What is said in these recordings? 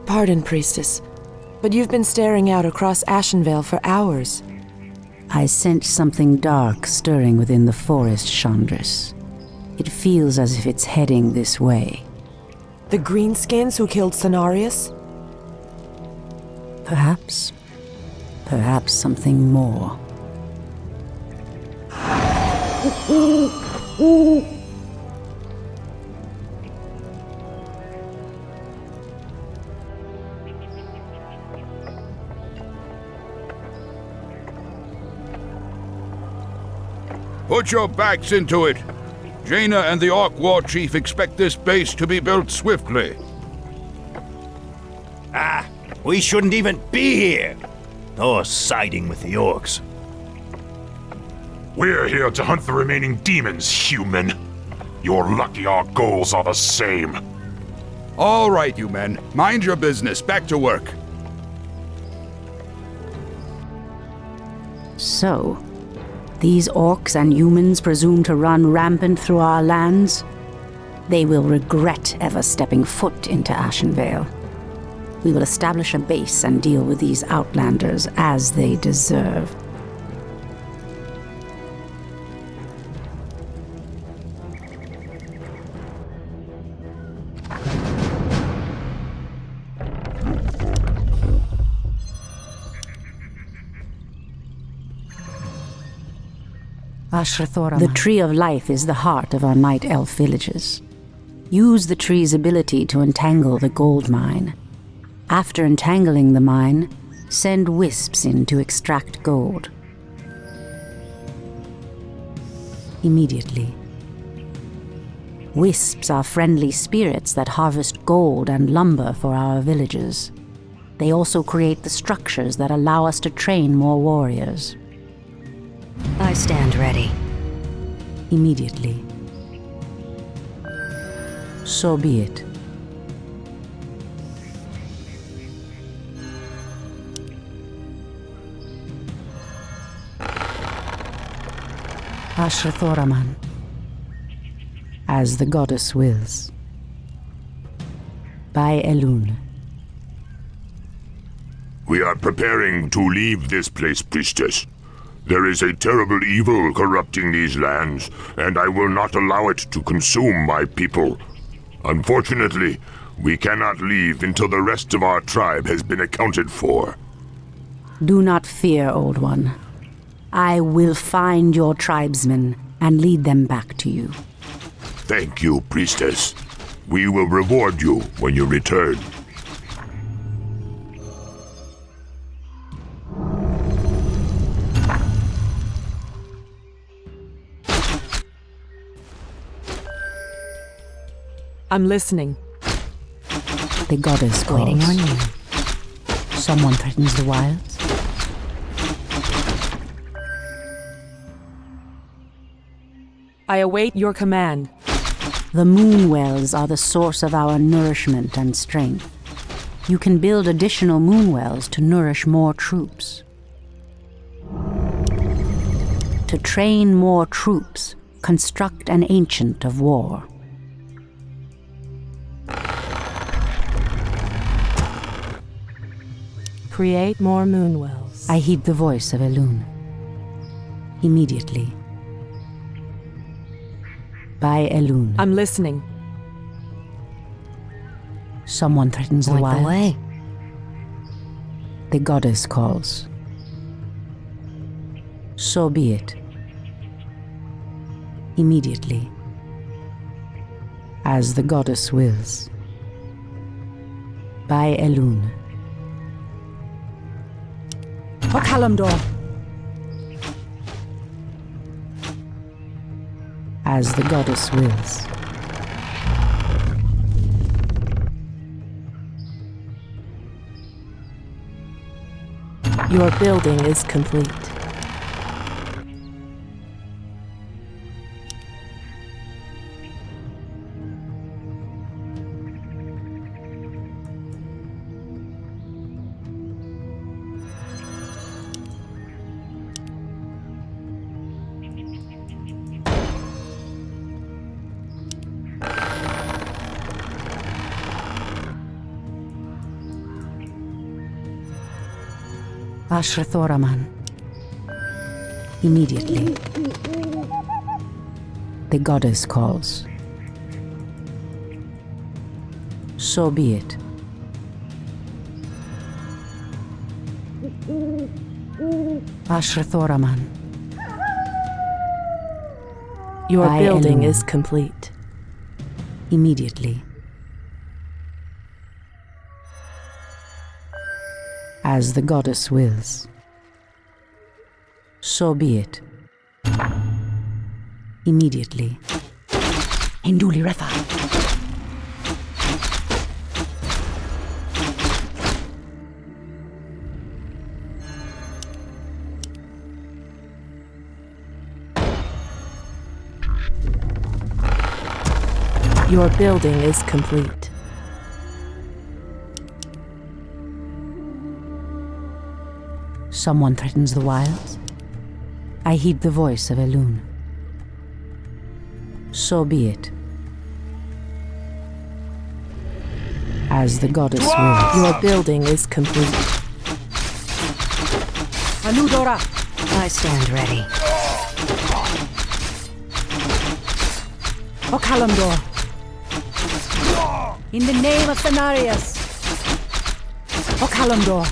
Pardon, Priestess, but you've been staring out across Ashenvale for hours. I sense something dark stirring within the forest, Chandris. It feels as if it's heading this way. The greenskins who killed Cenarius? Perhaps. Perhaps something more. Put your backs into it. Jaina and the Orc War Chief expect this base to be built swiftly. We shouldn't even be here, or siding with the orcs. We're here to hunt the remaining demons, human. You're lucky our goals are the same. All right, you men. Mind your business. Back to work. So, these orcs and humans presume to run rampant through our lands? They will regret ever stepping foot into Ashenvale. We will establish a base and deal with these outlanders as they deserve. The Tree of Life is the heart of our Night Elf villages. Use the tree's ability to entangle the gold mine. After entangling the mine, send wisps in to extract gold. Immediately. Wisps are friendly spirits that harvest gold and lumber for our villages. They also create the structures that allow us to train more warriors. I stand ready. Immediately. So be it. Ashrathoraman. As the goddess wills. By Elune. We are preparing to leave this place, priestess. There is a terrible evil corrupting these lands, and I will not allow it to consume my people. Unfortunately, we cannot leave until the rest of our tribe has been accounted for. Do not fear, Old One. I will find your tribesmen and lead them back to you. Thank you, priestess. We will reward you when you return. I'm listening. The goddess calls. Waiting on you. Someone threatens the wilds? I await your command. The moon wells are the source of our nourishment and strength. You can build additional moon wells to nourish more troops. To train more troops, construct an ancient of war. Create more moon wells. I heed the voice of Elune. Immediately. By Elune. I'm listening. Someone threatens the Point wild. the way. The goddess calls. So be it. Immediately. As the goddess wills. By Elune. For Kalimdor. As the goddess wills. Your building is complete. Ashrathoraman. Immediately. The goddess calls. So be it. Ashrathoraman. Your By building Elune. is complete. Immediately. As the goddess wills. So be it. Immediately. Induli Refa. Your building is complete. Someone threatens the wilds. I heed the voice of Elune. So be it. As the goddess wills. Your building is complete. Anudora! I stand ready. O Kalimdor! In the name of Cenarius! O Kalimdor!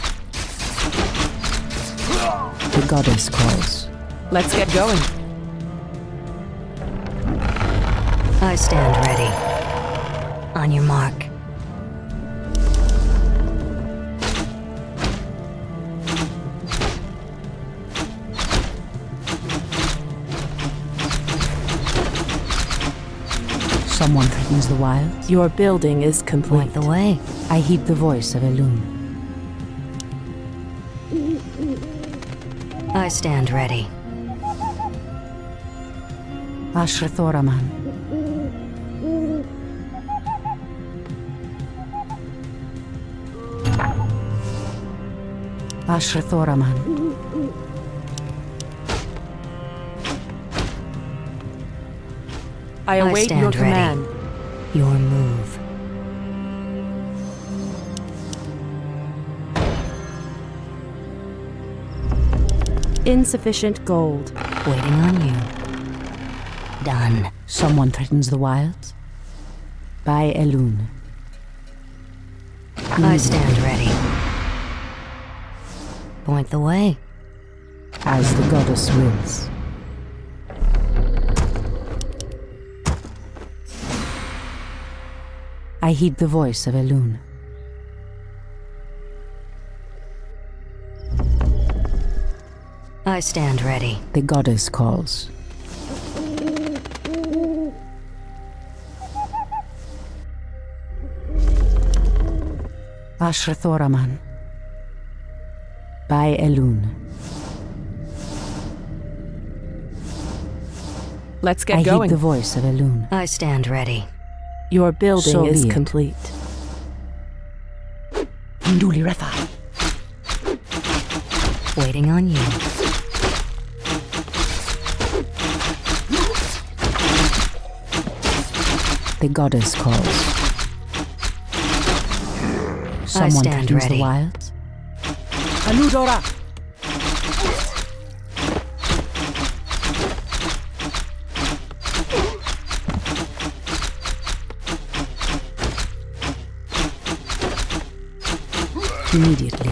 The goddess calls. Let's get going. I stand ready. On your mark. Someone threatens the wilds. Your building is complete. Point the way. I heed the voice of Elune. I stand ready. Ashrathoraman. Ashrathoraman. I await stand your ready. command. Your move. Insufficient gold. Waiting on you. Done. Someone threatens the wilds. By Elune. I stand ready. Point the way. As the goddess wills. I heed the voice of Elune. I stand ready. The goddess calls. Ashrathoraman. By Elune. Let's I get heed going. the voice of Elune. I stand ready. Your building So is be it. complete. Induli Refa. Waiting on you. The goddess calls. Someone stand threatens ready. the wilds. Anudora! Immediately.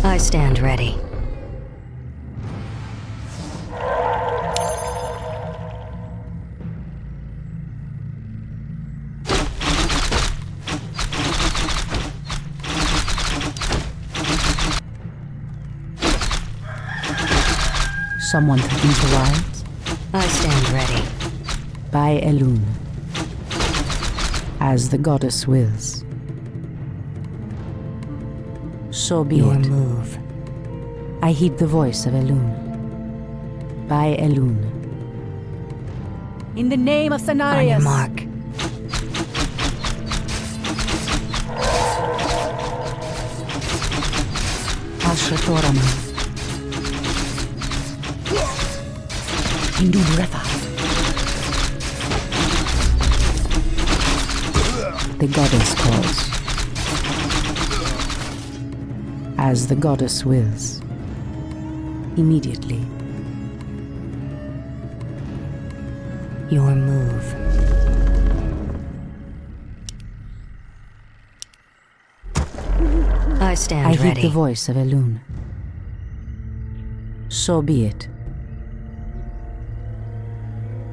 I stand ready. Someone threatens the wilds. I stand ready. By Elune. As the goddess wills. So be Your it. move. I heed the voice of Elune. By Elune. In the name of On your Cenarius! mark. Ashrathoraman. Indul Refa. The goddess calls. As the goddess wills. Immediately. Your move. I stand I ready. heed the voice of Elune. So be it.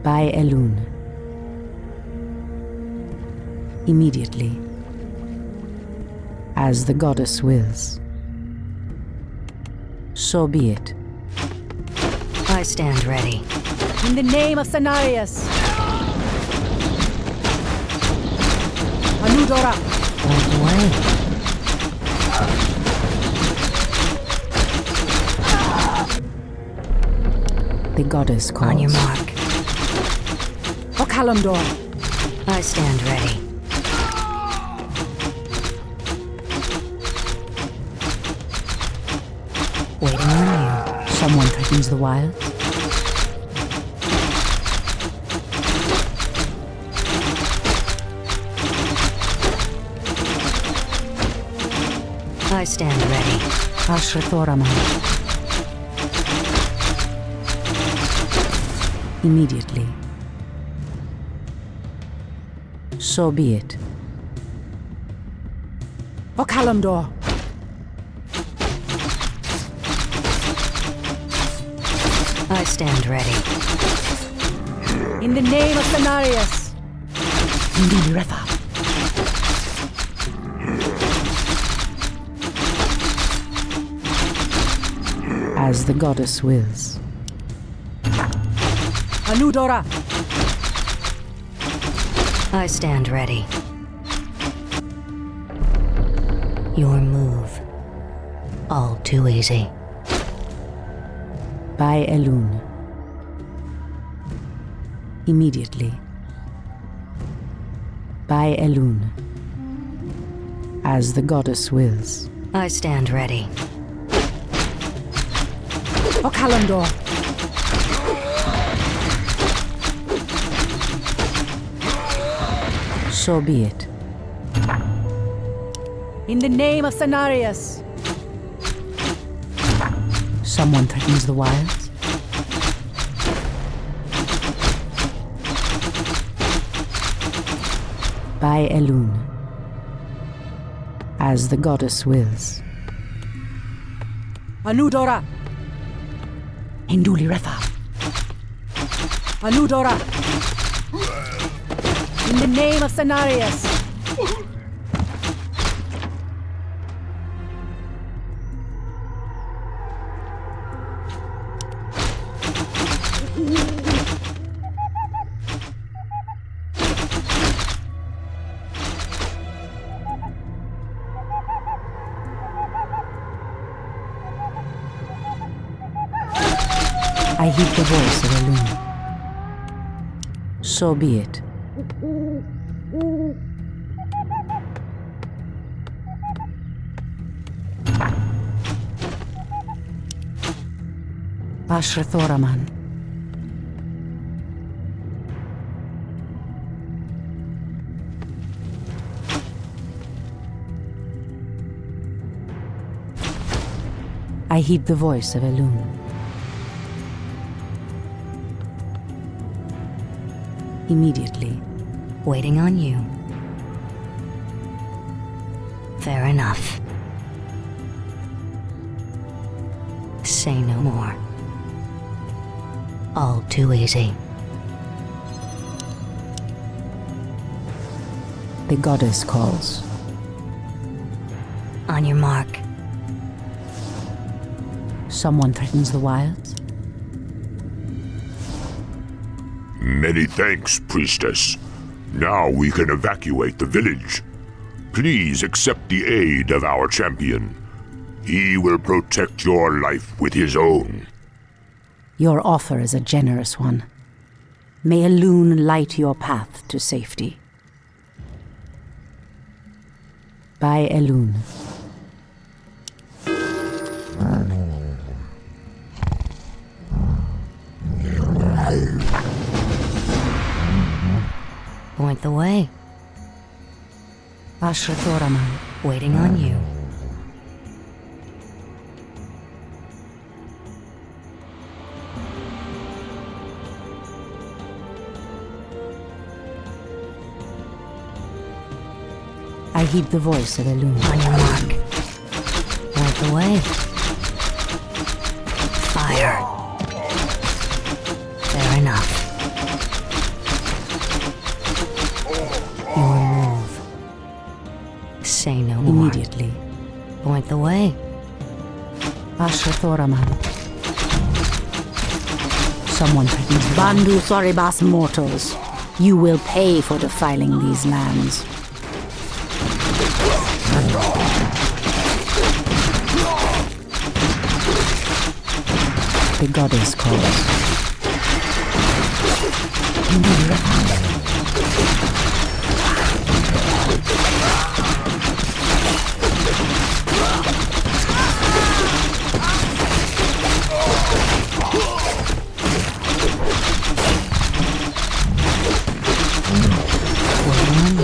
By Elune. Immediately. As the goddess wills. So be it. I stand ready. In the name of Cenarius! Anudora! Right away. The goddess calls. On your mark. O Kalimdor! I stand ready. Waiting on you. Someone threatens the wild. I stand ready. Ashrathoraman. Immediately. So be it. O Kalimdor! I stand ready. In the name of Cenarius! Indeed, Retha. As the goddess wills. Anudora! I stand ready. Your move. All too easy. By Elune. Immediately. By Elune. As the goddess wills. I stand ready. O Kalimdor! So be it. In the name of Cenarius! Someone threatens the wilds? By Elune. As the goddess wills. Anudora! Hinduli Retha. Anudora! In the name of Cenarius! I heed the voice of Elune. So be it. Ashrathoraman. I heed the voice of Elune. Immediately. Waiting on you. Fair enough. Say no more. All too easy. The goddess calls. On your mark. Someone threatens the wilds? Many thanks, priestess. Now we can evacuate the village. Please accept the aid of our champion. He will protect your life with his own. Your offer is a generous one. May Elune light your path to safety. By Elune. Point the way. Ashrathoraman. Waiting on you. I heed the voice of Elune. On your mark. Point the way. Fire. Fair enough. Your move. Say no more. Immediately. Point the way. Ashrathoraman. Someone threatens Bandu Thoribas mortals. You will pay for defiling these lands. The goddess calls.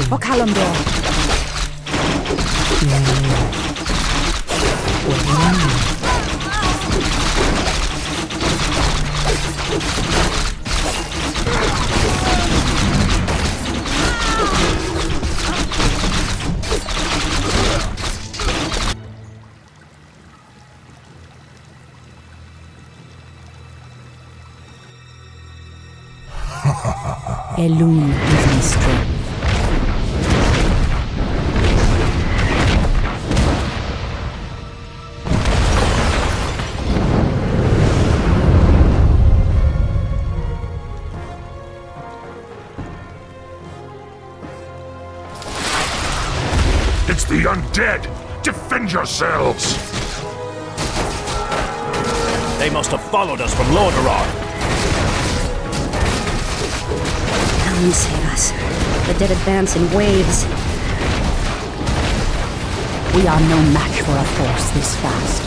For Kalimdor. Elune gives me strength. It's the undead! Defend yourselves! They must have followed us from Lordaeron. Talon save us. The dead advance in waves. We are no match for a force this fast.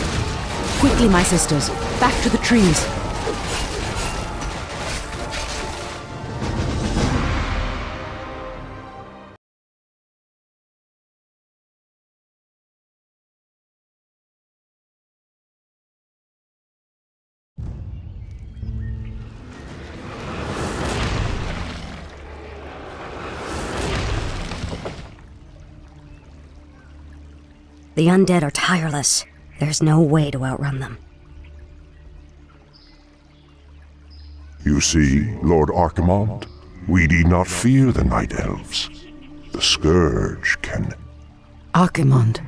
Quickly, my sisters, back to the trees. The undead are tireless. There's no way to outrun them. You see, Lord Archimonde, we need not fear the Night Elves. The Scourge can... Archimonde,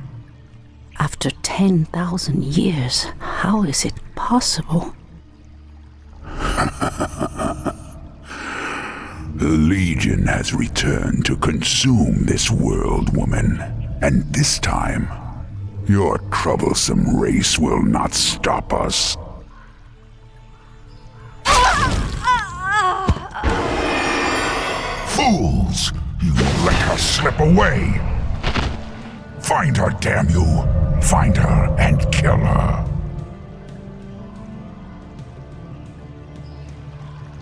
after 10,000 years, how is it possible? The Legion has returned to consume this world, woman. And this time, your troublesome race will not stop us. Fools! You let her slip away! Find her, damn you! Find her and kill her!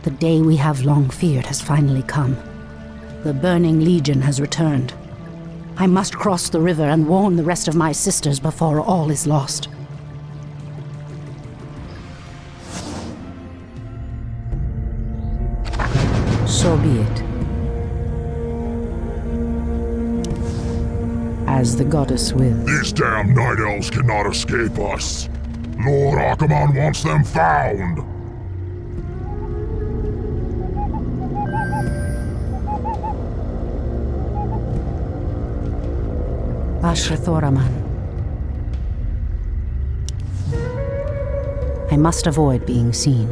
The day we have long feared has finally come. The Burning Legion has returned. I must cross the river and warn the rest of my sisters before all is lost. So be it. As the goddess wills. These damn Night Elves cannot escape us! Lord Archimonde wants them found! Ashrathoraman. I must avoid being seen.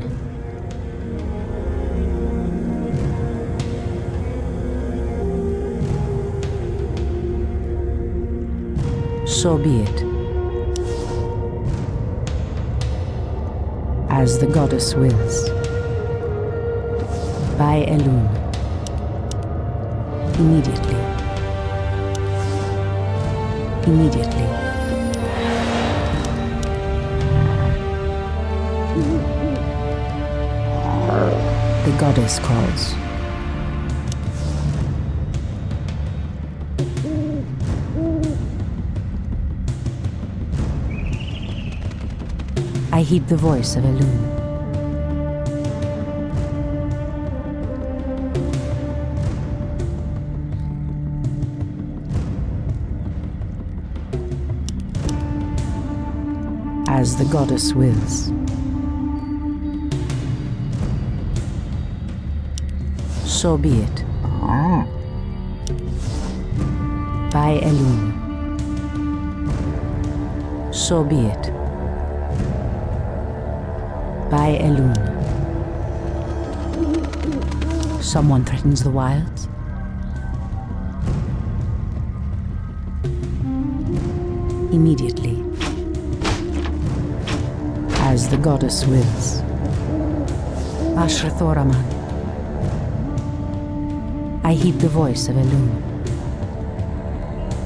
So be it. As the goddess wills. By Elune. Immediately. Immediately. The goddess calls. I heed the voice of Elune. As the goddess wills. So be it. By Elune. So be it. By Elune. Someone threatens the wilds? Immediately. As the goddess wills. Ashrathoraman. I heed the voice of Elune.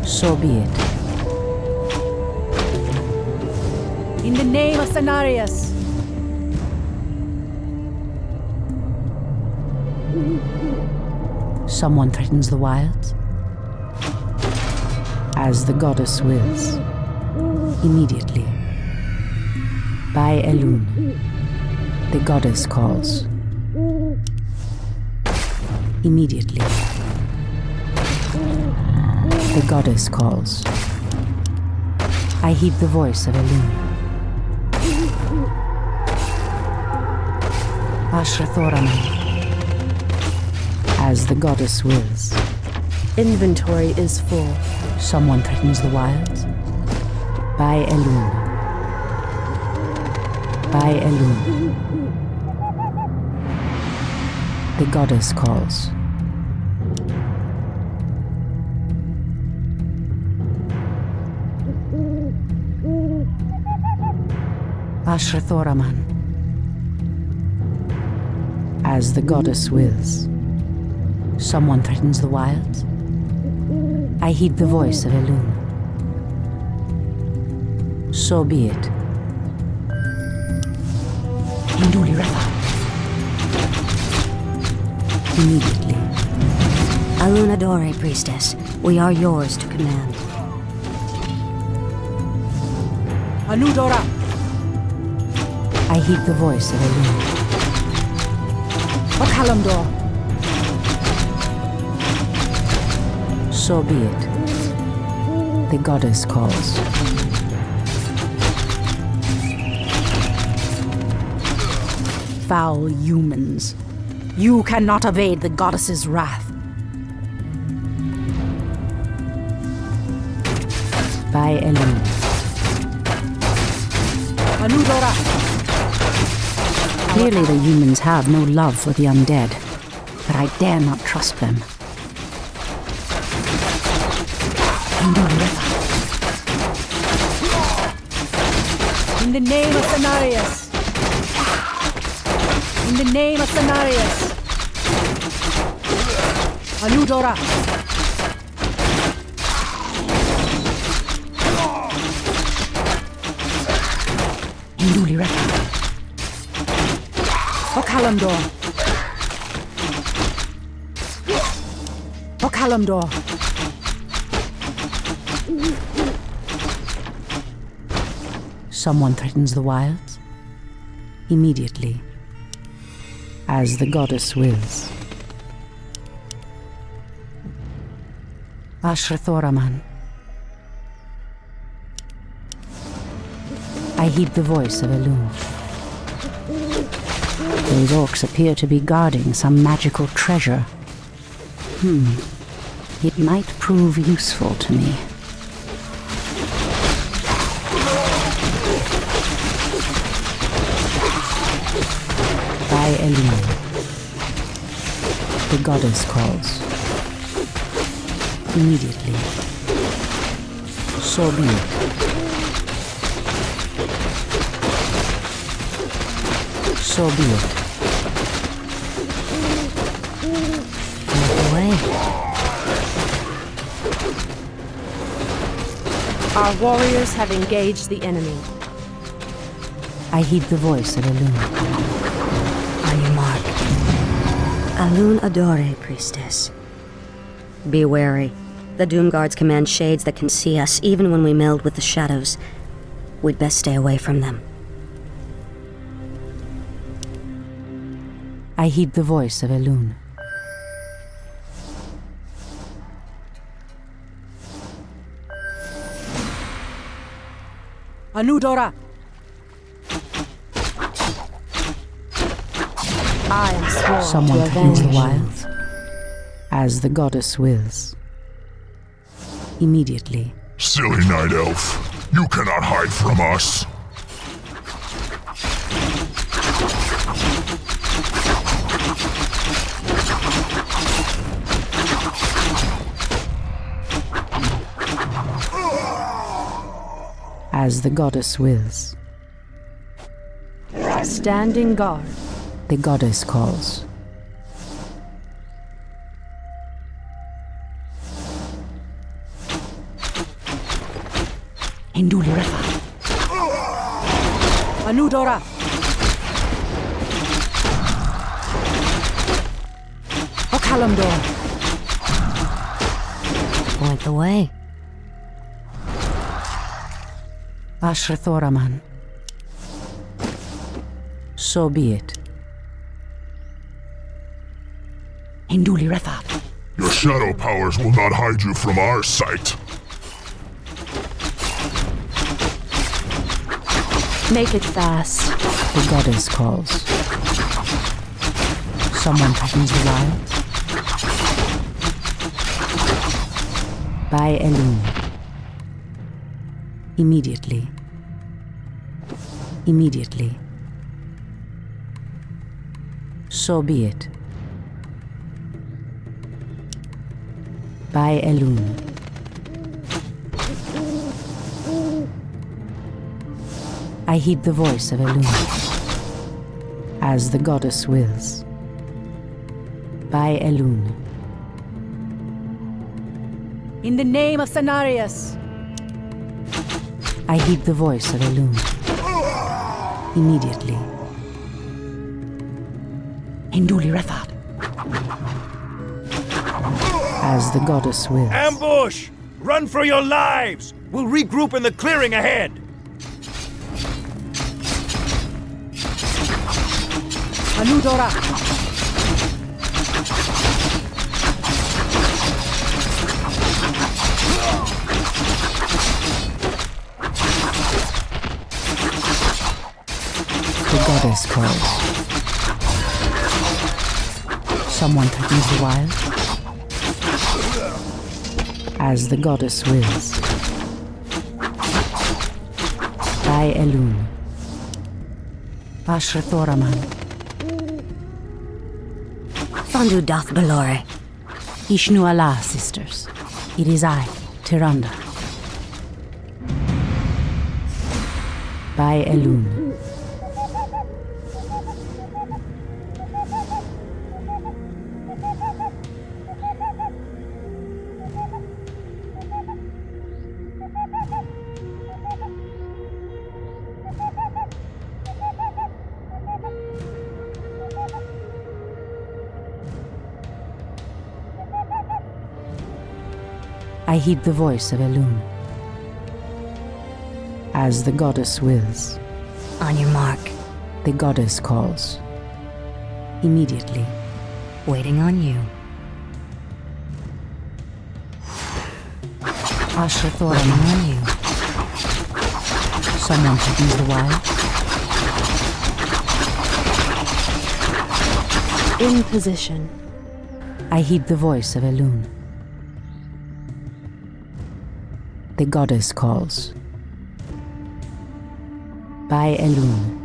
So be it. In the name of Cenarius! Someone threatens the wilds? As the goddess wills. Immediately. By Elune. The goddess calls. Immediately. The goddess calls. I heed the voice of Elune. Ashrathoraman. As the goddess wills. Inventory is full. Someone threatens the wilds? By Elune. By Elune. The goddess calls. Ashrathoraman. As the goddess wills. Someone threatens the wilds? I heed the voice of Elune. So be it. Induli Rafa. Immediately. Alunadore, priestess. We are yours to command. Anudora! I heed the voice of Elune. Kalimdor! So be it. The goddess calls. Foul humans. You cannot evade the goddess's wrath. By Elune. Anudora! Clearly the humans have no love for the undead, but I dare not trust them. In the name of Cenarius! In the name of Cenarius! Anudora! Induli Reka! Kalimdor! Kalimdor! Someone threatens the wilds? Immediately. As the goddess wills. Ashrathoraman. I heed the voice of Elune. Those orcs appear to be guarding some magical treasure. It might prove useful to me. By Elune. The goddess calls. Immediately. So be it. So be it. Away. Our warriors have engaged the enemy. I heed the voice of Elune. On your mark. Alunadore, priestess. Be wary. The Doomguards command shades that can see us even when we meld with the shadows. We'd best stay away from them. I heed the voice of Elune. Anudora! I am sworn Someone to threatens the avenge. wilds. As the goddess wills. Immediately. Silly night elf. You cannot hide from us. As the goddess wills. Standing guard. The goddess calls. Induli Refa. Anudora. O Kalimdor. Point the way. Ashrathoraman. So be it. Induli Refa. Your shadow powers will not hide you from our sight. Make it fast. The goddess calls. Someone threatens the wilds. By Elune. Immediately. Immediately. So be it. By Elune. I heed the voice of Elune. As the goddess wills. By Elune. In the name of Cenarius. I heed the voice of Elune. Immediately. Induli Refat. As the goddess wills. Ambush! Run for your lives! We'll regroup in the clearing ahead! Anudora. The goddess calls. Someone threatens the wild. As the goddess wills. By Elune. Ashrathoraman. Fondu doth belore. Ishnu Allah, sisters. It is I, Tyrande. By Elune. I heed the voice of Elune. As the goddess wills. On your mark. The goddess calls. Immediately. Waiting on you. Ashrathoraman. Waiting on you. Someone threatens the wild. In position. I heed the voice of Elune. The goddess calls. By Elune.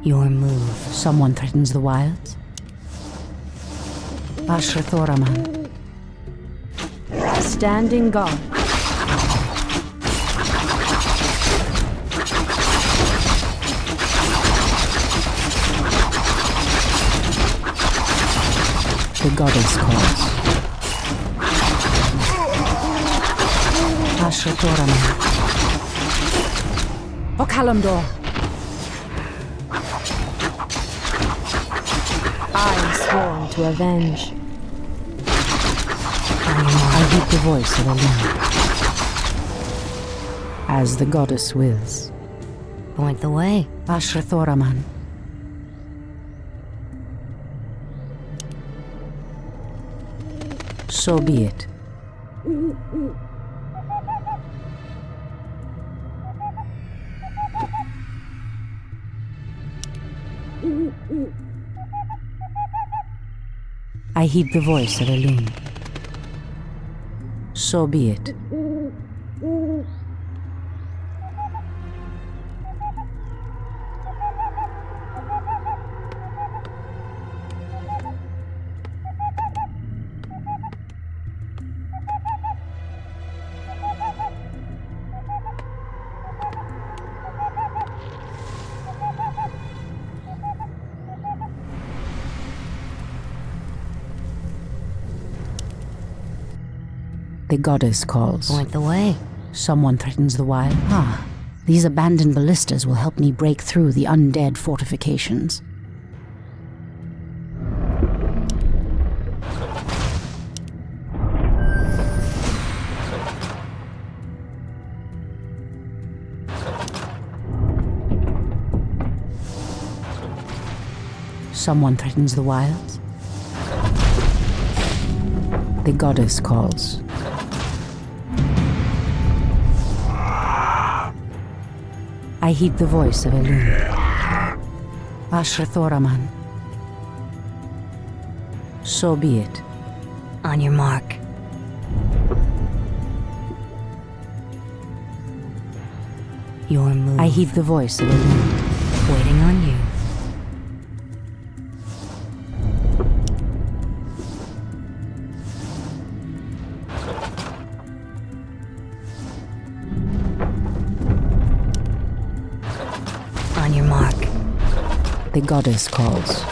Your move. Someone threatens the wilds. Ashrathoraman. Standing guard. The goddess calls. Ashrathoraman. O Kalimdor. I am sworn to avenge. I heed the voice of Elune. As the goddess wills. Point the way. Ashrathoraman. So be it. I heed the voice of Elune. So be it. The goddess calls. Point the way. Someone threatens the wild. These abandoned ballistas will help me break through the undead fortifications. Someone threatens the wilds. The goddess calls. I heed the voice of Elune. Ashrathoraman. So be it. On your mark. Your move. I heed the voice of Elune. Waiting on you. On your mark. The goddess calls.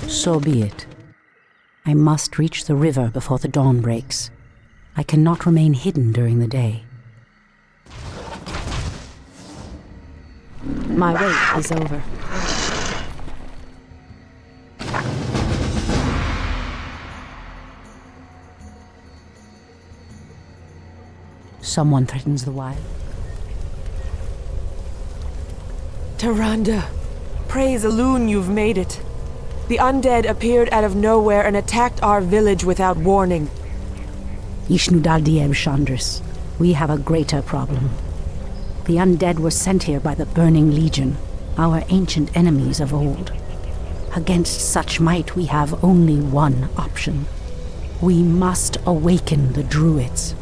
So be it. I must reach the river before the dawn breaks. I cannot remain hidden during the day. My wait is over. Someone threatens the wild. Tyrande, praise Elune you've made it. The undead appeared out of nowhere and attacked our village without warning. Ishnudaldieb Chandris, we have a greater problem. The undead were sent here by the Burning Legion, our ancient enemies of old. Against such might, we have only one option. We must awaken the Druids.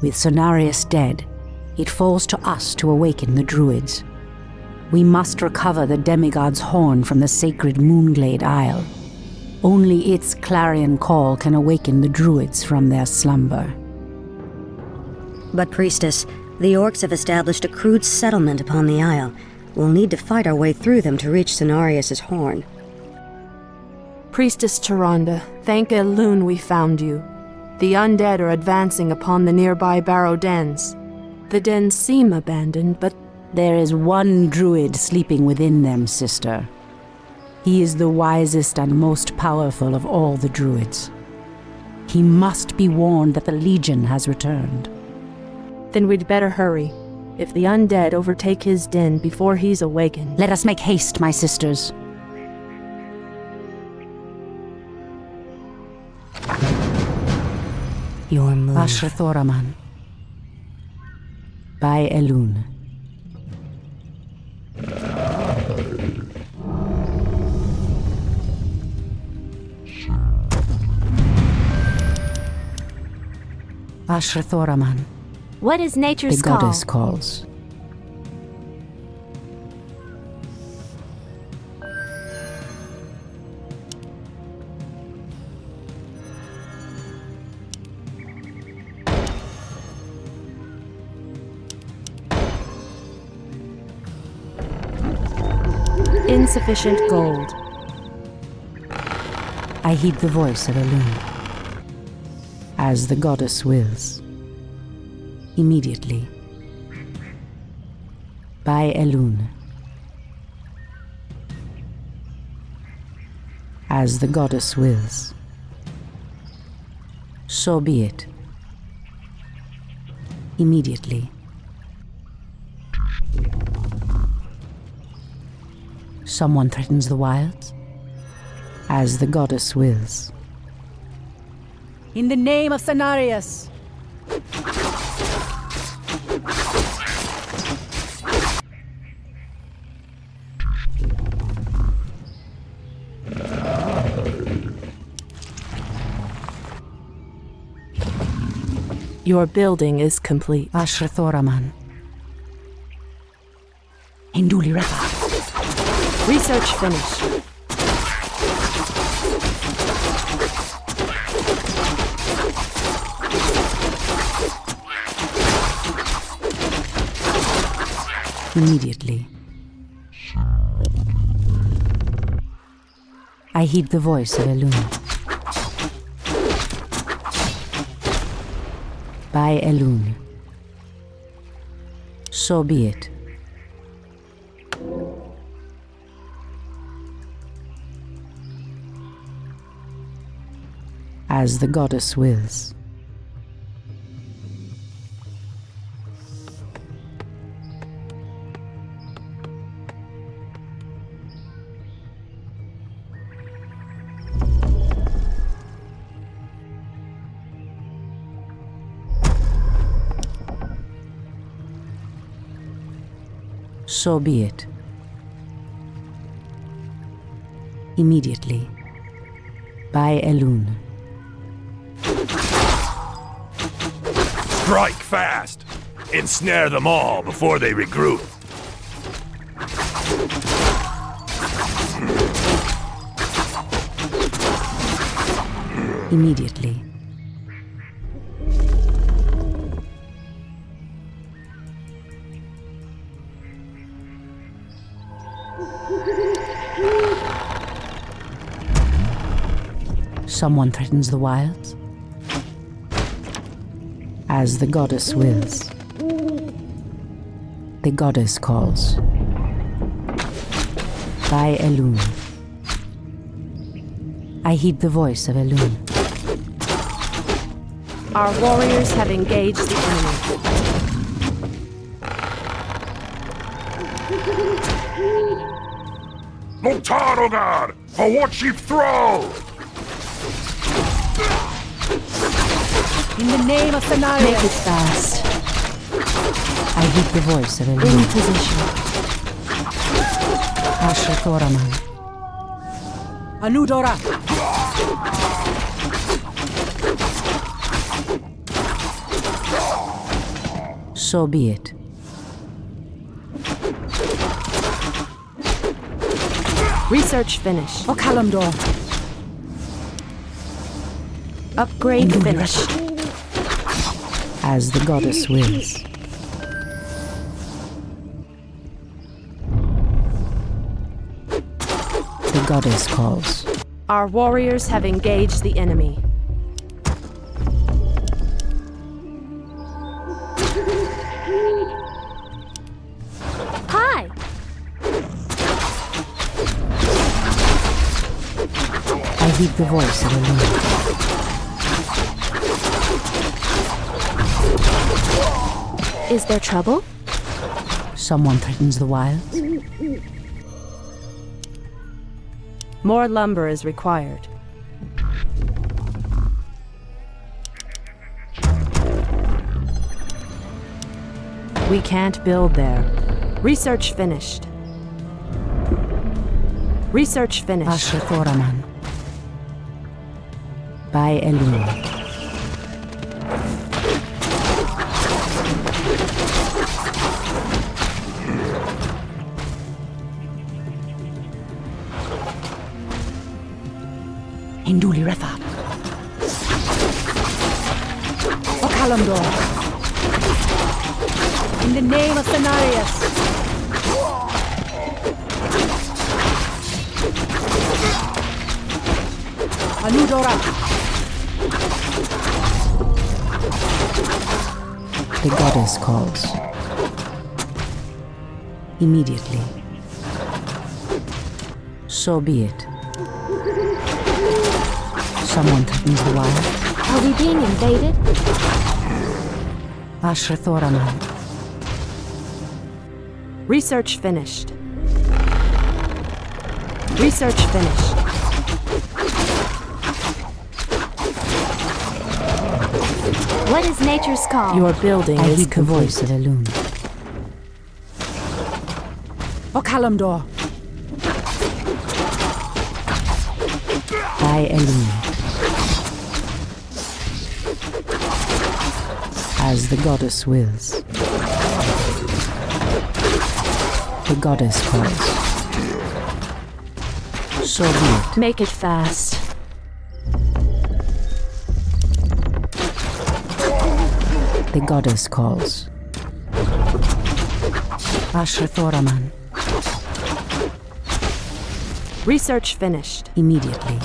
With Cenarius dead, it falls to us to awaken the Druids. We must recover the demigod's horn from the sacred Moonglade Isle. Only its clarion call can awaken the Druids from their slumber. But, Priestess, the orcs have established a crude settlement upon the Isle. We'll need to fight our way through them to reach Cenarius' horn. Priestess Tyrande, thank Elune we found you. The undead are advancing upon the nearby barrow dens. The dens seem abandoned, but there is one Druid sleeping within them, sister. He is the wisest and most powerful of all the Druids. He must be warned that the Legion has returned. then we'd better hurry. If the undead overtake his den before he's awakened... Let us make haste, my sisters. Your move. Ashrathoraman. By Elune. Ashrathoraman. What is nature's The goddess calls. Insufficient gold. I heed the voice of Elune. As the goddess wills. Immediately. By Elune. As the goddess wills. So be it. Immediately. Someone threatens the wilds? As the goddess wills. In the name of Cenarius! Your building is complete. Ashrathoraman. Induli Refa. Research finished. Immediately. I heed the voice of Elun. By Elun. So be it. As the goddess wills. So be it. Immediately. By Elun. Strike fast! Ensnare them all before they regroup. Immediately. Someone threatens the wilds? As the goddess wills. The goddess calls. By Elun. I heed the voice of Elun. Our warriors have engaged the enemy. Lotarogar! For what Chief Thrall! In the name of Cenarius! Make it fast. I heed the voice of Elun. In position. Ashrathoraman. Anudora! So be it. Research finished. O Kalimdor! Upgrade finished. As the goddess wills. The goddess calls. Our warriors have engaged the enemy. Hi! I heed the voice of Elun. Is there trouble? Someone threatens the wilds? More lumber is required. We can't build there. Research finished. Research finished. Ashrathoraman. By Elun. Induli Refa. O Kalimdor. In the name of Cenarius. Anudora. The goddess calls. Immediately. So be it. Someone threatens the wild. Are we being invaded? Ashrathoraman. Research finished. Research finished. What is nature's call? Your building I is heed the voice of Elune. O Kalimdor. By Elune. As the goddess wills. The goddess calls. So be it. Make it fast. The goddess calls. Ashrathoraman. Research finished. Immediately.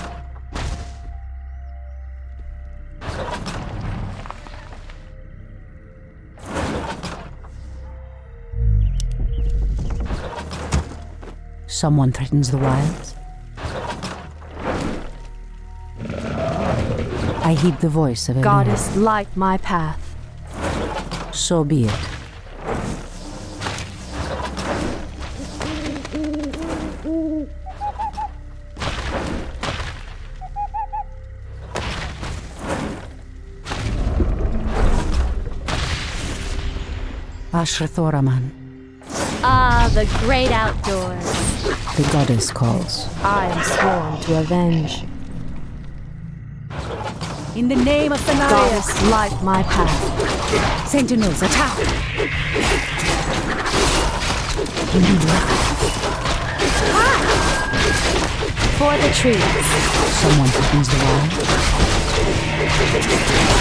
Someone threatens the wilds. I heed the voice of Elune. Goddess, light my path. So be it. Ashrathoraman. Ah, the great outdoors. The goddess calls. I am sworn to avenge. In the name of Thanarius. Goddess, light my path. Sentinels, attack! For the trees. Someone threatens the wild.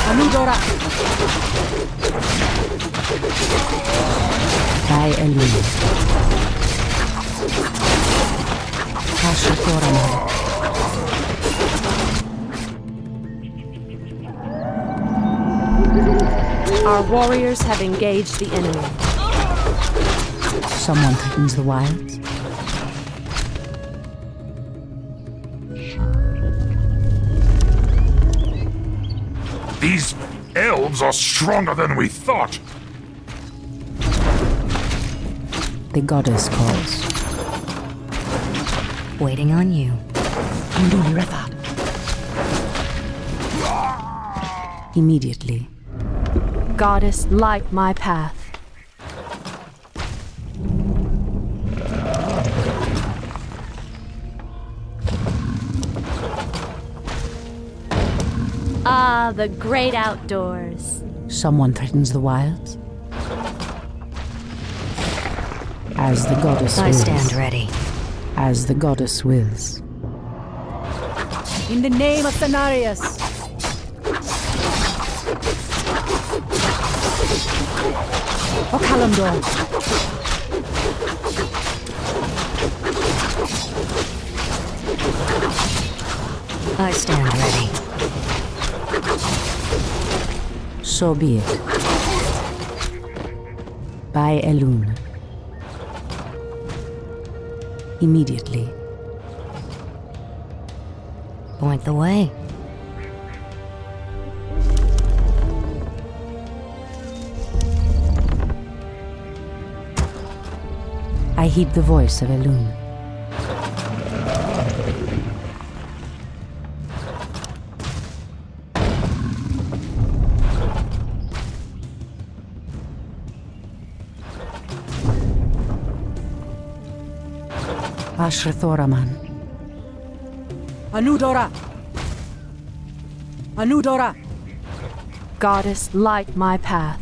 Anudora! By Elune. Ashrathoraman. Our warriors have engaged the enemy. Someone threatens the wilds. These elves are stronger than we thought. The goddess calls. Waiting on you. Immediately. Goddess, light my path. Ah, the great outdoors. Someone threatens the wilds. As the goddess I wills. stand ready. As the goddess wills. In the name of Thanarius. O Kalimdor. I stand ready. So be it. By Elune. Immediately. Point the way. I heed the voice of Elune. Ashrathoraman. Anudora! Anudora! Goddess, light my path.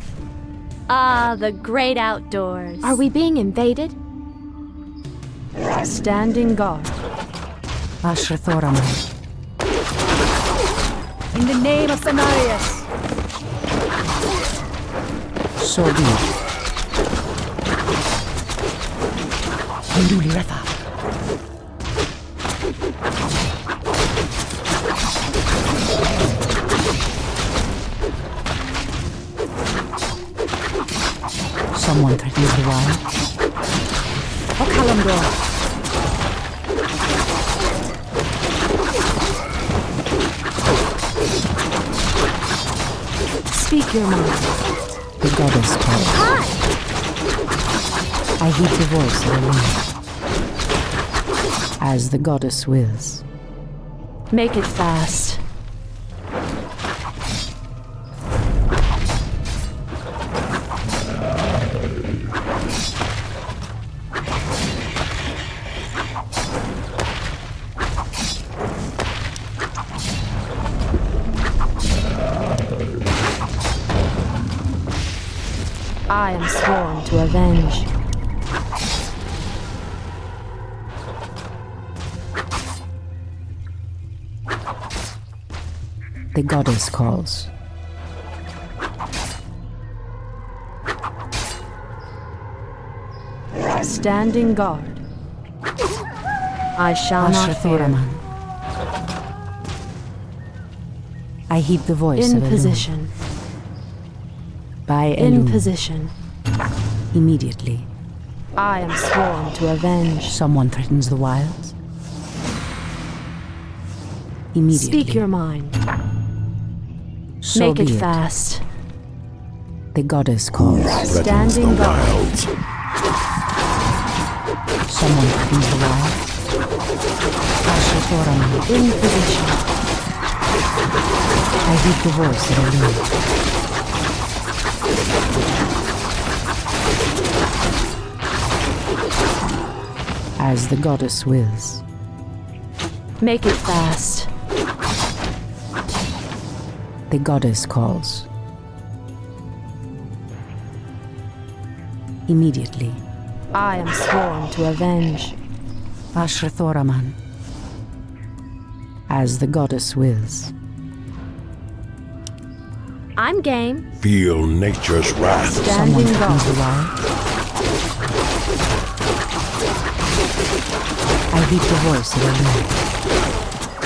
Ah, the great outdoors. Are we being invaded? Standing guard. Ashrathoraman. In the name of Thanarius. So be it. Hinduliretha. Someone threatens the wild. O Kalimdor. Speak your mind. The goddess calls. Hi! I heed the voice of Elune. As the goddess wills. Make it fast. I am sworn to avenge. The goddess calls. Standing guard. I shall not fear. I heed the voice In of Elune. position. By In Elune. position. Immediately. I am sworn to avenge. Someone threatens the wilds. Immediately. Speak your mind. So Make it be fast. The goddess calls. Standing guard. Wilds. Someone threatens the wilds. In position. I heed the voice of Elune. As the goddess wills. Make it fast. The goddess calls. Immediately. I am sworn to avenge. Ashrathoraman. As the goddess wills. I'm game. Feel nature's wrath. Standing Someone threatens the guard. wild. I heed the voice of Elune.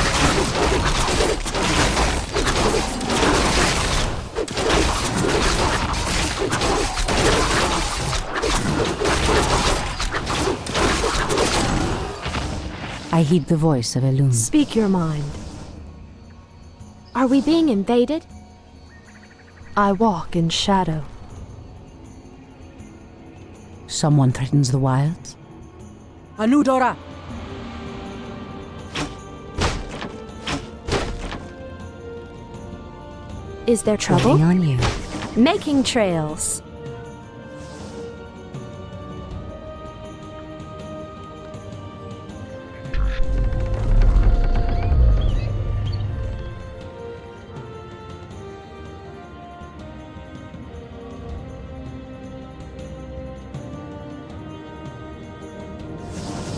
I heed the voice of Elune. Speak your mind. Are we being invaded? I walk in shadow. Someone threatens the wilds. Anudora! Is there trouble? Treading on you. Making trails.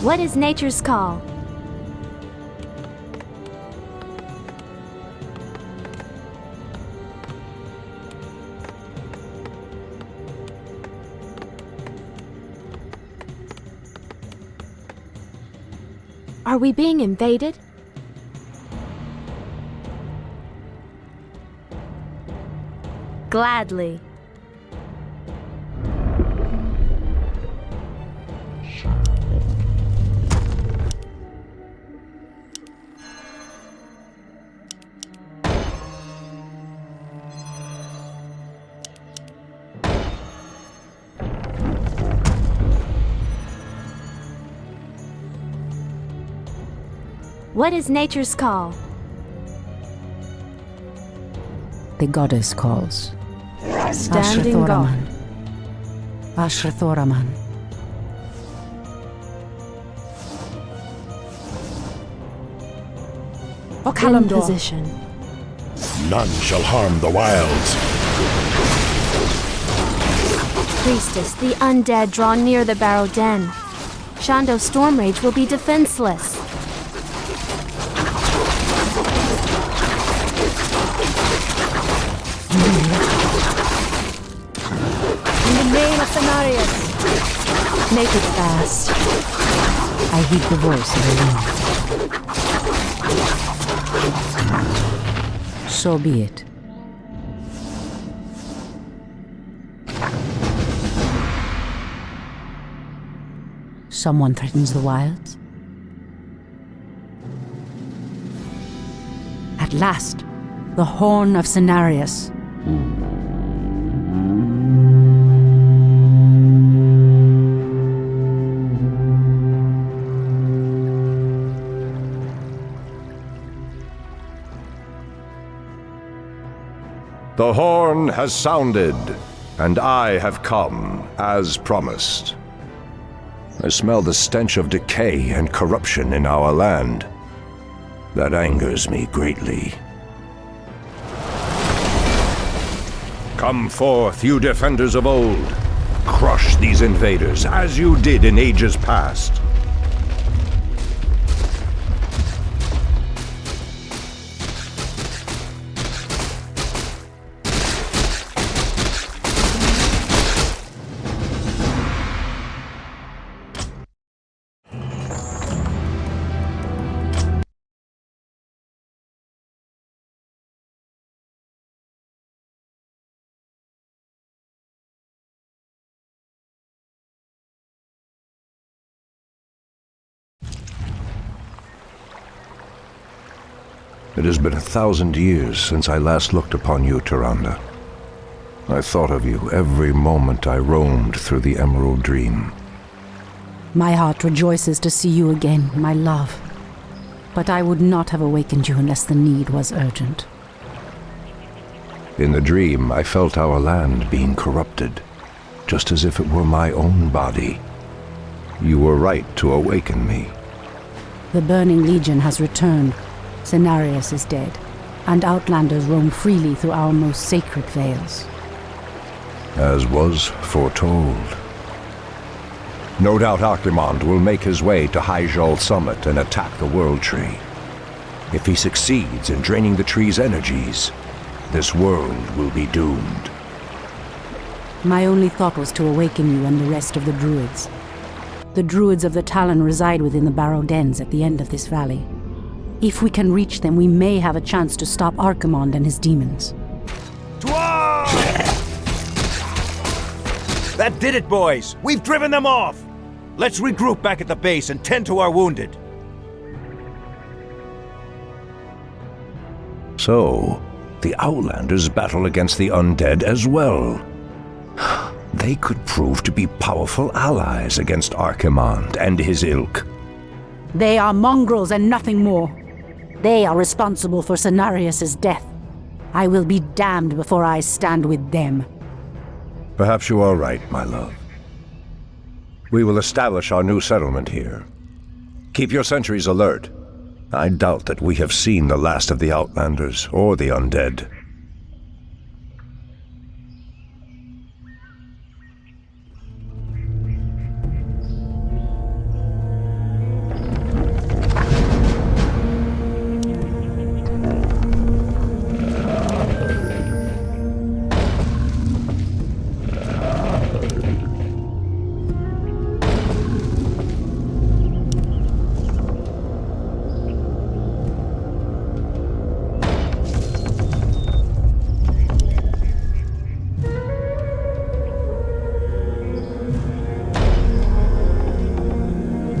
What is nature's call? Are we being invaded? Gladly. What is nature's call? The goddess calls. Standing guard. Ashrathoraman. O In Kalimdor. position. None shall harm the wilds. Priestess, the undead draw near the Barrow Den. Shondo Stormrage will be defenseless. In the name of Cenarius. Make it fast. I heed the voice of Elune. So be it. Someone threatens the wilds. At last, the horn of Cenarius. The horn has sounded, and I have come, as promised. I smell the stench of decay and corruption in our land. That angers me greatly. Come forth, you defenders of old. Crush these invaders, as you did in ages past. It has been 1,000 years since I last looked upon you, Tyrande. I thought of you every moment I roamed through the Emerald Dream. My heart rejoices to see you again, my love. But I would not have awakened you unless the need was urgent. In the dream, I felt our land being corrupted, just as if it were my own body. You were right to awaken me. The Burning Legion has returned. Cenarius is dead, and outlanders roam freely through our most sacred vales. As was foretold. No doubt Archimonde will make his way to Hyjal Summit and attack the World Tree. If he succeeds in draining the tree's energies, this world will be doomed. My only thought was to awaken you and the rest of the Druids. The Druids of the Talon reside within the Barrow Dens at the end of this valley. If we can reach them, we may have a chance to stop Archimonde and his demons. That did it, boys! We've driven them off! Let's regroup back at the base and tend to our wounded. So, the Outlanders battle against the undead as well. They could prove to be powerful allies against Archimonde and his ilk. They are mongrels and nothing more. They are responsible for Cenarius' death. I will be damned before I stand with them. Perhaps you are right, my love. We will establish our new settlement here. Keep your sentries alert. I doubt that we have seen the last of the Outlanders or the undead.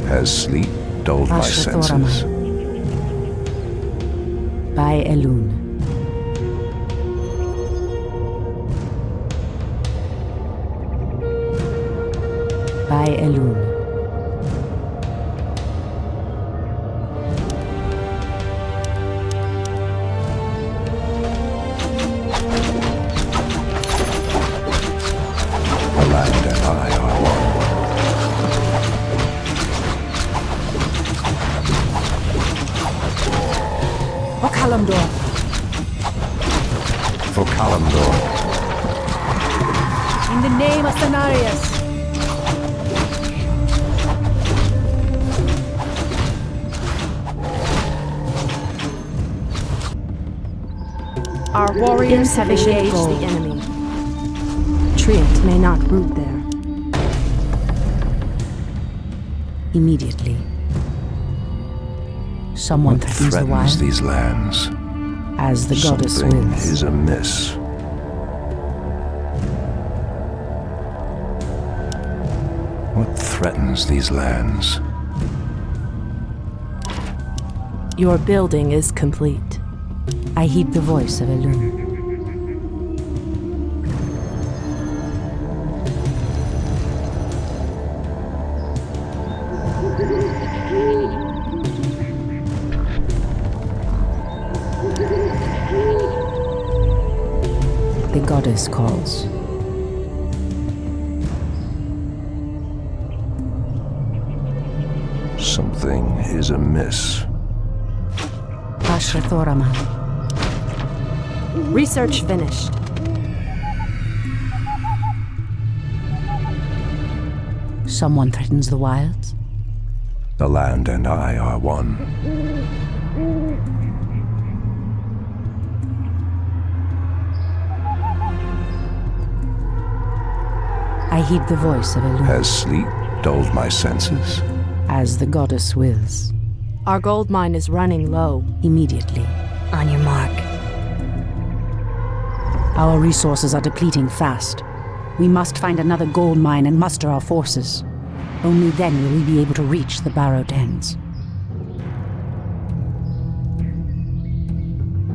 Has sleep dulled my senses? By Elune. By Elune. The land and I are one. For Kalimdor. For Kalimdor. In the name of Cenarius. Our warriors have engaged the enemy. Triot may not root there. Immediately. Someone What threatens the wild. threatens these lands? As the goddess Something wills. is amiss. What threatens these lands? Your building is complete. I heed the voice of Elune. goddess calls. Something is amiss. Ashrathoraman. Research finished. Someone threatens the wilds? The land and I are one. I heed the voice of Elune. Has sleep dulled my senses? As the goddess wills. Our gold mine is running low. Immediately. On your mark. Our resources are depleting fast. We must find another gold mine and muster our forces. Only then will we be able to reach the Barrow Dens.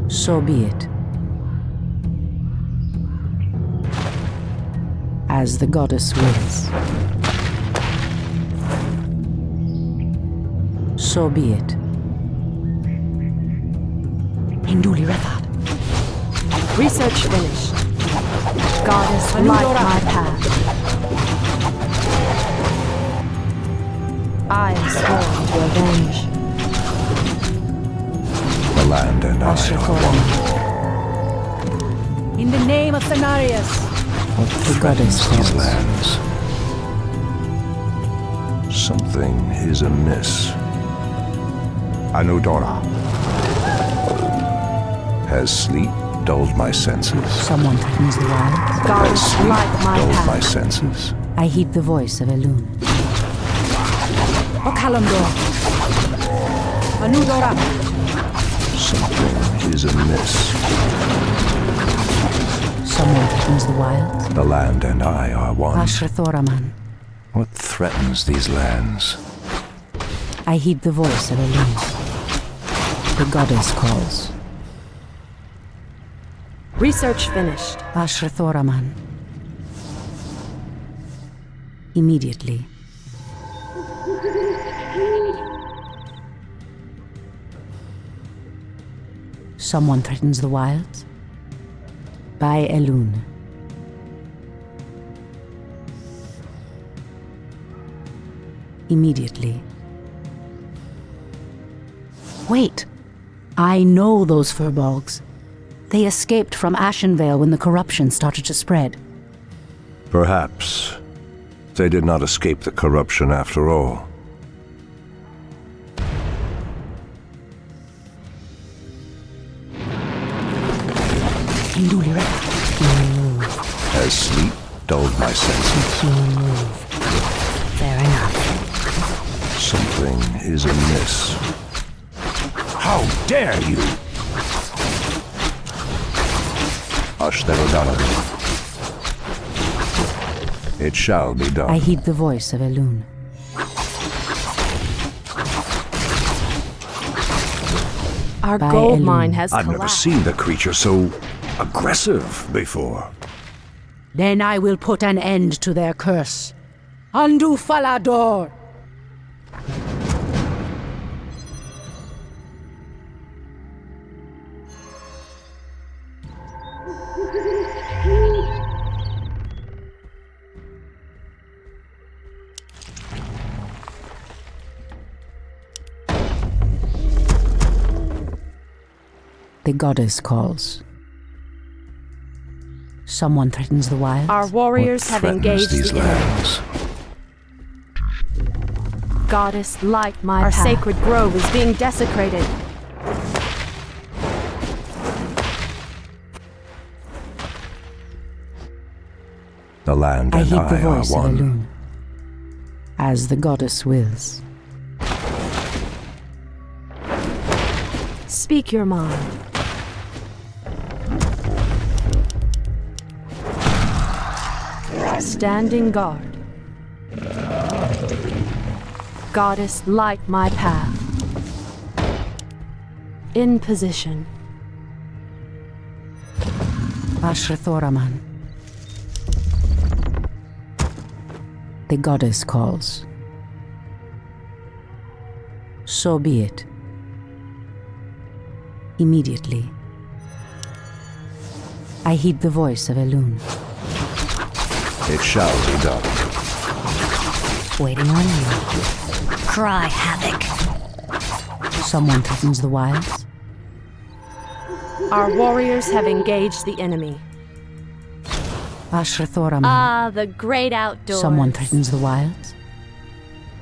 So be it. As the goddess wills. So be it. Hinduli Refat. Research finished. Goddess, light my path. I am sworn to avenge. The land and I are one. In the name of Cenarius. What the goddess these calls. lands? Something is amiss. Anudora. Has sleep dulled my senses? Someone threatens the wilds. Has Goddess, sleep light my dulled my path. senses? I heed the voice of Elune. O Kalimdor! Anudora! Something is amiss. Someone threatens the wilds. The land and I are one. Ashrathoraman. What threatens these lands? I heed the voice of Elune. The goddess calls. Research finished. Ashrathoraman. Immediately. Someone threatens the wilds? By Elune. Immediately. Wait! I know those furbolgs. They escaped from Ashenvale when the corruption started to spread. Perhaps they did not escape the corruption after all. Has sleep dulled my senses? Fair enough. Something is amiss. How dare you! Ashtarodana. It shall be done. I heed the voice of Elune. Our By gold Elune. mine has I've collapsed. never seen the creature so aggressive before. Then I will put an end to their curse. Andu Falador! The goddess calls. Someone threatens the wilds? Our warriors have Threatens engaged these the enemy. lands. Goddess, light my Our path. sacred grove is being desecrated. The land I and heed the I are voice of one. Elune. As the goddess wills. Speak your mind. Standing guard. Goddess, light my path. In position. Ashrathoraman. The goddess calls. So be it. Immediately. I heed the voice of Elune. It shall be done. Waiting on you. Cry havoc. Someone threatens the wilds. Our warriors have engaged the enemy. Ashrathoraman. Ah, the great outdoors. Someone threatens the wilds.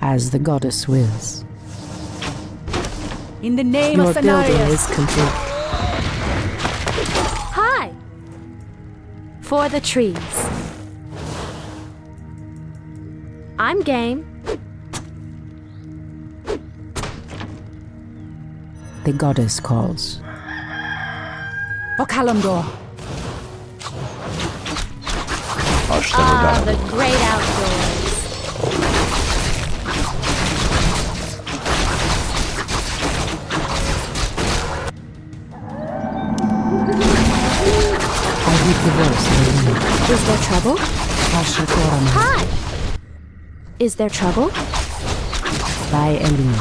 As the goddess wills. In the name Your of building Cenarius. is complete. Hi! For the trees. I'm game. The goddess calls. For Kalimdor. Ah, the great outdoors. I heed the voice of Elune. Is there trouble? Ashrathoraman. Hi! Is there trouble? By Elune.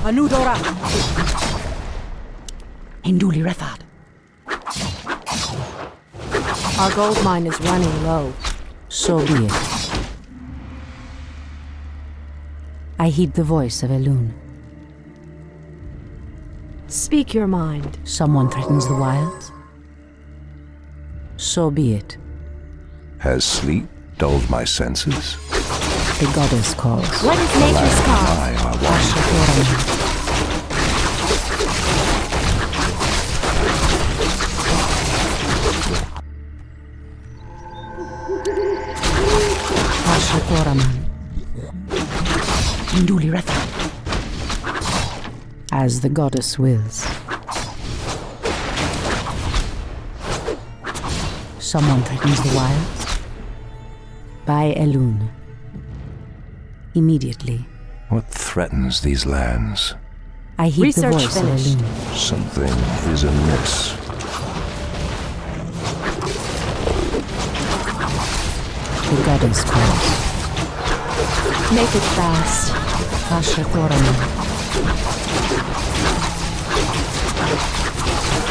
Anudora! Induli Refad. Our gold mine is running low. So be it. I heed the voice of Elune. Speak your mind. Someone threatens the wilds. So be it. Has sleep dulled my senses? The goddess calls. What is nature's call? I are one. Ashrathoraman. Ashrathoraman. Induli Refad. As the goddess wills. Someone threatens the wilds. By Elune. Immediately. What threatens these lands? I heed Research the voice finished. of Elune. Something is amiss. The goddess calls. Make it fast. Ashrathoraman.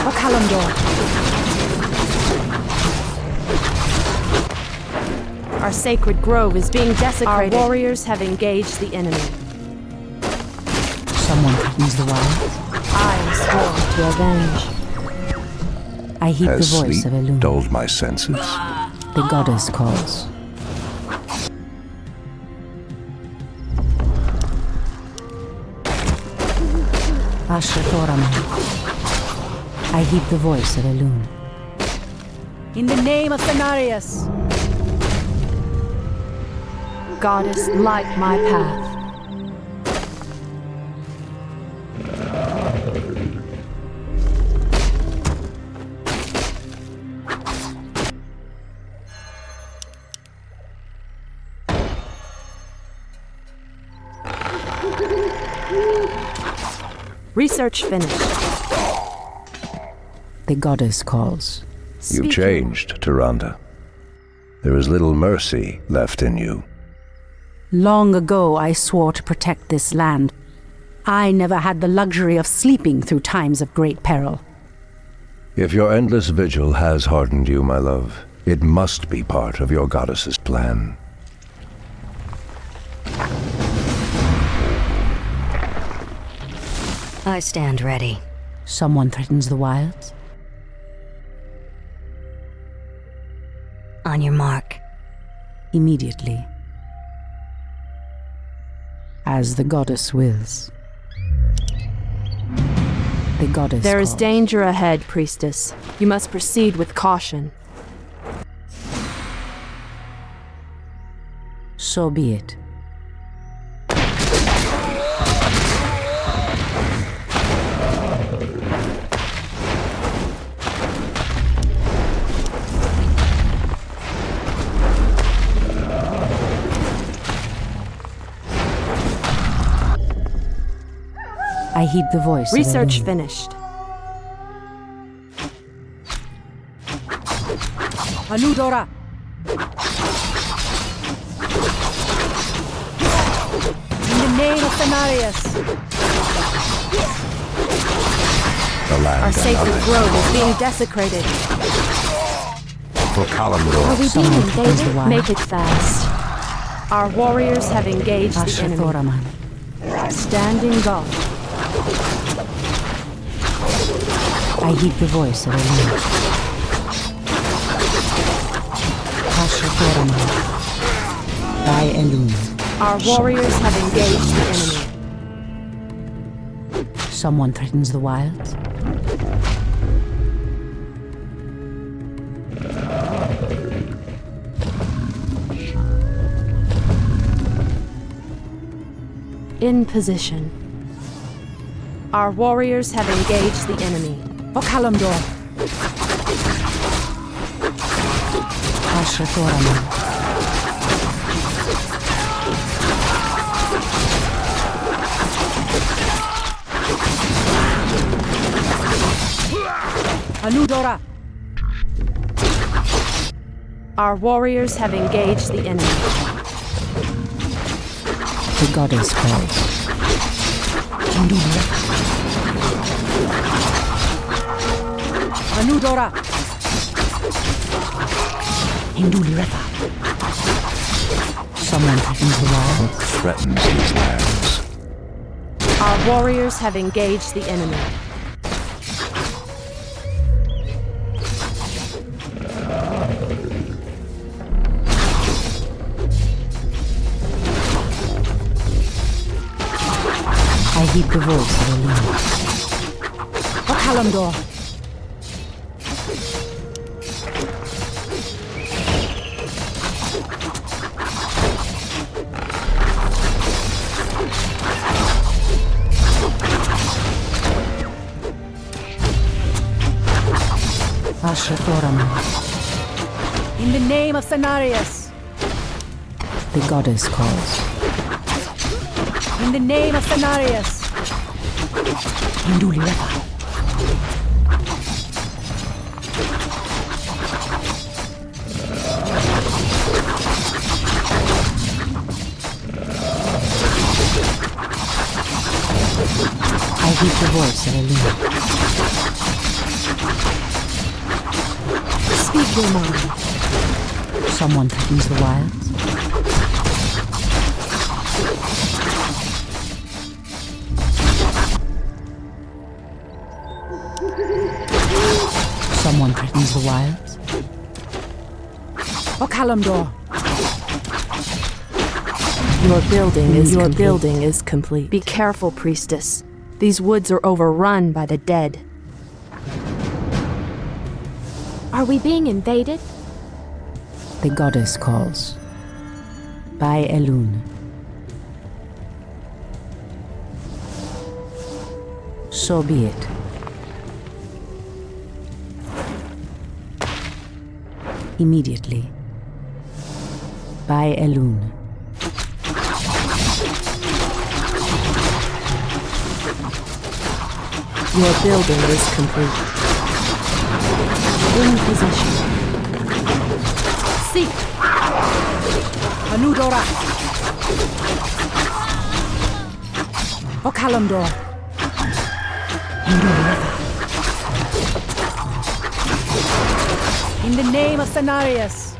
For Kalimdor. Our sacred grove is being desecrated. Our warriors have engaged the enemy. Someone threatens the wilds. I am sworn to avenge. I heed the Has voice sleep of Elune. dulled my senses? The goddess calls. Ashrathoraman. I heed the voice of Elune. In the name of Cenarius. Goddess, light my path. Research finished. The goddess calls. You've changed, Tyrande. There is little mercy left in you. Long ago I swore to protect this land. I never had the luxury of sleeping through times of great peril. If your endless vigil has hardened you, my love, it must be part of your goddess's plan. I stand ready. Someone threatens the wilds. On your mark. Immediately. As the goddess wills. The goddess There is calls. danger ahead, priestess. You must proceed with caution. So be it. I heed the voice. Research finished. Anudora! In the name of Cenarius! The land Our sacred cannot grove is being desecrated. for Kalimdor. Are we being Someone protects the invaded? wild. Make it fast. Our warriors have engaged the enemy. Ashrathoraman. Standing guard. I heed the voice of Elune. Ashrathoraman. By Elune. Our warriors have engaged the enemy. Someone threatens the wilds. In position. Our warriors have engaged the enemy. For Kalimdor. Ashrathoraman. Anudora. Our warriors have engaged the enemy. The goddess calls. Anudora. Induliretha. Someone threatens the wild. Threatens these lands. Our warriors have engaged the enemy. I heed the voice of Elune. For Kalimdor. Ashrathoraman. In the name of Cenarius. The goddess calls. In the name of Cenarius. Induliretha. I heed the voice of Elune. Speak your mind. Someone threatens the wilds. Someone threatens the wilds. For Kalimdor. Your building is complete. Be careful, priestess. These woods are overrun by the dead. Are we being invaded? The goddess calls. By Elune. So be it. Immediately. By Elune. Your building is complete. In position. Seek! Anudora! For Kalimdor. In the name of Cenarius.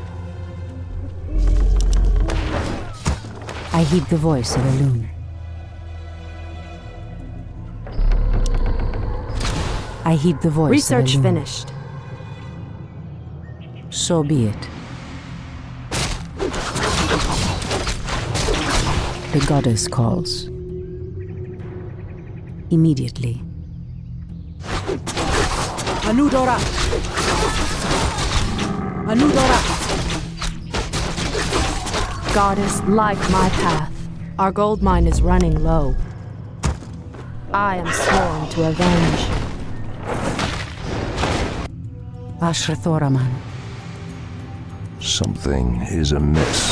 I heed the voice of Elune. I heed the voice Research of Elune. finished. So be it. The goddess calls. Immediately. Anudora! Anudora! Goddess, light my path. Our gold mine is running low. I am sworn to avenge. Ashrathoraman. Something is amiss.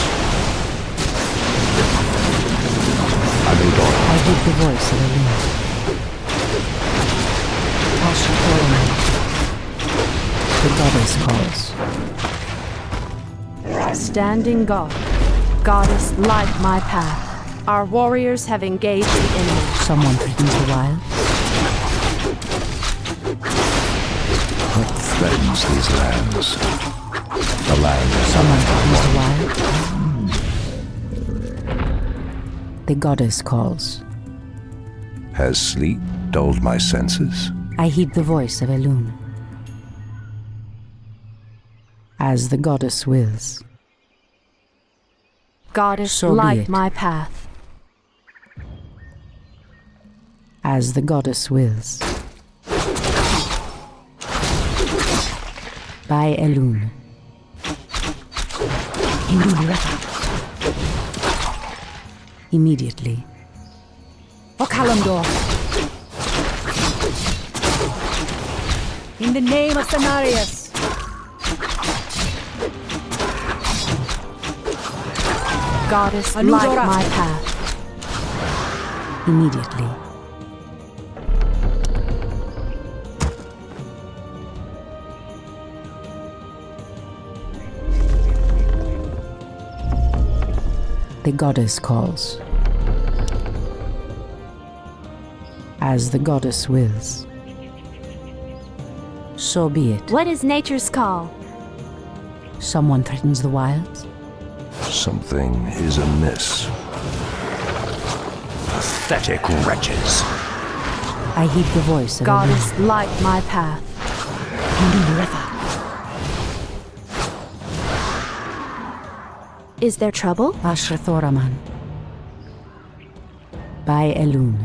I heed the voice of Elune. Ashrathoraman. The goddess calls. Standing guard. Goddess, light my path. Our warriors have engaged the enemy. Someone threatens the wild. threatens these lands? The land is Someone comes wild. The goddess calls. Has sleep dulled my senses? I heed the voice of Elune. As the goddess wills. Goddess, So be light it. my path. As the goddess wills. By Elune. Immediately. For Kalimdor. In the name of Cenarius. Goddess, light my path. Immediately. The goddess calls. As the goddess wills. So be it. What is nature's call? Someone threatens the wilds. Something is amiss. Pathetic wretches. I heed the voice of Goddess, light my path. Is there trouble? Ashrathoraman. By Elune.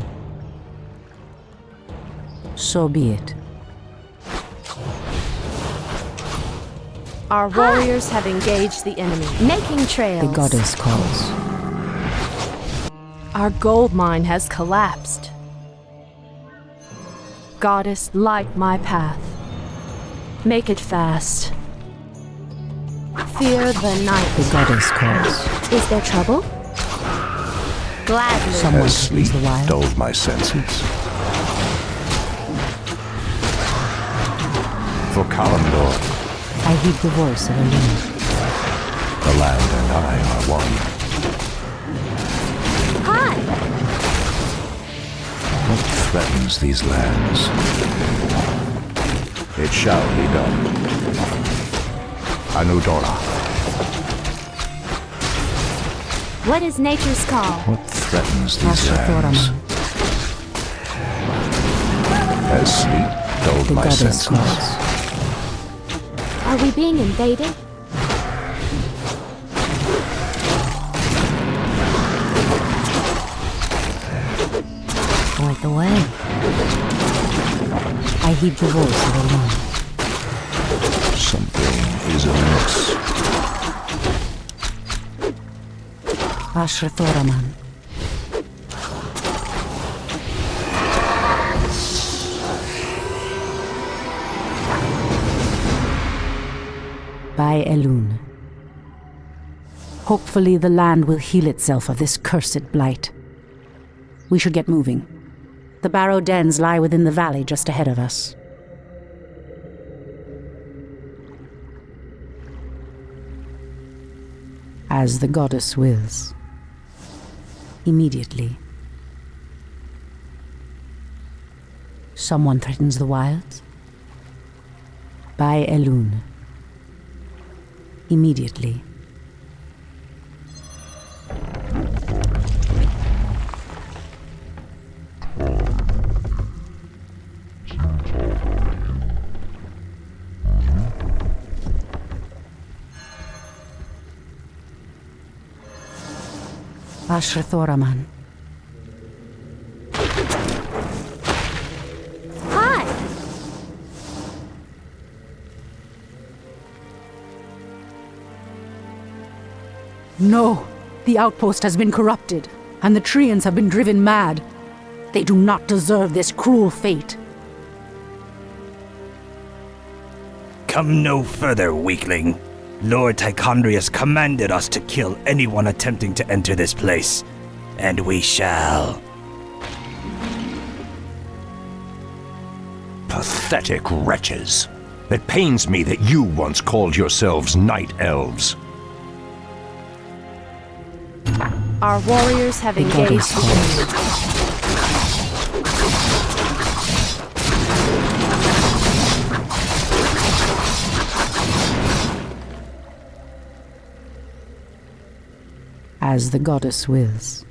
So be it. Our warriors have engaged the enemy. Making trails. The goddess calls. Our gold mine has collapsed. Goddess, light my path. Make it fast. Fear the night. The goddess calls. Is there trouble? Gladly. Someone Has sleep threatens the wild. dulled my senses? For Kalimdor, I heed the voice of Elune. the land and I are one. Hi! What threatens these lands? It shall be done. Anudora, What is nature's call? what threatens these lands? Ashrathoraman. Has sleep dulled The my goddess senses? calls. Are we being invaded? Point the way. I heed the voice of Elune. Something is amiss. Ashrathoraman. By Elune. Hopefully the land will heal itself of this cursed blight. We should get moving. The barrow dens lie within the valley just ahead of us. As the goddess wills. Immediately. Someone threatens the wilds. By Elune. Immediately. Ashrathoraman. Hi! No! The outpost has been corrupted, and the Treants have been driven mad. They do not deserve this cruel fate. Come no further, weakling. Lord Tychondrius commanded us to kill anyone attempting to enter this place, and we shall. Pathetic wretches. It pains me that you once called yourselves night elves. Our warriors have engaged the enemy. As the goddess wills.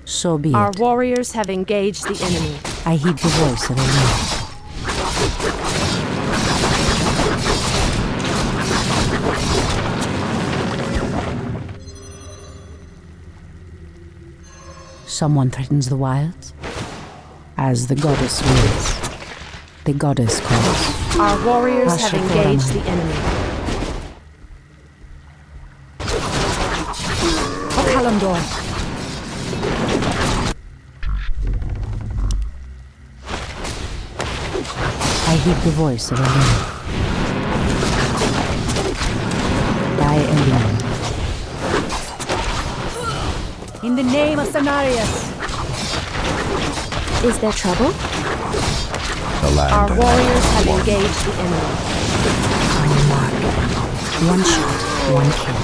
So be Our it. warriors have engaged the enemy. I heed the voice of Illidan. Someone threatens the wilds. As the goddess wills. The goddess calls. Our warriors have engaged the enemy. Kalimdor. I heed the voice of Illidan. By Illidan. In the name of Cenarius. Is there trouble? The land Our and warriors I have are one. engaged the enemy. On your mark. One shot, one kill.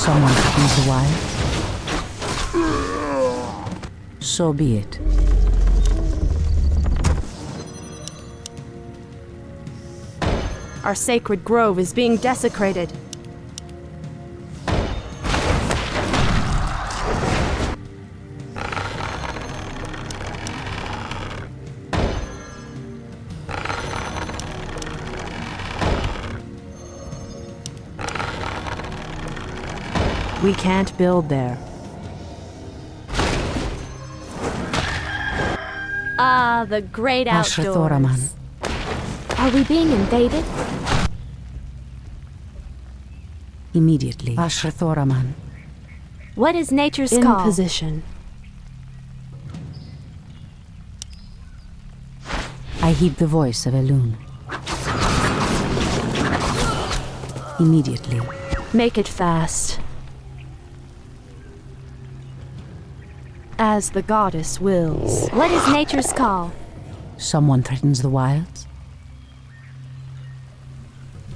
Someone threatens the wild. So be it. Our sacred grove is being desecrated. We can't build there. Ah, the great Ashrathoraman. outdoors. Are we being invaded? Immediately. Ashrathoraman. What is nature's In call? position. I heed the voice of Elune. Immediately. Make it fast. As the goddess wills. What is nature's call? Someone threatens the wilds.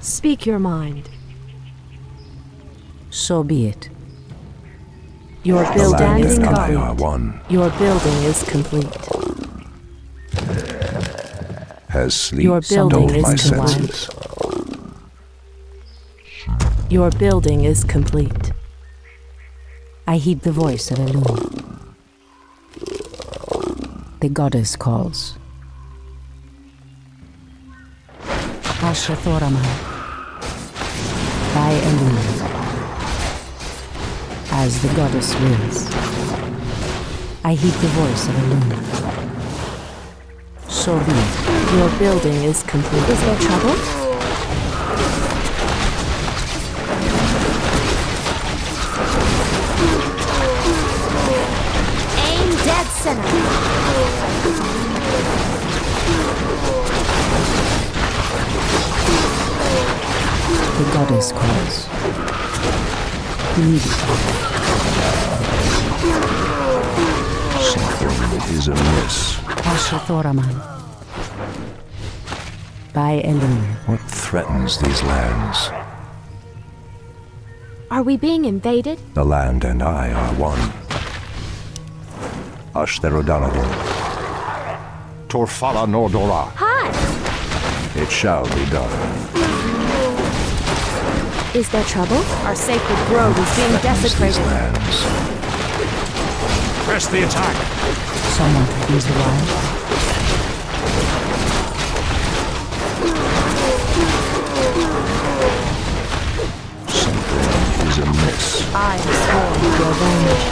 Speak your mind. So be it. Your The building land is and I are complete. one. Your building is complete. Has sleep Your building dulled is my complete. senses? Your building is complete. I heed the voice of Elune. The goddess calls. Ashrathoraman. By Elune. As the goddess wills. I heed the voice of Elune. So be it. Your building is complete. Is there trouble? Aim dead center. The goddess calls. Immediately. Something is amiss. Ashrathoraman. By Elune. What threatens these lands? Are we being invaded? The land and I are one. Ashtherodanador. Torfala Nordora. Hi! It shall be done. Is there trouble? Our sacred grove is being These desecrated. lands. Press the attack. Someone threatens the wild. Something is amiss. I am sworn to revenge.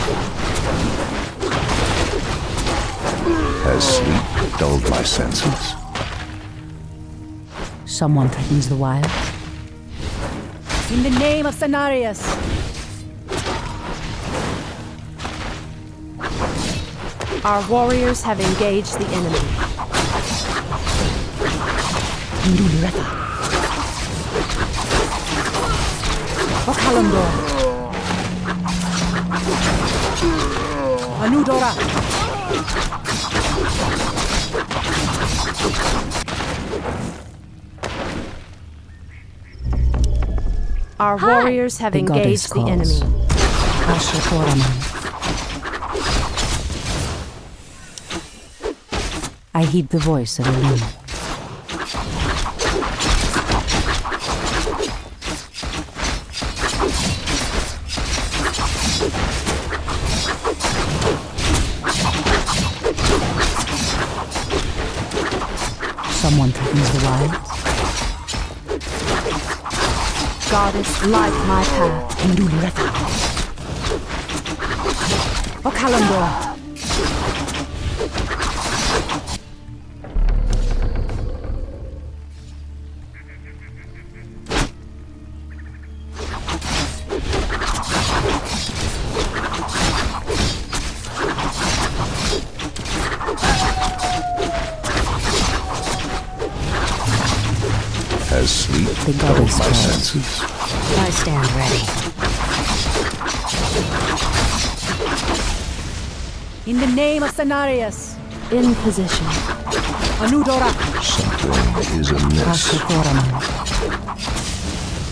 Has sleep dulled my senses? Someone threatens the wild. In the name of Cenarius. Our warriors have engaged the enemy. Kalimdor. Anudora. Our warriors have The engaged the goddess enemy. calls. Ashrathoraman. I heed the voice of Elune. threatens the wilds. Goddess, light my path. Induli Refa. O Kalimdor. As sleep The goddess dulled my calls. senses. I stand ready. In the name of Cenarius. In position. Anudora. Something is amiss. Ashrathoraman.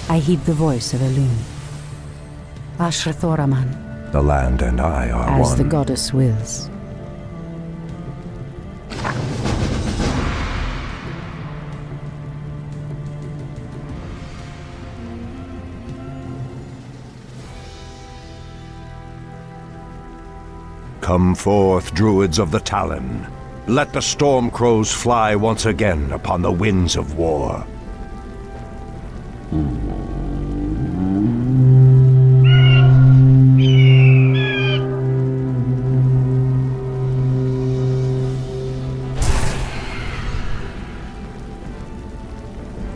I heed the voice of Elune. Ashrathoraman, The land and I are as one. the goddess wills. Come forth, Druids of the Talon. Let the storm crows fly once again upon the winds of war.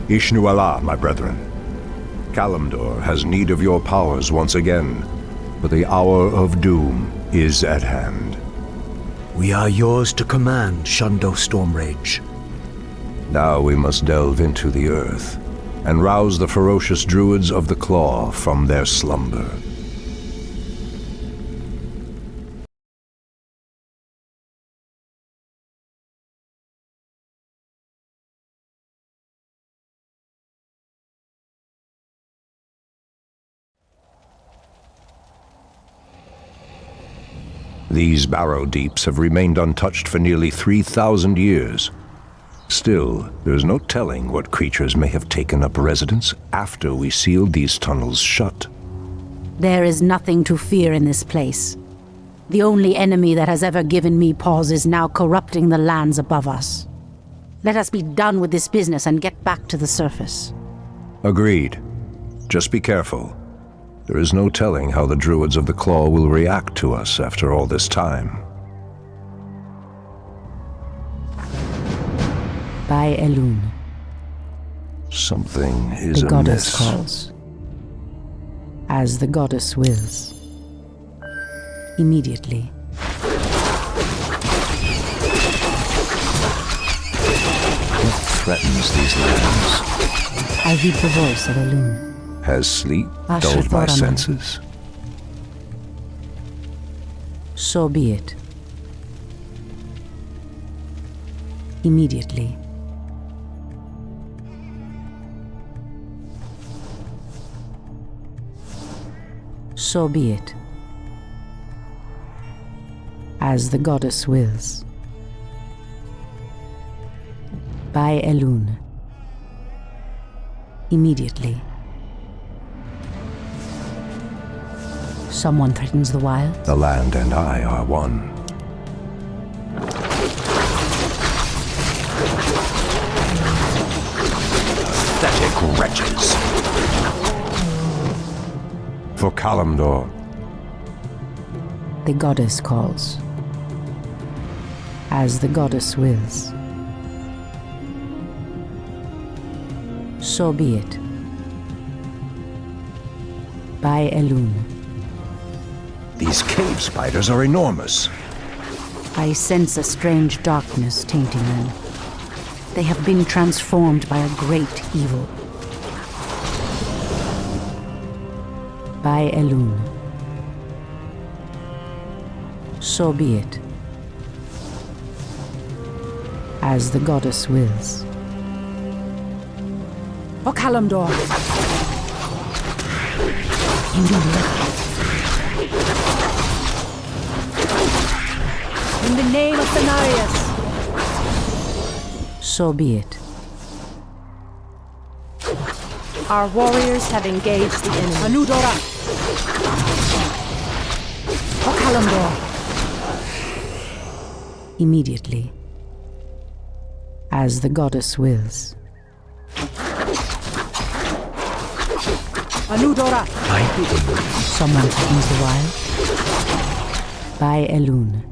Ishnu Allah, my brethren. Kalimdor has need of your powers once again, for the hour of doom is at hand. We are yours to command, Shundo Stormrage. Now we must delve into the earth and rouse the ferocious Druids of the Claw from their slumber. These barrow deeps have remained untouched for nearly 3,000 years. Still, there's no telling what creatures may have taken up residence after we sealed these tunnels shut. There is nothing to fear in this place. The only enemy that has ever given me pause is now corrupting the lands above us. Let us be done with this business and get back to the surface. Agreed. Just be careful. There is no telling how the Druids of the Claw will react to us after all this time. By Elune, Something is the goddess amiss. calls. As the goddess wills. Immediately. What threatens these lands? I heed the voice of Elune. Has sleep dulled my Ashrathoraman. senses? So be it. Immediately. So be it. As the goddess wills. By Elune. Immediately. Someone threatens the wild. The land and I are one. Pathetic wretches. For Kalimdor. The goddess calls. As the goddess wills. So be it. By Elune. These cave spiders are enormous. I sense a strange darkness tainting them. They have been transformed by a great evil. By Elune. So be it. As the goddess wills. O Kalimdor! In the name of Cenarius! So be it. Our warriors have engaged the enemy. Anudora! O Kalimdor! Immediately. As the goddess wills. Anudora! Someone threatens the wild. By Elune.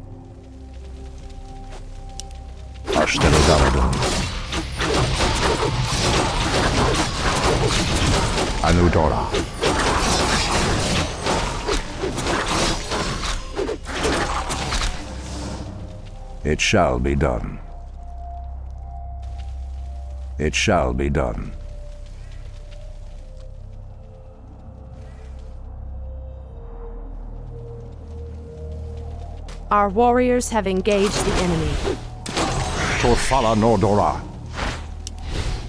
Anudora. It shall be done. It shall be done. Our warriors have engaged the enemy. Torfala Nordora.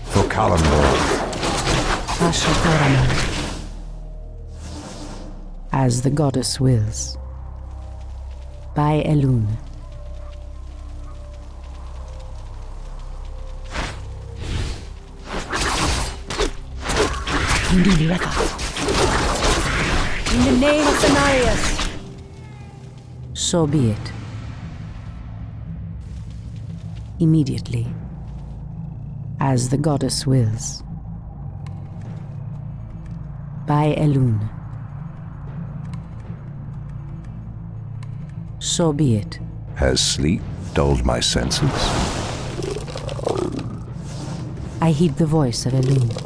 For Kalimdor. As the goddess wills. By Elune. In the name of Cenarius! So be it. Immediately. As the goddess wills. By Elune. So be it. Has sleep dulled my senses? I heed the voice of Elune.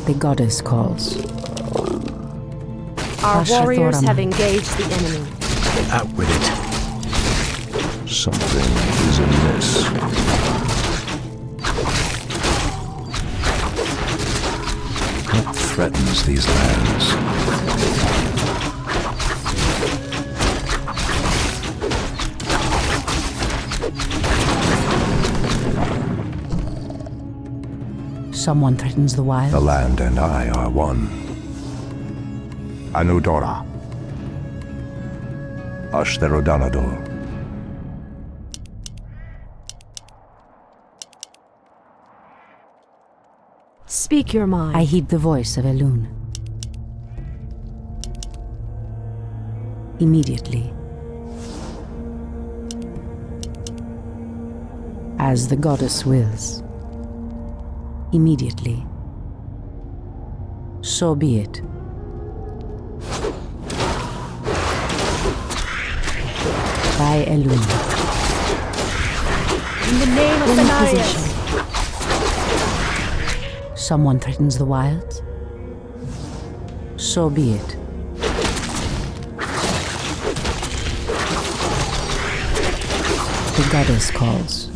The goddess calls. Our warriors have engaged the enemy. Out with it. Something is amiss. What threatens these lands? Someone threatens the wild. The land and I are one. Anudora. Ashtherodanador. Speak your mind. I heed the voice of Elune. Immediately. As the goddess wills. Immediately. So be it. By Elune. In the name of Cenarius! Someone threatens the wilds? So be it. The goddess calls.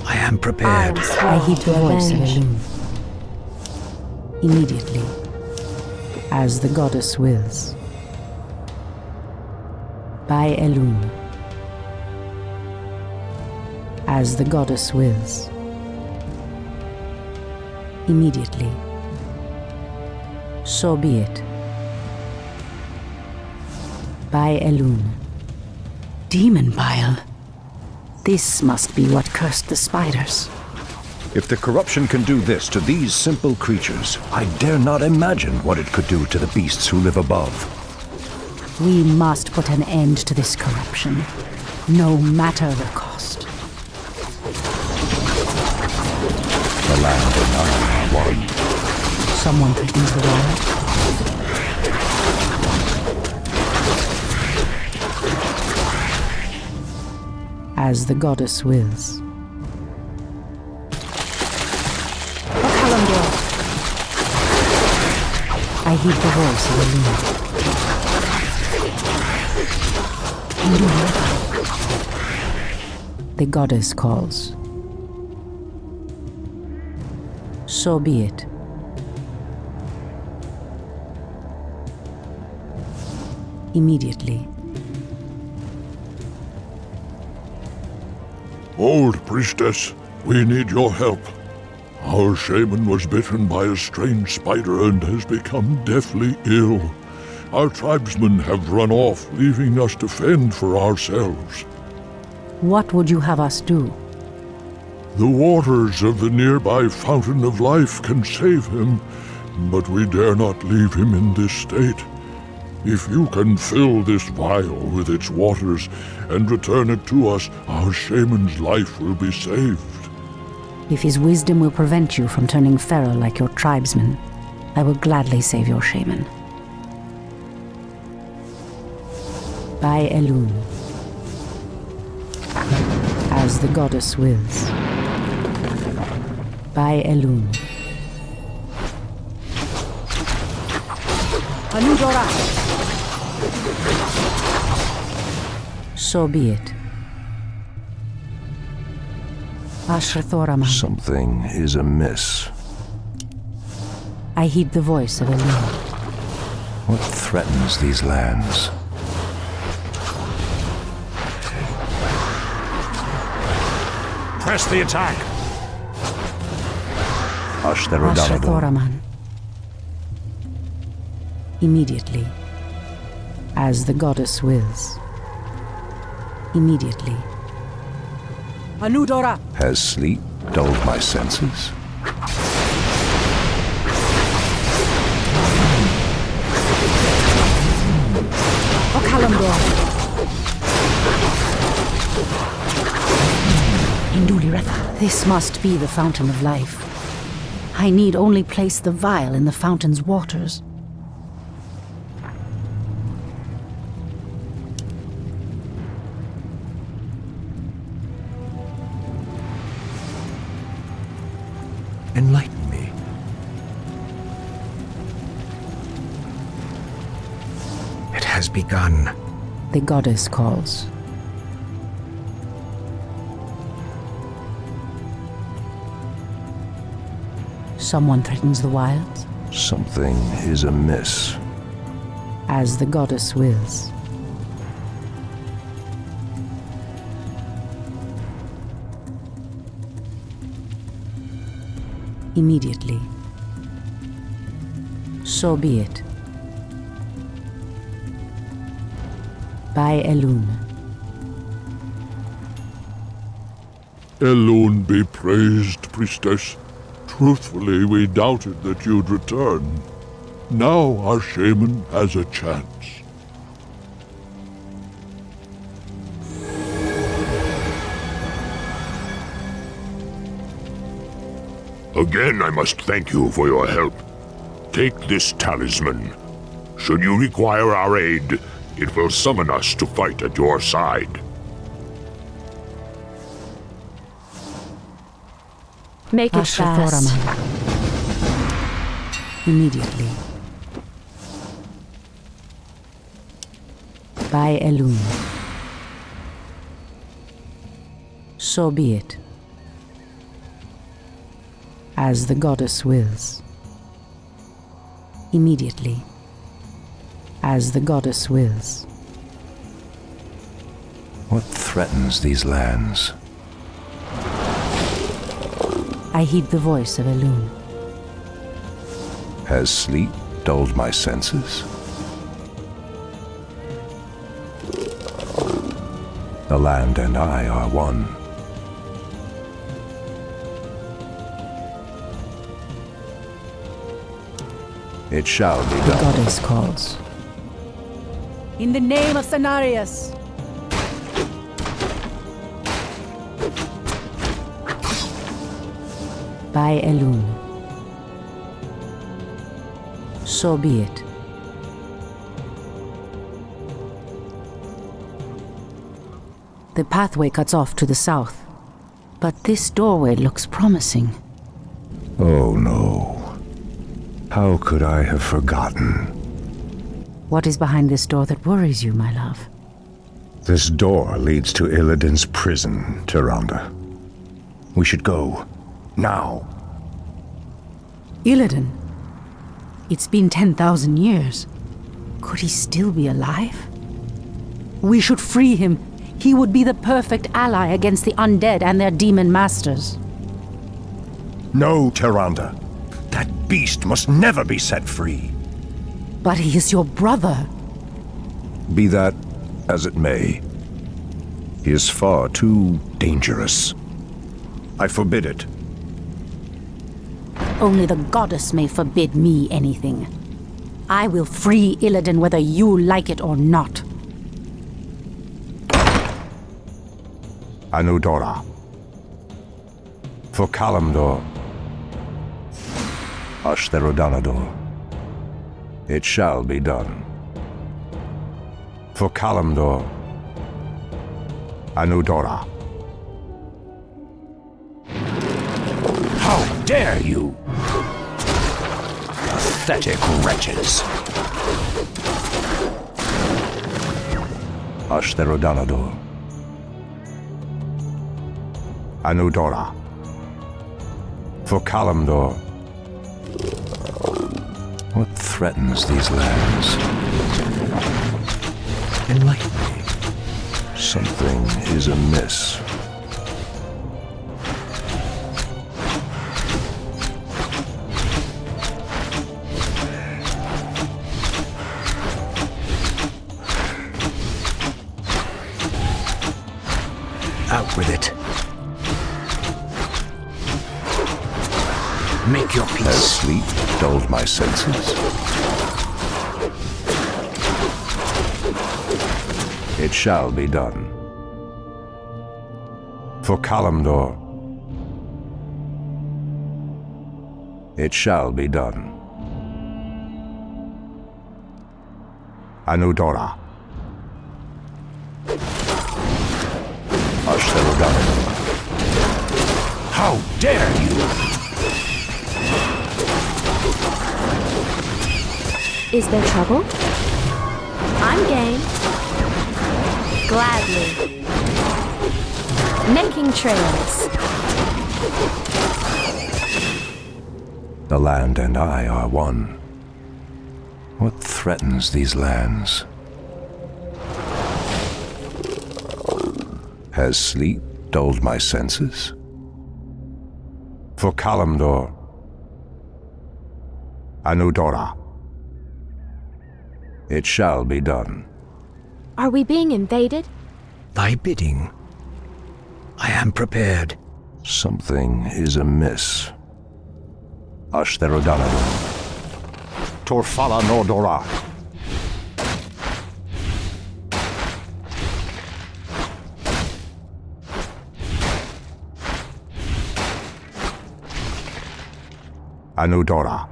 I am prepared. I heed the voice of Elune. Immediately. As the goddess wills. By Elune. As the goddess wills. Immediately. So be it. By Elune. Demon bile. This must be what cursed the spiders. If the corruption can do this to these simple creatures, I dare not imagine what it could do to the beasts who live above. We must put an end to this corruption, no matter the cost. The land and I are one. Someone threatens the wild. As the goddess wills. Kalimdor. I heed the voice of Elune. The goddess calls. So be it. Immediately. Old priestess, we need your help. Our shaman was bitten by a strange spider and has become deathly ill. Our tribesmen have run off, leaving us to fend for ourselves. What would you have us do? The waters of the nearby Fountain of Life can save him, but we dare not leave him in this state. If you can fill this vial with its waters and return it to us, our shaman's life will be saved. If his wisdom will prevent you from turning feral like your tribesmen, I will gladly save your shaman. By Elune. As the goddess wills. By Elune. Anudora! So be it. Ashrathoraman. Something is amiss. I heed the voice of Elune. What threatens these lands? Press the attack! Ashrathoraman. Immediately. As the goddess wills. Immediately. Anudora! Has sleep dulled my senses? O Kalimdor! Induliretha. This must be the Fountain of Life. I need only place the vial in the fountain's waters. Enlighten me. It has begun. The goddess calls. Someone threatens the wilds? Something is amiss. As the goddess wills. Immediately. So be it. By Elune. Elune be praised, priestess. Truthfully, we doubted that you'd return. Now our shaman has a chance. Again, I must thank you for your help. Take this talisman. Should you require our aid, it will summon us to fight at your side. Make it fast. Immediately. By Elune. So be it. As the goddess wills. Immediately. As the goddess wills. What threatens these lands? I heed the voice of Elune. Has sleep dulled my senses? The land and I are one. It shall be done. The goddess calls. In the name of Cenarius! By Elune. So be it. The pathway cuts off to the south, but this doorway looks promising. Oh no. How could I have forgotten? What is behind this door that worries you, my love? This door leads to Illidan's prison, Tyrande. We should go. Now. Illidan? It's been 10,000 years. Could he still be alive? We should free him. He would be the perfect ally against the undead and their demon masters. No, Tyrande. That beast must never be set free. But he is your brother. Be that as it may, he is far too dangerous. I forbid it. Only the goddess may forbid me anything. I will free Illidan whether you like it or not. Anudora. For Kalimdor. Ashtherodanador. It shall be done. For Kalimdor. Anudora. How dare you! Pathetic wretches! Ashtherodanador. Anudora. For Kalimdor. What threatens these lands? Enlighten me. Something is amiss. Out with it. Make your peace. Has sleep dulled my senses? It shall be done. For Kalimdor. It shall be done. Anudora. Ashtherodanador. How dare you! Is there trouble? I'm game. Gladly. Making trails. The land and I are one. What threatens these lands? Has sleep dulled my senses? For Kalimdor. Anudora. It shall be done. Are we being invaded? Thy bidding. I am prepared. Something is amiss. Ashtherodanador. Torfala Nordora. Anudora.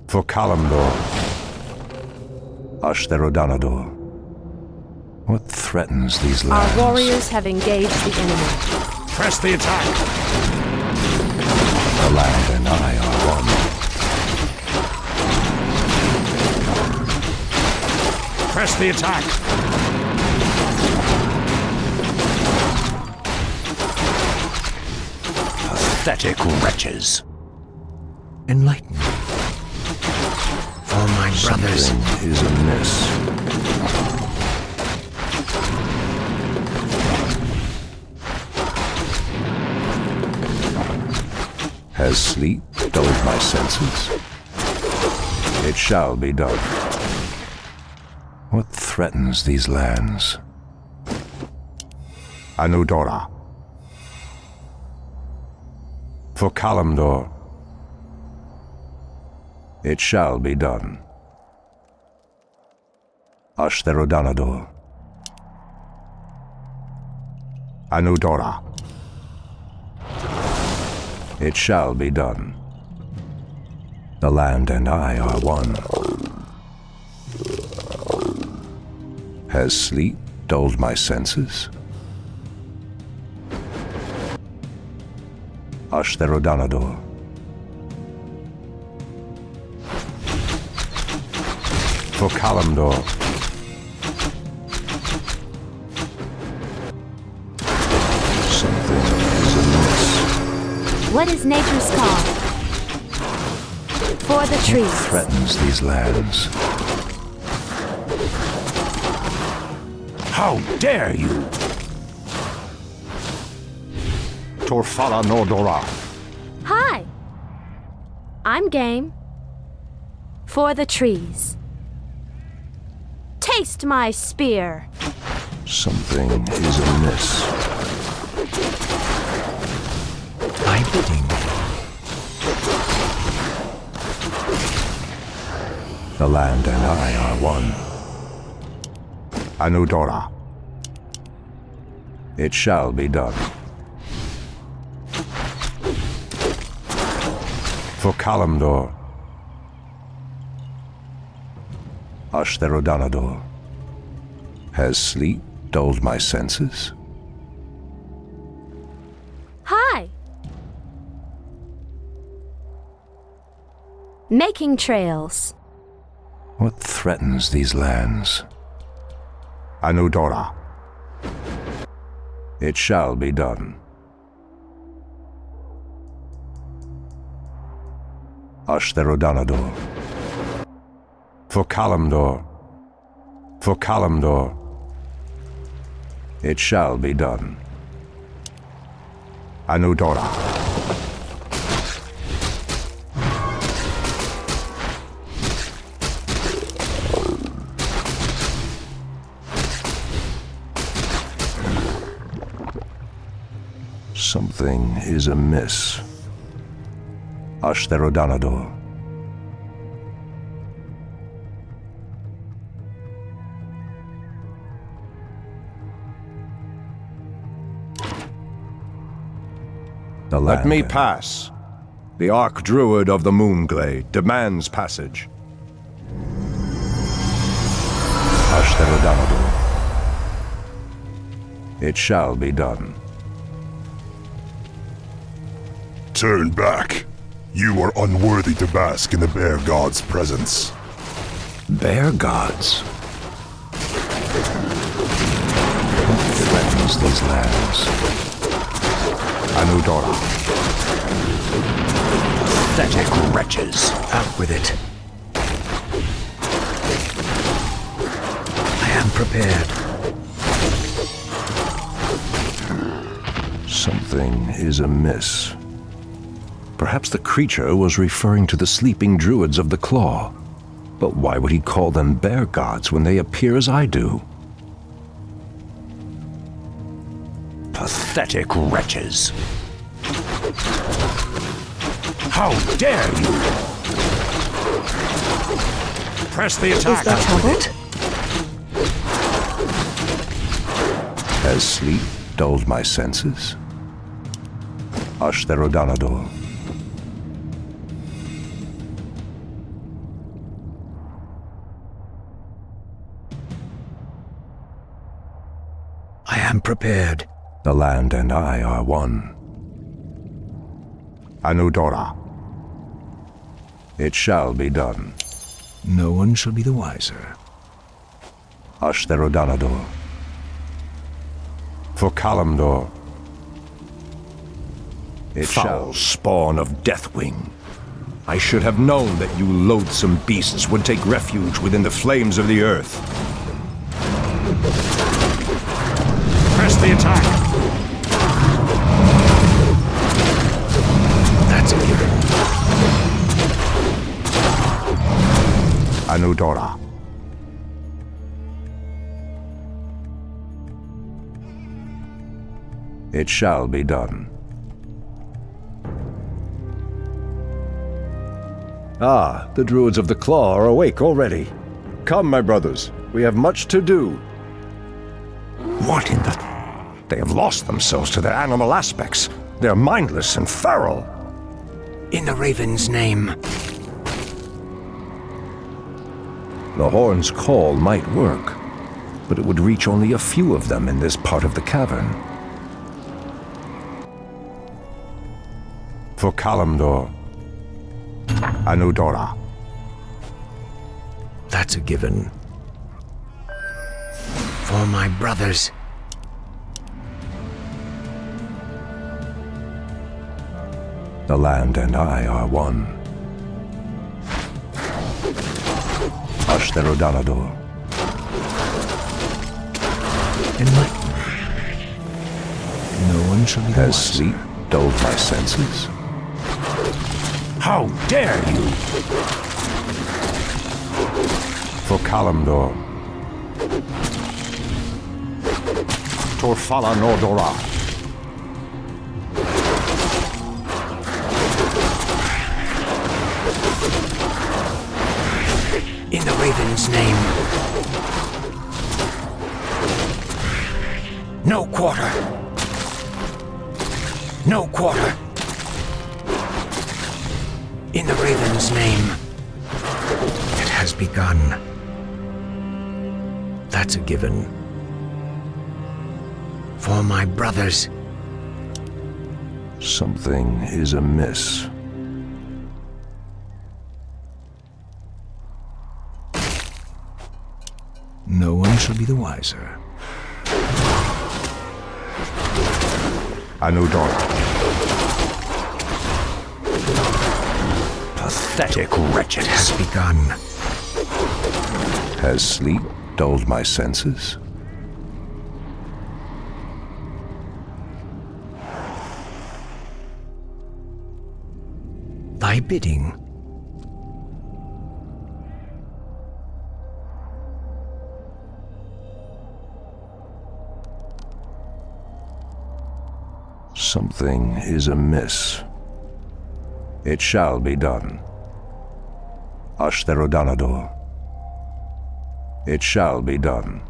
For Kalimdor. Ashtherodanador. What threatens these lands? Our warriors have engaged the enemy. Press the attack! The land and I are one. Press the attack! Pathetic wretches! Enlighten me. For my brothers. Something is amiss. Has sleep dulled my senses? It shall be done. What threatens these lands? Anudora. For Kalimdor. It shall be done. Ashtherodanador. Anudora. It shall be done. The land and I are one. Has sleep dulled my senses? Ashtherodanador. For Kalimdor. Something is amiss. What is nature's call? For the trees. What threatens these lands? How dare you! Torfala Nordora. Hi. I'm game. For the trees. Taste my spear. Something is amiss. My bidding. The land and I are one. Anudora. It shall be done. For Kalimdor. Ashtherodanador. Has sleep dulled my senses? Hi! Making trails. What threatens these lands? Anudora. It shall be done. Ashtherodanador. For Kalimdor. For Kalimdor. It shall be done. Anudora. Something is amiss. Ashtherodanador. Let me pass. The Archdruid of the Moonglade demands passage. Ashtherodanador. It shall be done. Turn back. You are unworthy to bask in the Bear God's presence. Bear Gods? What threatens these lands? Anudora. Pathetic wretches. Out with it. I am prepared. Something is amiss. Perhaps the creature was referring to the sleeping druids of the Claw. But why would he call them bear gods when they appear as I do? Pathetic wretches. How dare you! Press the attack. Is there trouble? Has sleep dulled my senses? Ashtherodanador. I am prepared. The land and I are one. Anudora. It shall be done. No one shall be the wiser. Ashtherodanador. For Kalimdor. It shall. Spawn of Deathwing. I should have known that you loathsome beasts would take refuge within the flames of the earth. Press the attack. That's a given. Anudora. It shall be done. Ah, the Druids of the Claw are awake already. Come, my brothers, we have much to do. What in the... They have lost themselves to their animal aspects. They're mindless and feral. In the Raven's name. The horn's call might work, but it would reach only a few of them in this part of the cavern. For Kalimdor. Anudora. That's a given. For my brothers. The land and I are one. Ashtherodanador. Enlighten me. No one shall be the Has wiser. sleep dulled my senses? How dare you! For Kalimdor. Torfala Nordora. In the Raven's name. No quarter. No quarter. In the Raven's name. It has begun. That's a given. For my brothers. Something is amiss. No one shall be the wiser. Anudora. Pathetic wretched has begun. Has sleep dulled my senses? Thy bidding. Something is amiss. It shall be done. Ashtherodanador. It shall be done.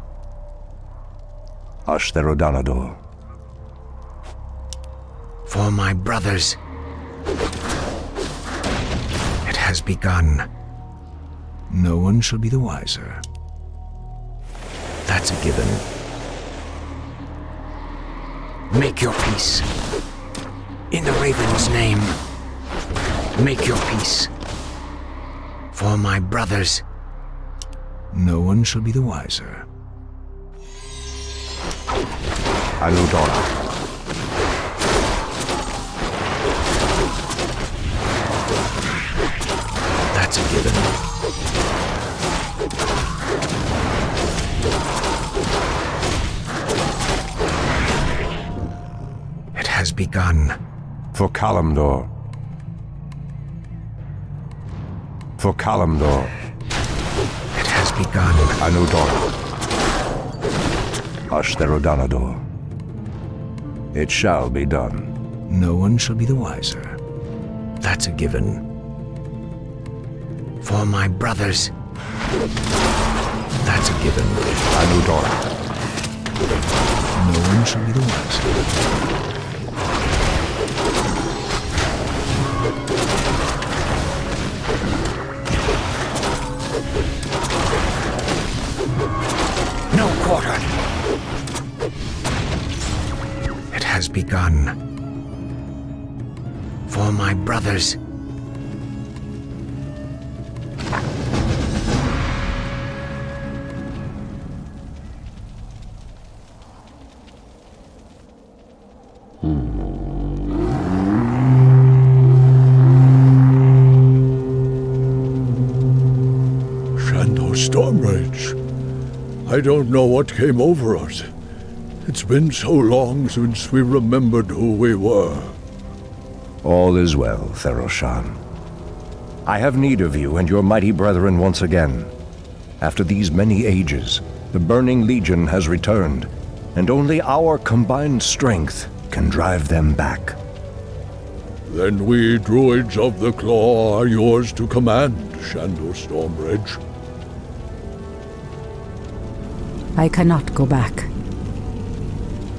Ashtherodanador. For my brothers. It has begun. No one shall be the wiser. That's a given. Make your peace. In the Raven's name. Make your peace. For my brothers. No one shall be the wiser. Anudora. That's a given. It has begun. For Kalimdor. For Kalimdor. It has begun. Anudora. Ashtherodanador. It shall be done. No one shall be the wiser. That's a given. For my brothers. That's a given. Anudora. No one shall be the wiser. No quarter. It has begun. For my brothers. Stormrage. I don't know what came over us. It's been so long since we remembered who we were. All is well, Theroshan. I have need of you and your mighty brethren once again. After these many ages, the Burning Legion has returned, and only our combined strength can drive them back. Then we Druids of the Claw are yours to command, Shandor Stormrage. I cannot go back.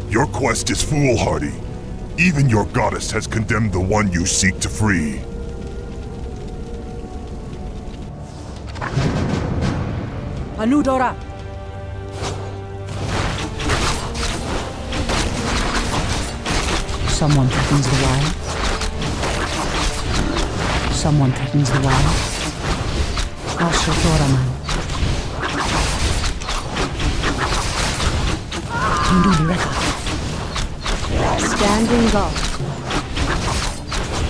Your quest is foolhardy. Even your goddess has condemned the one you seek to free. Anudora! Someone threatens the wild. Someone threatens the wild. Ashtoraman. Standing guard.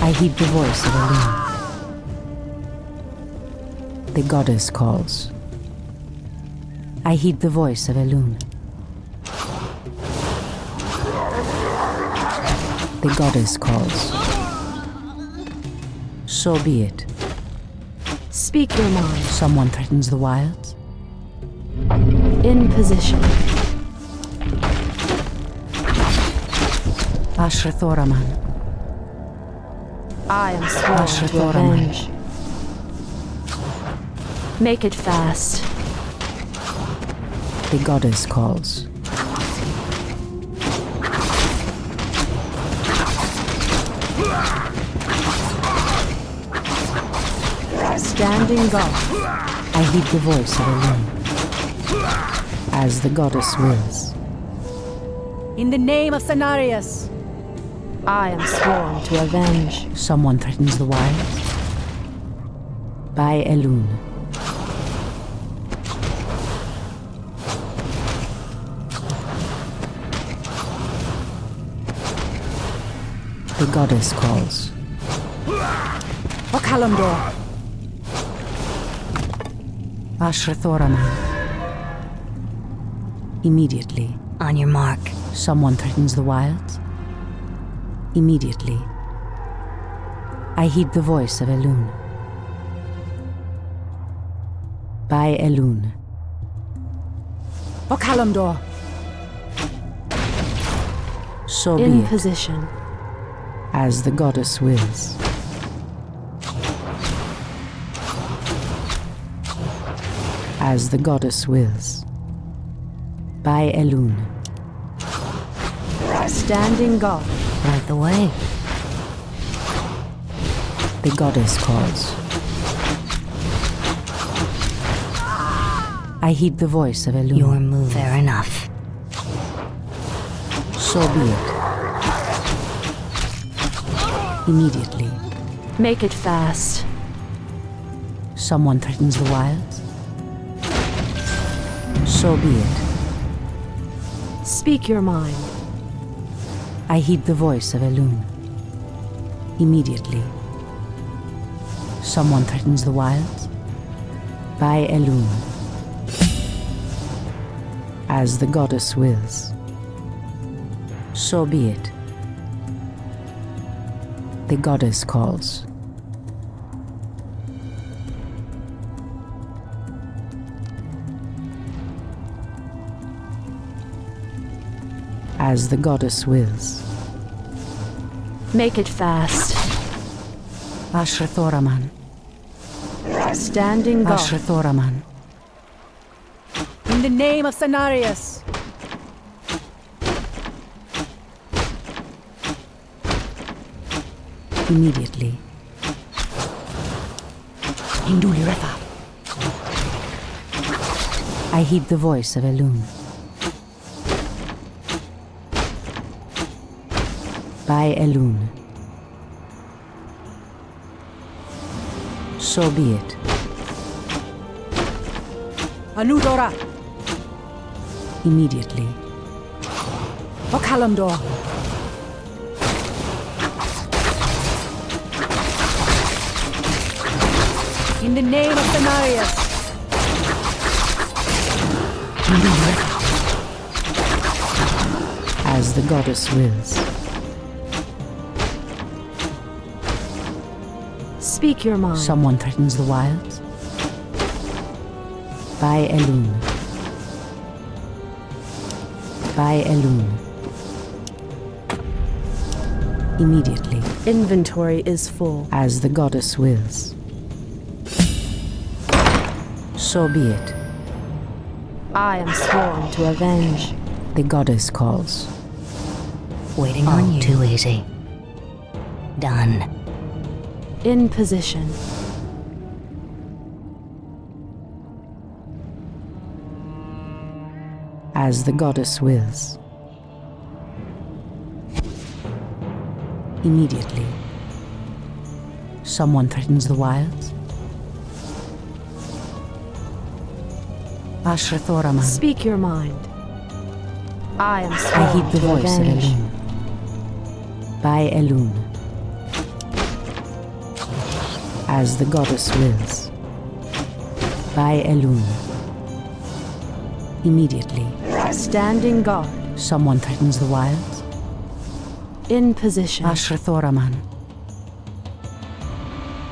I heed the voice of Elune. The goddess calls. I heed the voice of Elune. The goddess calls. So be it. Speak your mind. Someone threatens the wilds. In position. Ashrathoraman. I am sworn to avenge. Make it fast. The goddess calls. Standing guard. I heed the voice of Elune. As the goddess wills. In the name of Cenarius! I am sworn to avenge. Someone threatens the wilds. By Elune. The goddess calls. O Kalimdor! Ashrathoraman. Immediately. On your mark. Someone threatens the wilds. Immediately. I heed the voice of Elune. By Elune. O Kalimdor! So be In it. position. As the goddess wills. As the goddess wills. By Elune. Standing guard. Right the way. The goddess calls. I heed the voice of Elune. Your move. Fair enough. So be it. Immediately. Make it fast. Someone threatens the wilds. So be it. Speak your mind. I heed the voice of Elune. Immediately. Someone threatens the wilds. By Elune. As the goddess wills. So be it. The goddess calls. As the goddess wills. Make it fast. Ashrathoraman. Standing guard. Ashrathoraman. In the name of Cenarius. Immediately. Hinduli Refa. I heed the voice of Elune. By Elune. So be it. Anudora! Immediately. O Kalimdor! In the name of Cenarius! As the goddess wills. Speak your mind. Someone threatens the wilds. By Elune. By Elune. Immediately. Inventory is full. As the goddess wills. So be it. I am sworn to avenge. The goddess calls. Waiting on you. Too easy. Done. In position. As the goddess wills. Immediately. Someone threatens the wilds. Ashrathoraman. Speak your mind. I am sworn I heed the to voice avenge. of Elune. By Elune. As the goddess wills. By Elune. Immediately. Standing guard. Someone threatens the wilds. In position. Ashrathoraman.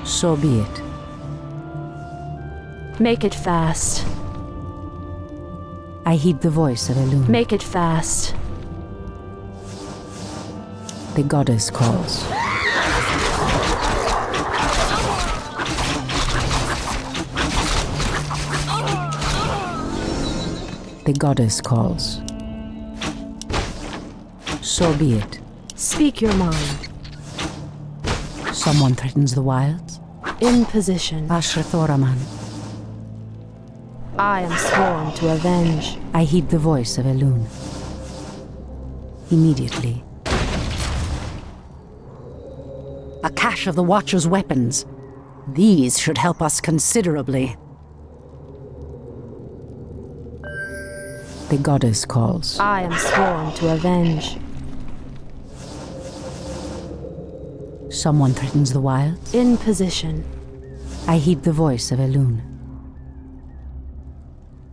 So be it. Make it fast. I heed the voice of Elune. Make it fast. The goddess calls. The goddess calls. So be it. Speak your mind. Someone threatens the wilds? In position. Ashrathoraman. I am sworn to avenge. I heed the voice of Elune. Immediately. A cache of the Watcher's weapons. These should help us considerably. The goddess calls. I am sworn to avenge. Someone threatens the wilds? In position. I heed the voice of Elune.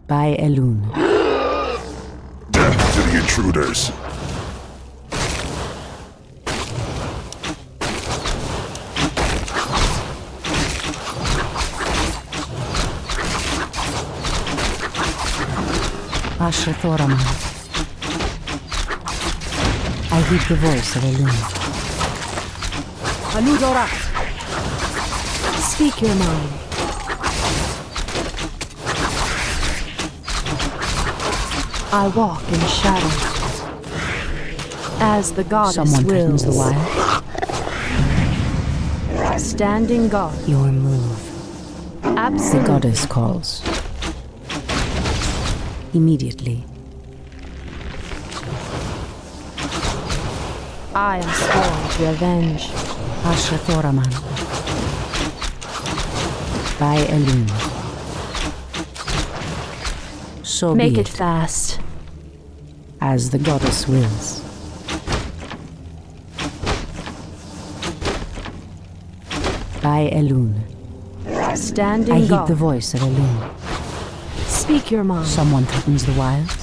By Elune. Death to the intruders. Ashrathoraman. I heed the voice of Elune. Anudora! Speak your mind. I walk in shadows. As the goddess Someone wills. threatens the wild? Standing guard. Your move. Absolutely. The goddess calls. Immediately. I am sworn to avenge. Ashrathoraman. By Elune. So Make be it fast. As the goddess wills. By Elune. Standing I heed guard. the voice of Elune. Speak your mind. Someone threatens the wilds?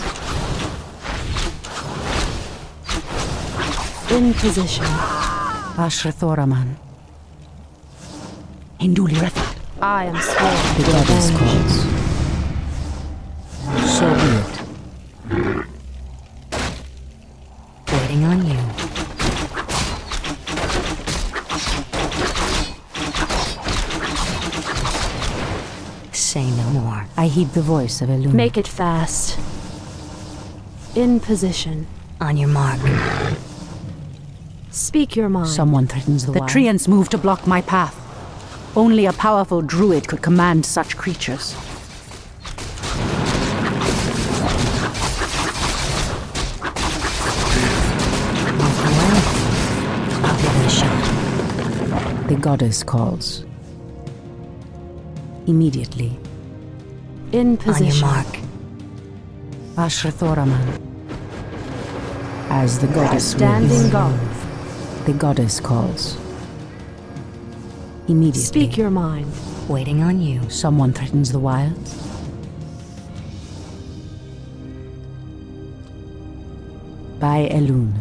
In position. Ashrathoraman. Hinduli Refat. I am sworn The to goddess avenge. calls. So be it. Waiting on you. Say no more. I heed the voice of Elune. Make it fast. In position. On your mark. Speak your mind. Someone threatens the The wild. The treants move to block my path. Only a powerful druid could command such creatures. I'll give it a shot. The goddess calls. Immediately. In position. On your mark. Ashrathoraman. As the goddess Standing wills. guard. The goddess calls. Immediately. Speak your mind. Waiting on you. Someone threatens the wilds? By Elune.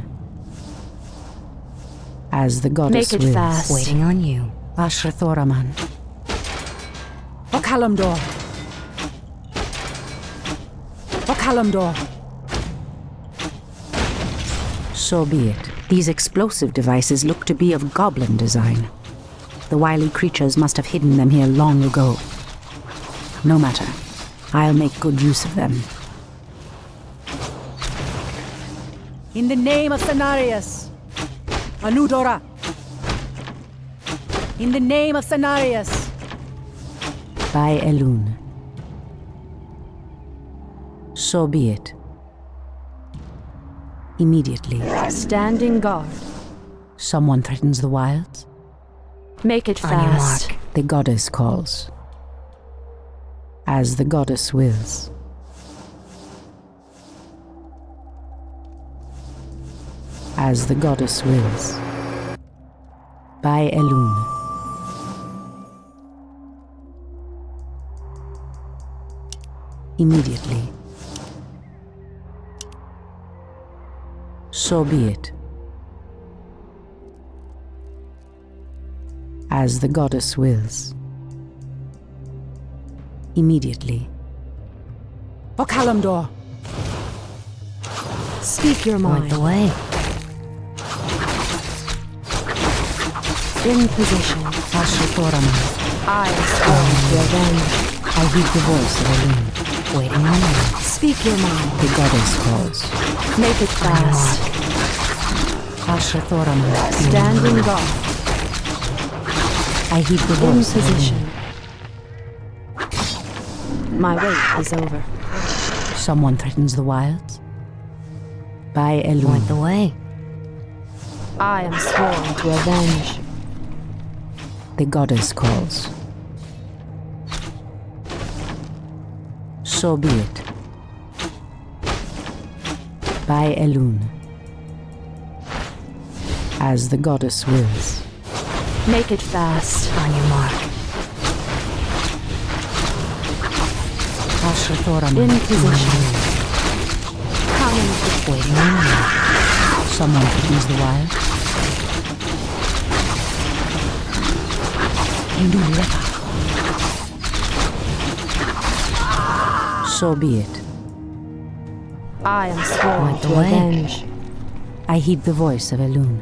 As the goddess Make it wills. fast. Waiting on you. Ashrathoraman. O Kalimdor! O Kalimdor! So be it. These explosive devices look to be of goblin design. The wily creatures must have hidden them here long ago. No matter. I'll make good use of them. In the name of Cenarius! Anudora! In the name of Cenarius! By Elune. So be it. Immediately. Standing guard. Someone threatens the wilds? Make it On your fast. mark. The goddess calls. As the goddess wills. As the goddess wills. By Elune. Immediately. So be it. As the goddess wills. Immediately. O Kalimdor! Speak your Point mind. the way. In position. I am sworn to avenge. I heed the voice of Elune. Waiting on you. Speak your mind. The goddess calls. Make it fast. Standing guard. I heed the In voice of position. Elune. My wait is over. Someone threatens the wilds. By Elune. Point the way. I am sworn to avenge. The goddess calls. So be it. By Elune. As the goddess wills. Make it fast. On your mark. In position. Coming. Waiting on you. Someone threatens the wild. So be it. I am sworn Point the to way. avenge. I heed the voice of Elune.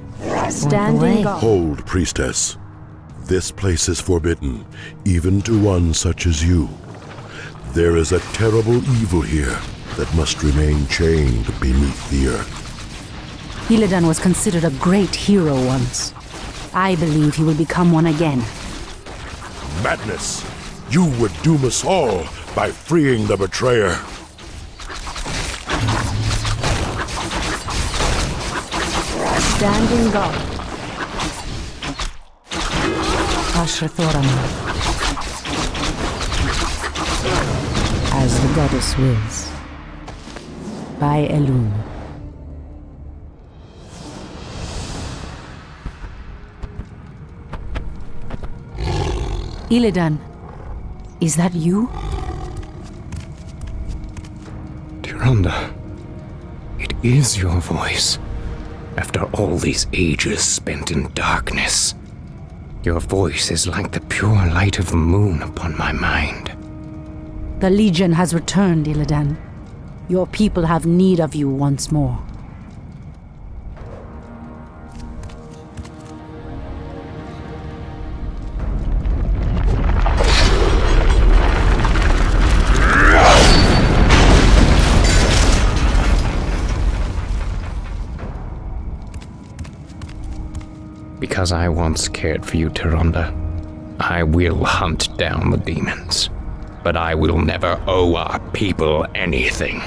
Standing guard. Hold, priestess. This place is forbidden, even to one such as you. There is a terrible evil here that must remain chained beneath the earth. Illidan was considered a great hero once. I believe he will become one again. Madness! You would doom us all by freeing the betrayer. Standing guard. As the goddess wills. By Elune. Illidan, is that you? Tyrande, it is your voice. After all these ages spent in darkness, your voice is like the pure light of the moon upon my mind. The Legion has returned, Illidan. Your people have need of you once more. Because I once cared for you, Tyrande, I will hunt down the demons. But I will never owe our people anything.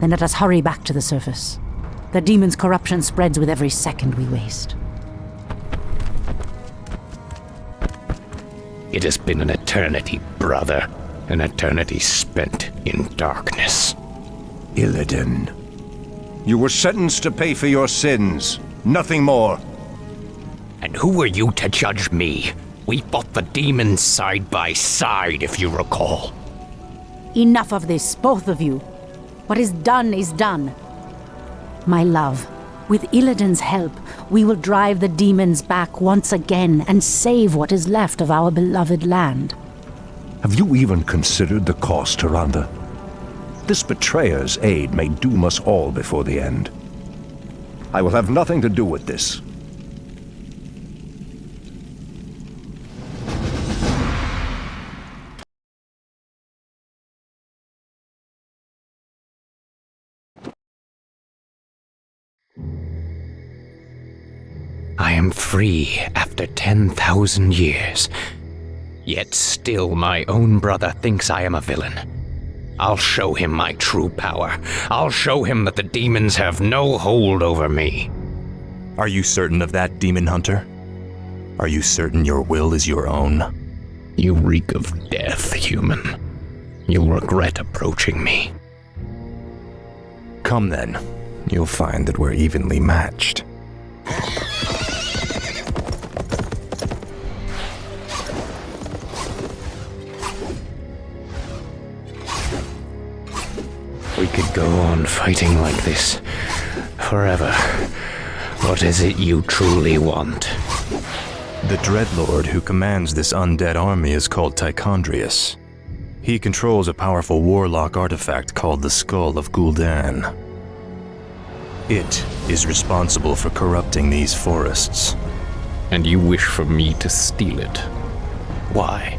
Then let us hurry back to the surface. The demon's corruption spreads with every second we waste. It has been an eternity, brother. An eternity spent in darkness. Illidan, you were sentenced to pay for your sins. Nothing more. And who are you to judge me? We fought the demons side by side, if you recall. Enough of this, both of you. What is done. My love, with Illidan's help, we will drive the demons back once again and save what is left of our beloved land. Have you even considered the cost, Tyrande? This betrayer's aid may doom us all before the end. I will have nothing to do with this. I am free after 10,000 years. Yet still my own brother thinks I am a villain. I'll show him my true power. I'll show him that the demons have no hold over me. Are you certain of that, Demon Hunter? Are you certain your will is your own? You reek of death, human. You'll regret approaching me. Come then. You'll find that we're evenly matched. We could go on fighting like this forever. What is it you truly want? The Dreadlord who commands this undead army is called Tychondrius. He controls a powerful warlock artifact called the Skull of Gul'dan. It is responsible for corrupting these forests. And you wish for me to steal it. Why?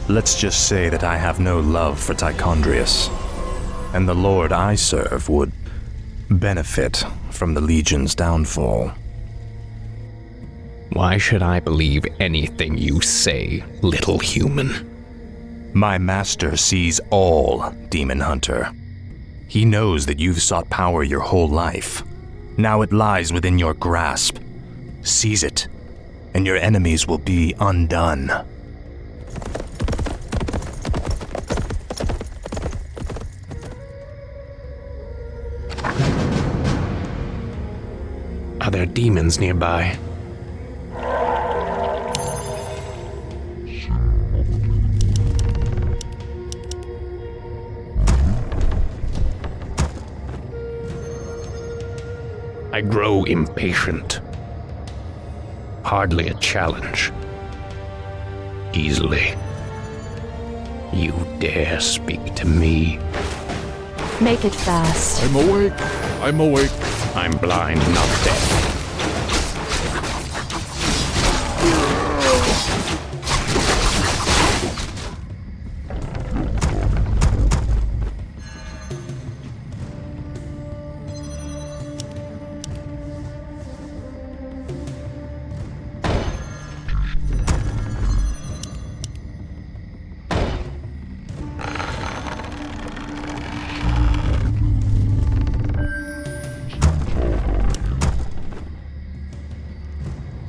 Let's just say that I have no love for Tichondrius, and the Lord I serve would benefit from the Legion's downfall. Why should I believe anything you say, little human? My master sees all, Demon Hunter. He knows that you've sought power your whole life. Now it lies within your grasp. Seize it, and your enemies will be undone. Are there demons nearby? I grow impatient. Hardly a challenge. Easily. You dare speak to me? Make it fast. I'm awake. I'm awake. I'm blind, not deaf.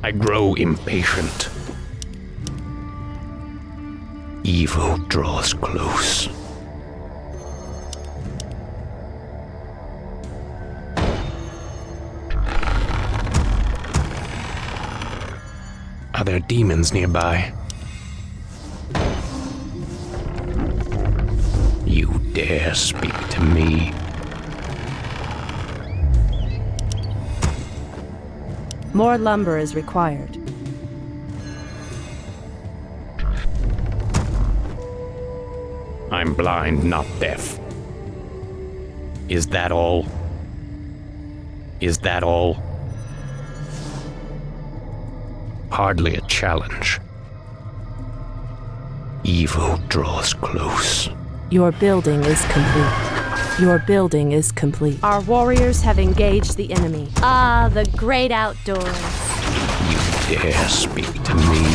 I grow impatient. Evil draws close. Are there demons nearby? You dare speak to me? More lumber is required. I'm blind, not deaf. Is that all? Is that all? Hardly a challenge. Evil draws close. Your building is complete. Your building is complete. Our warriors have engaged the enemy. Ah, the great outdoors. You dare speak to me?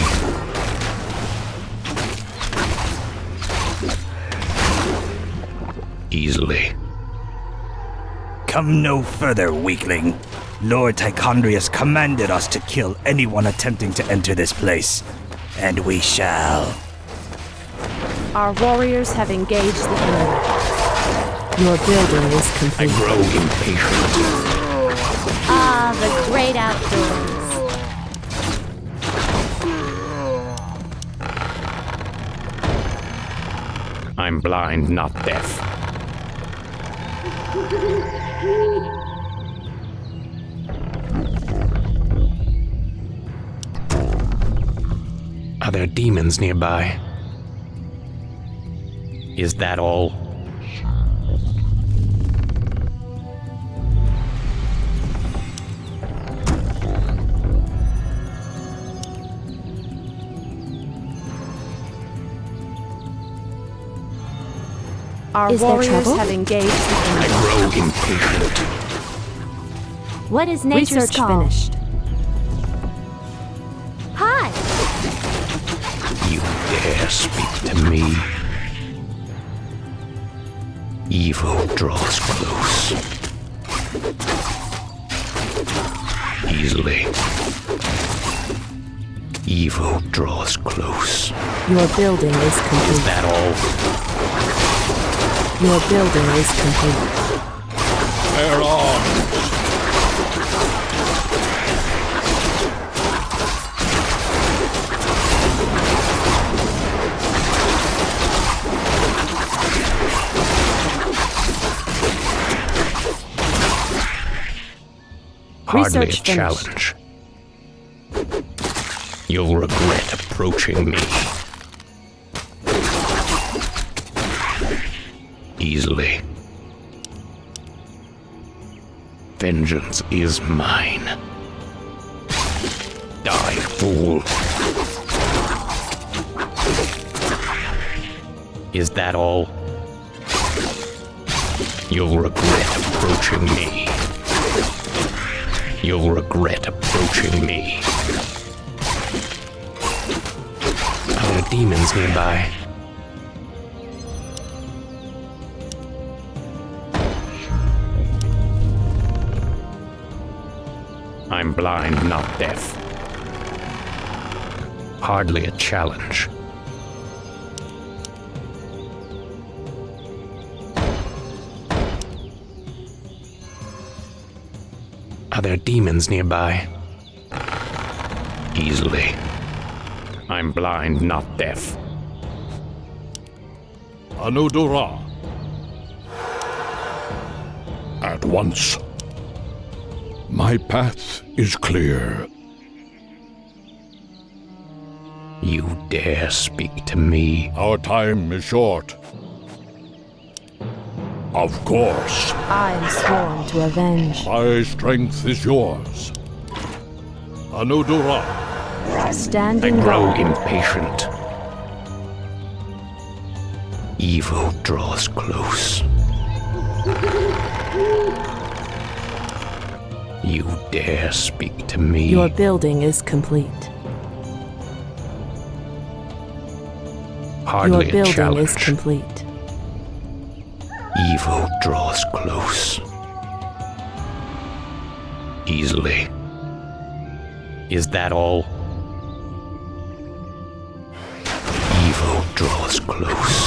Easily. Come no further, weakling. Lord Tichondrius commanded us to kill anyone attempting to enter this place, and we shall. Our warriors have engaged the enemy. Your building is complete. I grow impatient. Ah, the great outdoors. I'm blind, not deaf. Are there demons nearby? Is that all? Our warriors have engaged the enemy. I grow impatient. What is nature's Research call? finished. Hi! You dare speak to me? Evil draws close. Easily. Evil draws close. Your building is complete. Is that all? Your building is complete. They're armed. Hardly a Research finished. challenge. You'll regret approaching me. Easily. Vengeance is mine. Die, fool. Is that all? You'll regret approaching me. You'll regret approaching me. Are there demons nearby? I'm blind, not deaf. Hardly a challenge. Are there demons nearby? Easily. I'm blind, not deaf. Anudura. At once. My path is clear. You dare speak to me? Our time is short. Of course. I am sworn to avenge. My strength is yours. Anudura. Standing I grow guard. impatient. Evil draws close. You dare speak to me? Your building is complete. Hardly Your a building challenge. is complete. Evil draws close. Easily. Is that all? Evil draws close.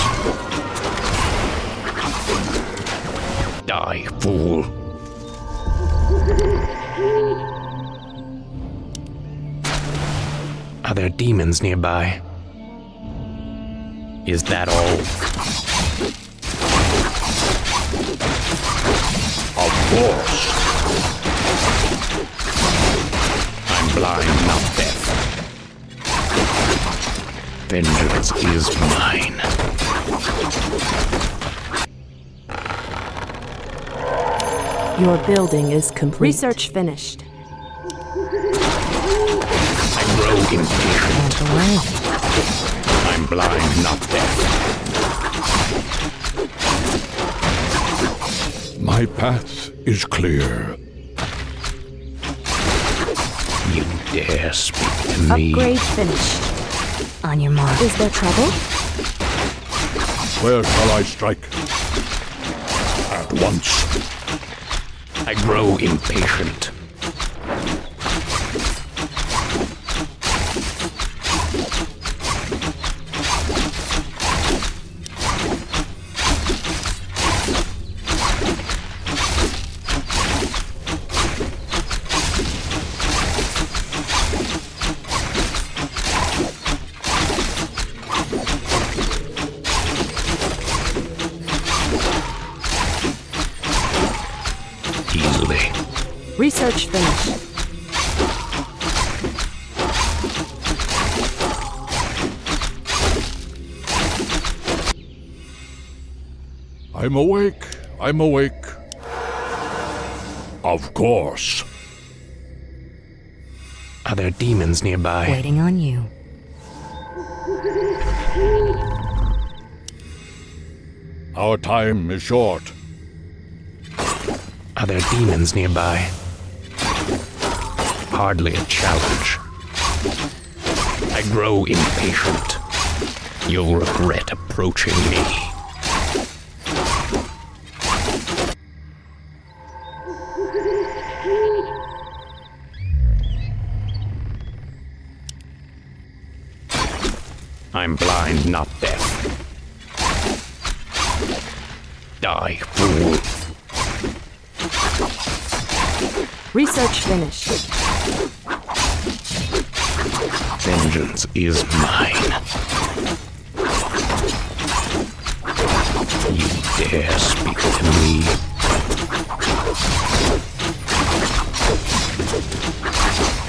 Die, fool. Are there demons nearby? Is that all? Of course. I'm blind, not deaf. Vengeance is mine. Your building is complete. Research finished. I grow impatient. I'm blind, not deaf. My path is clear. You dare speak to me? Upgrade finished. On your mark. Is there trouble? Where shall I strike? At once. I grow impatient. Research finished. I'm awake. I'm awake. Of course. Are there demons nearby? Waiting on you. Our time is short. Are there demons nearby? Hardly a challenge. I grow impatient. You'll regret approaching me. I'm blind, not deaf. Die, fool. Research finished. Vengeance is mine. You dare speak to me?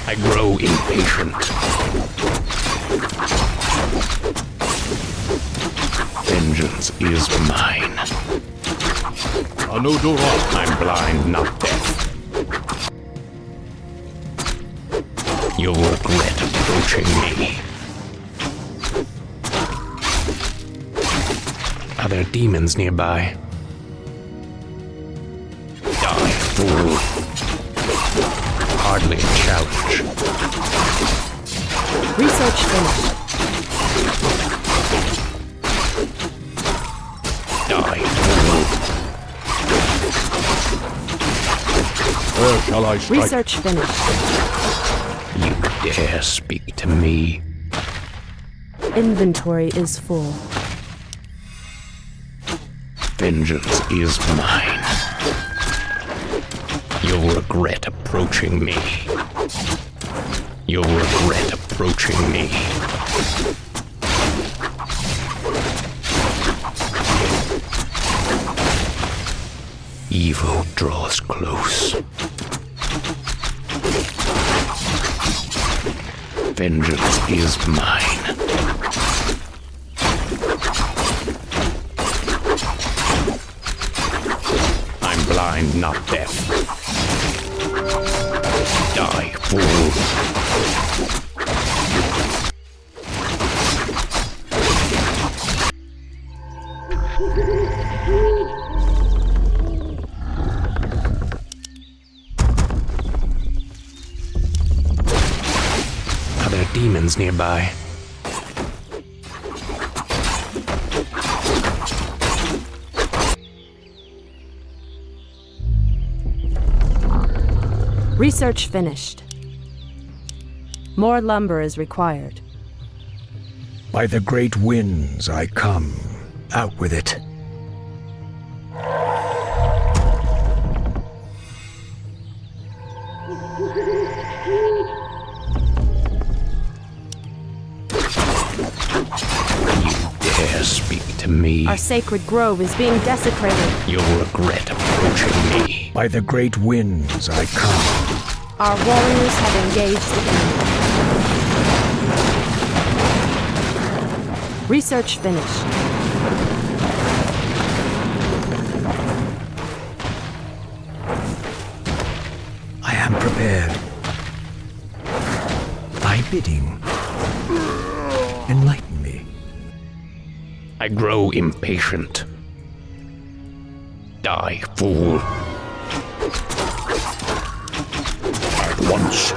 I grow impatient. Vengeance is mine. I'm blind, not deaf. You'll regret approaching me. Are there demons nearby? Die, fool. Hardly a challenge. Research finished. Die, fool. Where shall I strike? Research finished. You dare speak to me? Inventory is full. Vengeance is mine. You'll regret approaching me. You'll regret approaching me. Evil draws close. Vengeance is mine. I'm blind, not deaf. Die, fool. Are there demons nearby? Research finished. More lumber is required. By the great winds I come. Out with it. Dare speak to me. Our sacred grove is being desecrated. You'll regret approaching me. By the great winds I come. Our warriors have engaged the enemy. Research finished. I am prepared. Thy bidding. Enlighten me. I grow impatient. Die, fool. At once.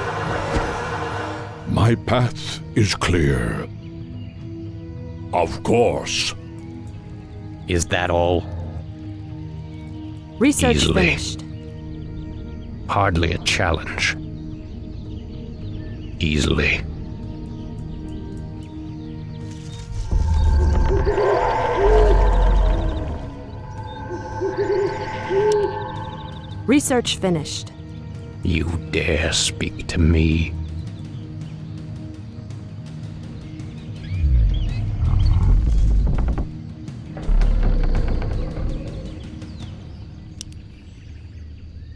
My path is clear. Of course. Is that all? Research Easily. finished. Hardly a challenge. Easily. Research finished. You dare speak to me?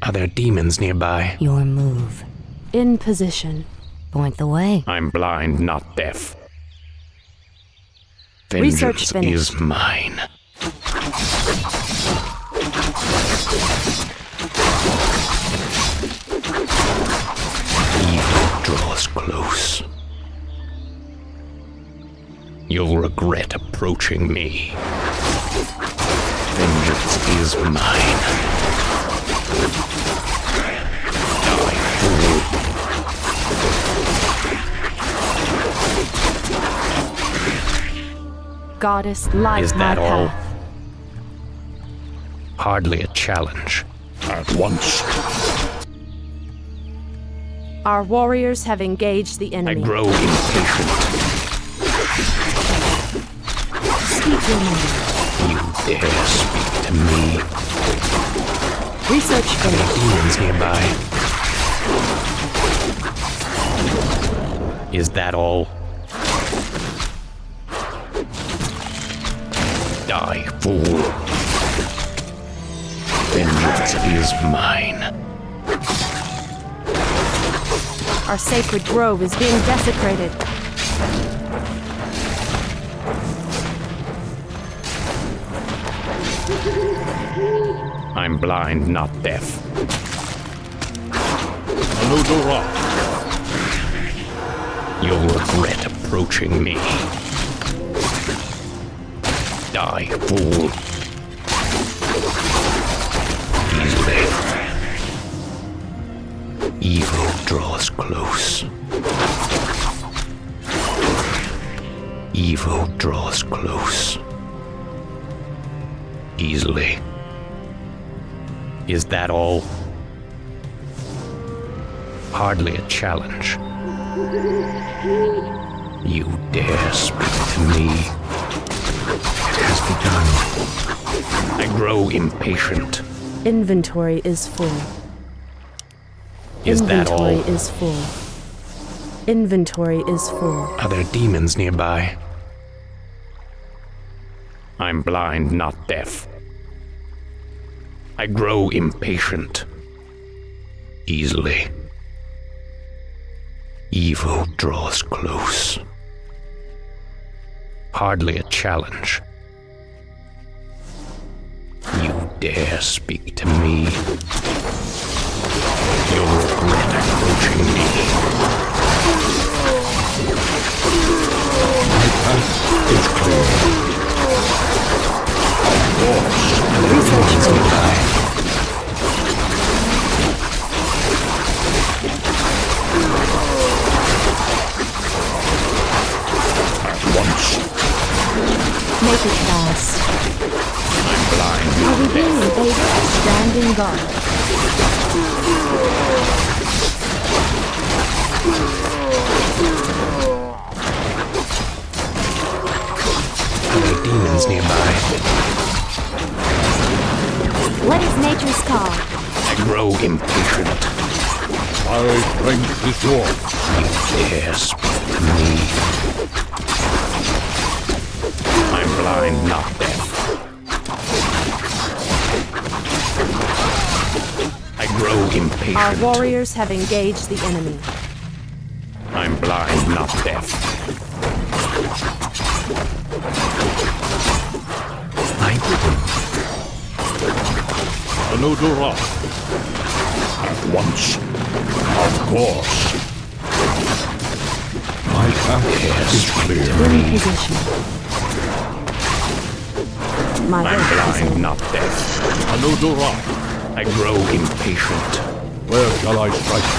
Are there demons nearby? Your move. In position. Point the way. I'm blind, not deaf. Research Vengeance finished. is mine. Evil draws close. You'll regret approaching me. Vengeance is mine. Die, fool. Goddess, light Is my that all? path. Hardly a challenge. At once. Our warriors have engaged the I enemy. grow impatient. Speak your name. You dare speak to me? Research Are there finished. demons nearby? Is that all? Die, fool. Vengeance is mine. Our sacred grove is being desecrated. I'm blind, not deaf. You'll regret approaching me. Die, fool. Easily. Evil draws close. Evil draws close. Easily. Is that all? Hardly a challenge. You dare speak to me. It has begun. I grow impatient. Inventory is full. Is that all? Inventory is full. Inventory is full. Are there demons nearby? I'm blind, not deaf. I grow impatient. Easily. Evil draws close. Hardly a challenge. You dare speak to me. You'll regret approaching me. My path is clear. Of course, research will die. Once. Make it fast. I'm blind. Are we being invaded? Standing guard. Are there demons nearby? What is nature's call? I grow impatient. My strength is yours. You dare speak to me. I'm blind, not deaf. I grow impatient. Our warriors have engaged the enemy. I'm blind, not deaf. I didn't. Anodora. At once. Of course. My path is clear. In position. My I'm work is blind, over. not deaf. Anodora. I grow impatient. Where shall I strike?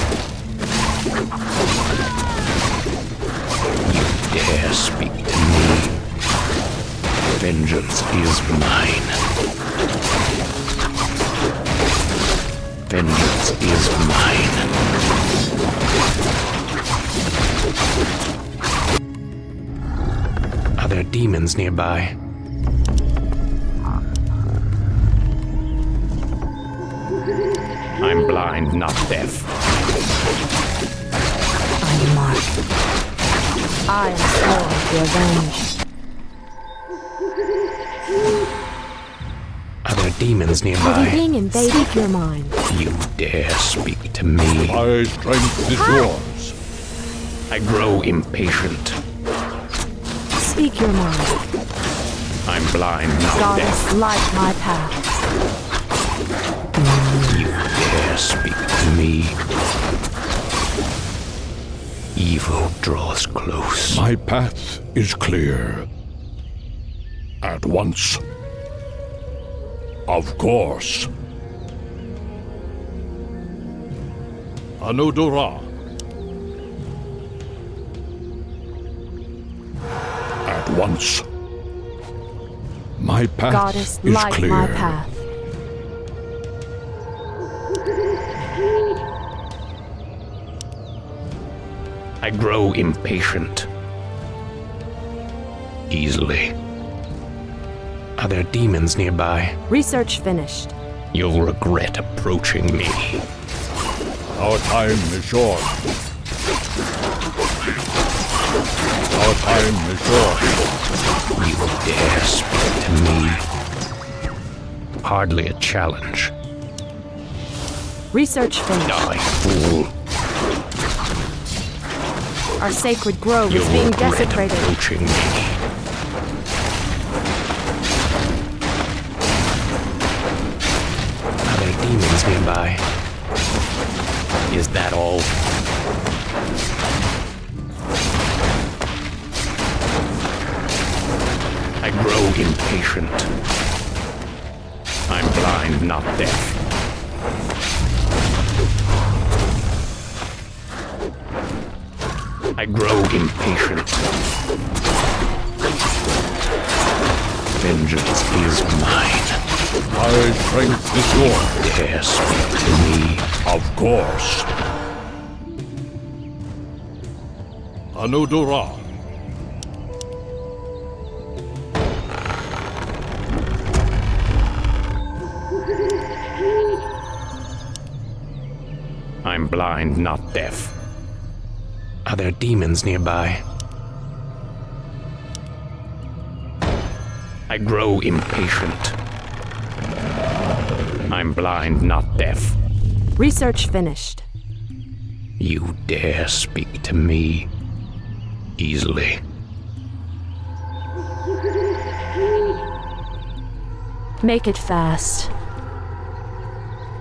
You dare speak to me. Vengeance is mine. Vengeance is mine. Are there demons nearby? I'm blind, not deaf. I'm marked. I am sworn to avenge. Are there demons Are we nearby? being invaded? Speak your mind. You dare speak to me. My strength is yours. I grow impatient. Speak your mind. I'm blind, not Goddess, deaf. light my path. You dare speak to me. Evil draws close. My path is clear. At once. Of course. Anodora. At once. My path Goddess, is light clear. my path. I grow impatient. Easily. Are there demons nearby? Research finished. You'll regret approaching me. Our time is short. Our time is short. You dare speak to me. Hardly a challenge. Research finished. Die, fool. Our sacred grove You'll is being regret desecrated. approaching me. Are there demons nearby? Is that all? impatient. I'm blind, not deaf. I grow impatient. Vengeance is mine. My strength is yours. Dare speak to me? Of course. Anudora. I'm blind, not deaf. Are there demons nearby? I grow impatient. I'm blind, not deaf. Research finished. You dare speak to me easily. Make it fast.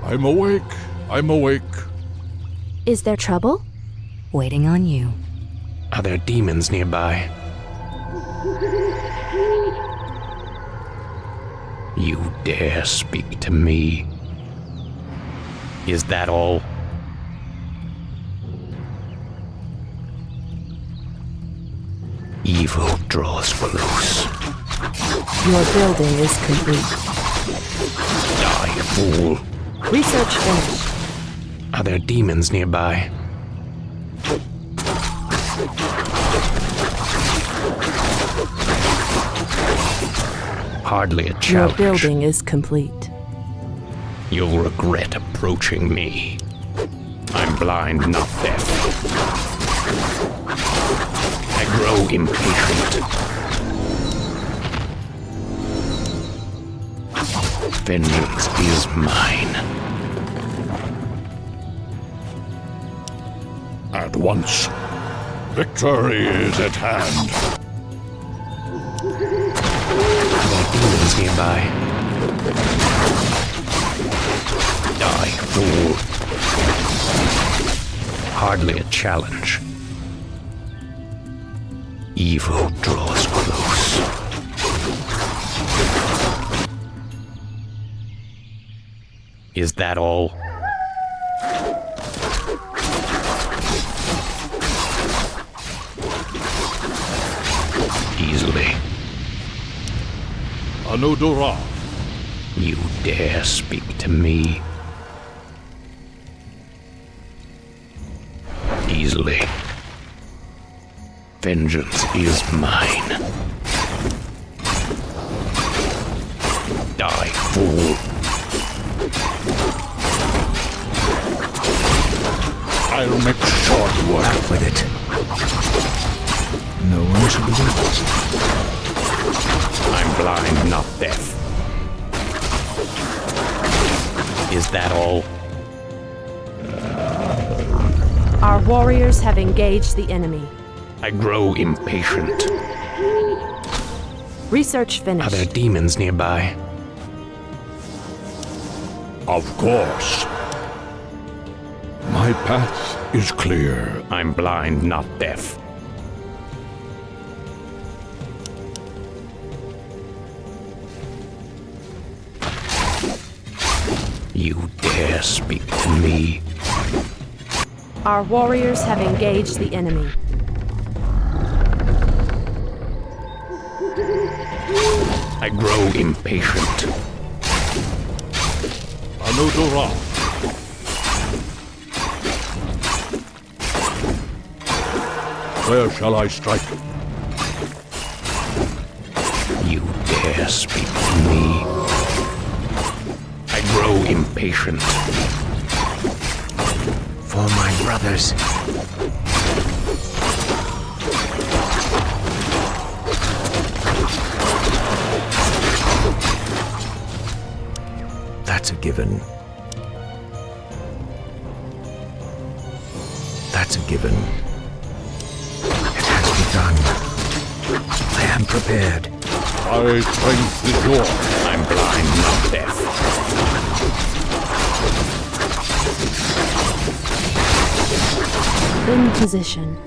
I'm awake. I'm awake. Is there trouble? Waiting on you. Are there demons nearby? You dare speak to me? Is that all? Evil draws close. Your building is complete. Die, fool. Research finished. Are there demons nearby? Hardly a challenge. Your building is complete. You'll regret approaching me. I'm blind, not deaf. I grow impatient. Vengeance is mine. At once. Victory is at hand. Are there demons nearby? Die, fool. Hardly a challenge. Evil draws close. Is that all? Easily. Anudora. You dare speak to me? Easily. Vengeance is mine. Die, fool. I'll make short work. Out with it. No one should believe it. I'm blind, not deaf. Is that all? Our warriors have engaged the enemy. I grow impatient. Research finished. Are there demons nearby? Of course. My path is clear. I'm blind, not deaf. You dare speak to me? Our warriors have engaged the enemy. I grow impatient. Anudora. Where shall I strike? You dare speak to me? I grow impatient. For my brothers. That's a given. That's a given. It has begun. I am prepared. My strength is yours. I'm blind, not deaf. In position.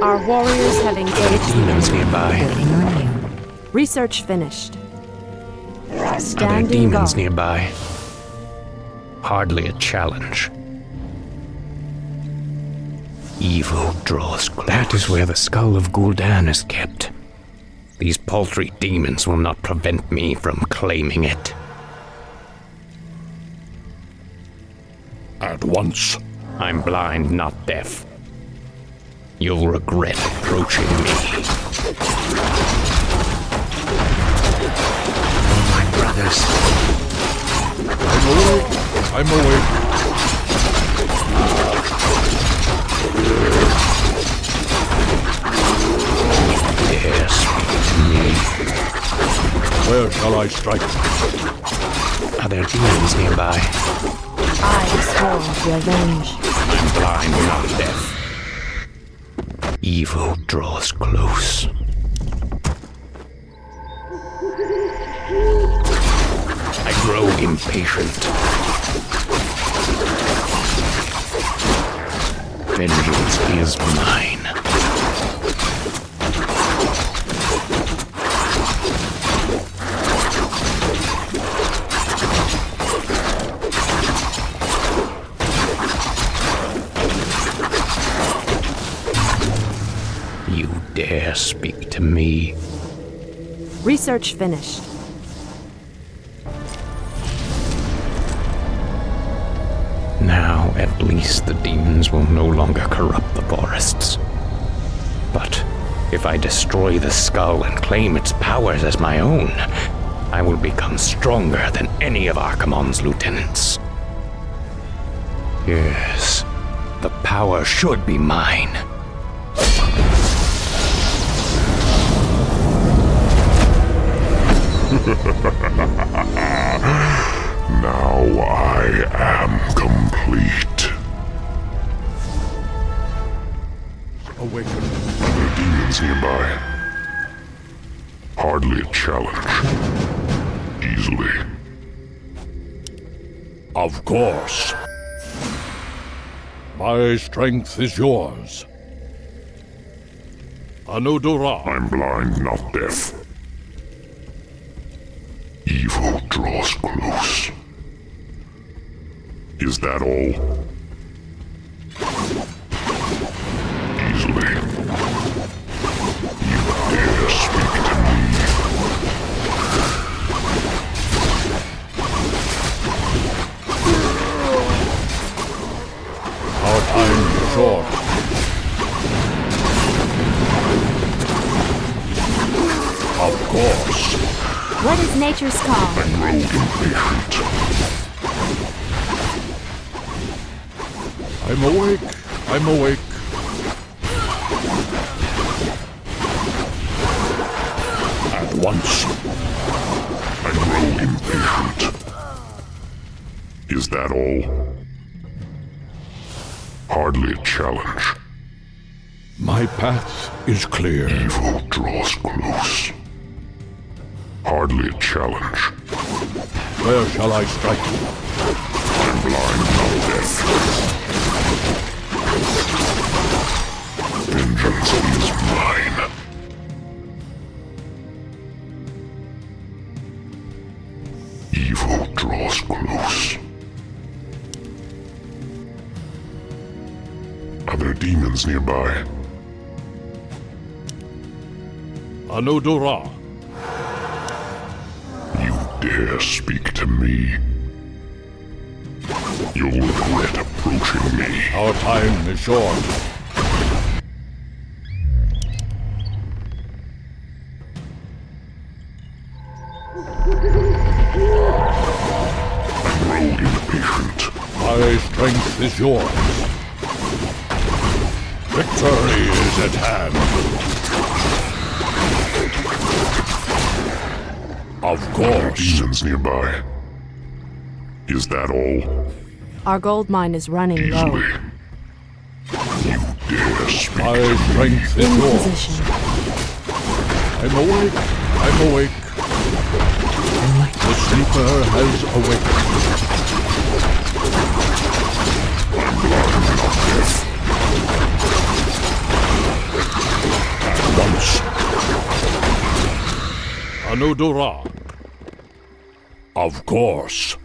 Our warriors have engaged Demons nearby. Waiting on you. Research finished. Are there Standing demons guard. nearby? Hardly a challenge. Evil draws close. That is where the skull of Gul'dan is kept. These paltry demons will not prevent me from claiming it. At once. I'm blind, not deaf. You'll regret approaching me. Oh, my brothers. I'm awake. Dare speak to me. Where shall I strike? Are there demons nearby? I swore revenge. I'm blind, not deaf. Evil draws close. I grow impatient. Vengeance is mine. You dare speak to me? Research finished. Now, at least the demons will no longer corrupt the forests. But if I destroy the skull and claim its powers as my own, I will become stronger than any of Archimonde's lieutenants. Yes, the power should be mine. Now I am complete. Awaken. Are there demons nearby? Hardly a challenge. Easily. Of course. My strength is yours. Anudura. I'm blind, not deaf. Evil draws close. Is that all? Easily. You dare speak to me? Our time is short. Of course. What is nature's call? I'm growing impatient. I'm awake. I'm awake. At once. I'm growing impatient. Is that all? Hardly a challenge. My path is clear. Evil draws close. Hardly a challenge. Where shall I strike? I'm blind, not deaf. Vengeance is mine. Evil draws close. Are there demons nearby? Anudura. You dare speak to me? You'll regret approaching me. Our time is short. I'm growing impatient. My strength is yours. Victory is at hand. Of course. Demons nearby. Is that all? Our gold mine is running low. Easily. You dare speak My to strength me? is In yours. position. I'm awake. I'm awake. The sleeper has awakened. I'm blind, not deaf. At once. Anudura. Of course.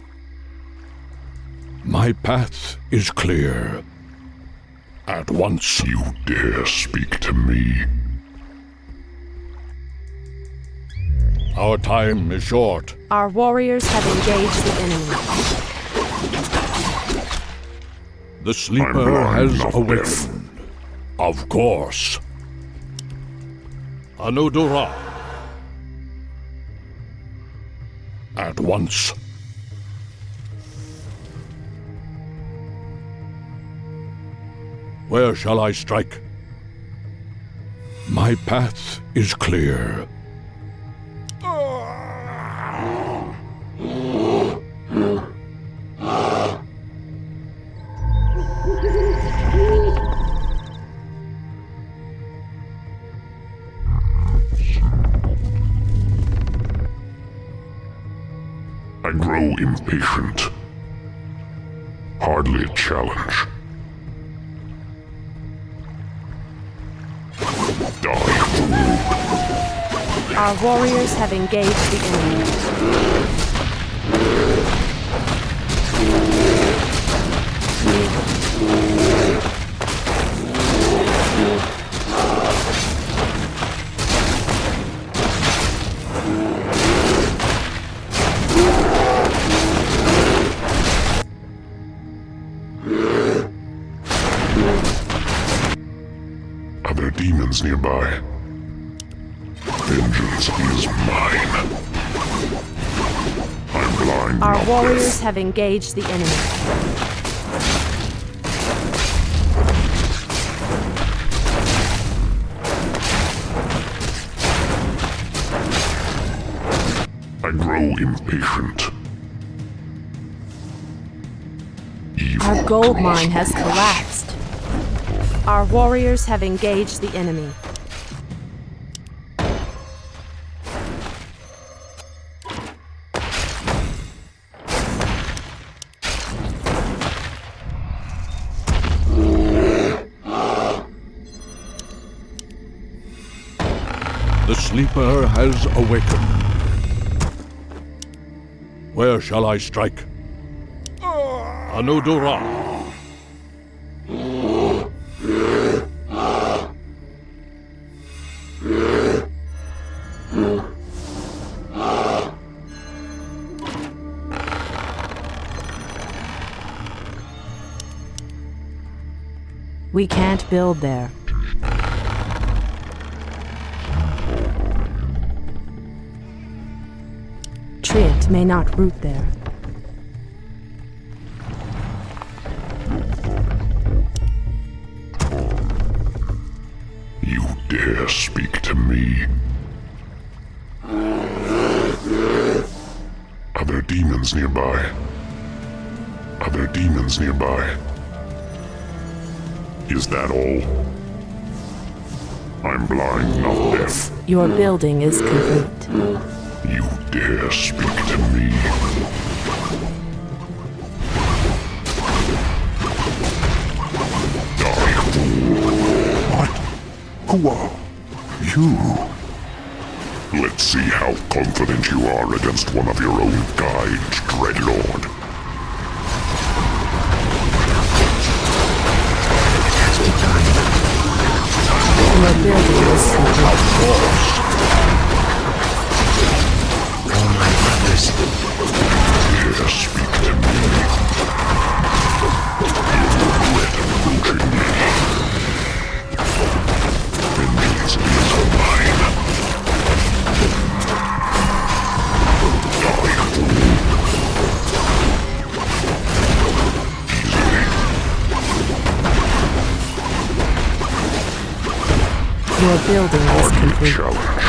My path is clear. At once. You dare speak to me? Our time is short. Our warriors have engaged the enemy. The sleeper has awakened. Of course. Anudura. At once. Where shall I strike? My path is clear. I grow impatient. Hardly a challenge. Die, fool. Our warriors have engaged the enemy. Are there demons nearby? Vengeance is mine. I'm blind. Our warriors have engaged the enemy. I grow impatient. Our gold mine has collapsed. Our warriors have engaged the enemy. The sleeper has awakened. Where shall I strike? Anudura. We can't build there. Triet may not root there. You dare speak to me? Are there demons nearby? Are there demons nearby? Is that all? I'm blind, not deaf. Your building is complete. You dare speak to me? Die, fool. What? Who are you? Let's see how confident you are against one of your own guides, Dreadlord. Your building is complete. Oh, my brothers. Dare speak to me. You regret approaching me. Vengeance is mine. Die, fool. Easily. Your building is complete. Challenge.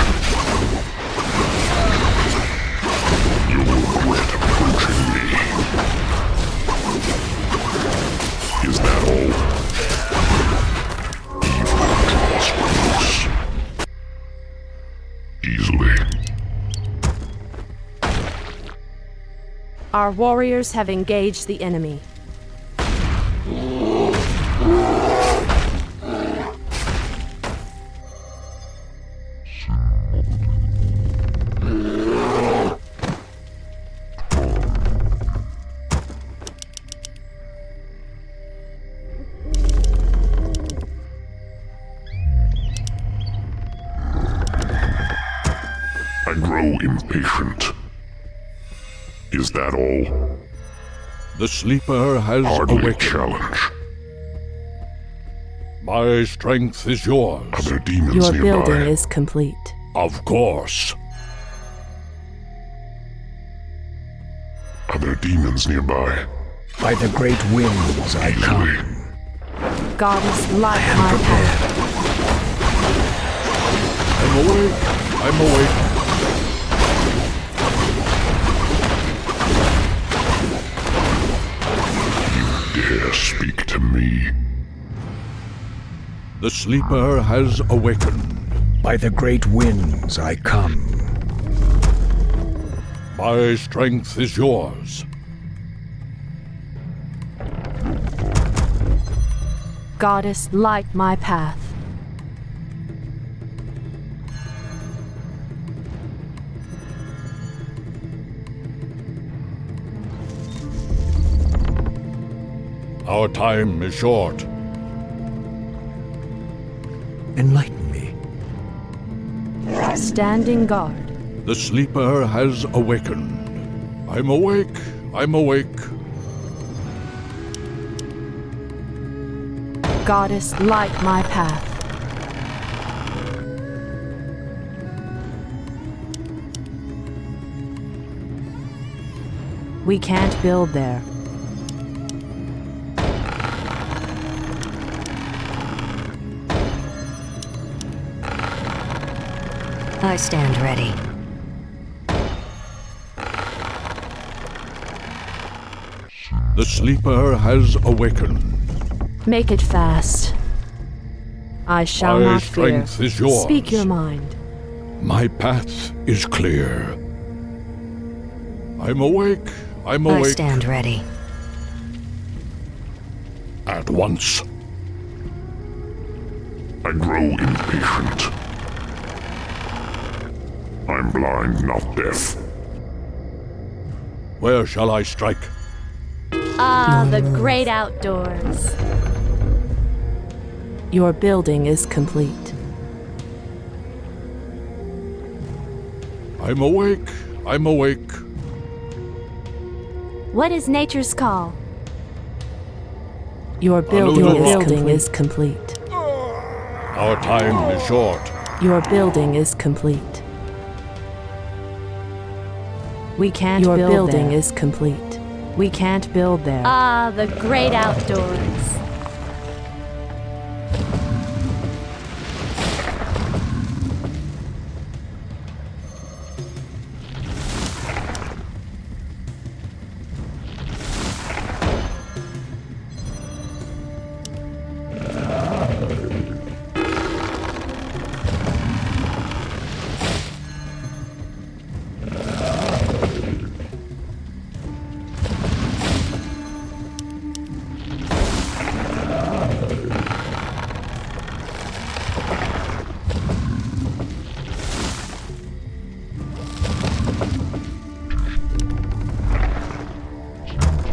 You will regret approaching me. Is that all? Evil draws close. Easily. Our warriors have engaged the enemy. grow impatient. Is that all? The sleeper has Hardly awakened. challenge. My strength is yours. Are there demons Your nearby? building is complete. Of course. Are there demons nearby? By the great winds I come. Goddess, light my path. I'm awake. I'm awake. You dare speak to me? The sleeper has awakened. By the great winds I come. My strength is yours. Goddess, light my path. Our time is short. Enlighten me. Standing guard. The sleeper has awakened. I'm awake. I'm awake. Goddess, light my path. We can't build there. I stand ready. The sleeper has awakened. Make it fast. I shall My not fear. strength is yours. Speak your mind. My path is clear. I'm awake. I'm I awake. stand ready. At once. I grow impatient. I'm blind, not deaf. Where shall I strike? Ah, the great outdoors. Your building is complete. I'm awake. I'm awake. What is nature's call? Your building is complete. Our time is short. Your building is complete. We can't build there. Your building is complete. We can't build there. Ah, the great outdoors.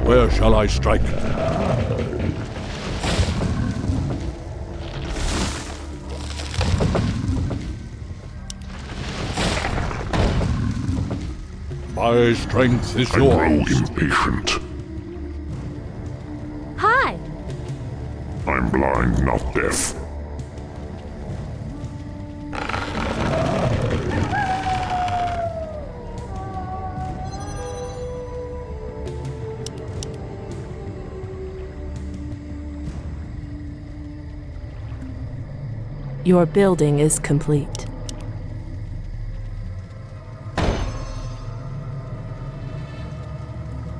Where shall I strike? My strength is yours. I grow impatient. Hi. I'm blind, not deaf. Your building is complete.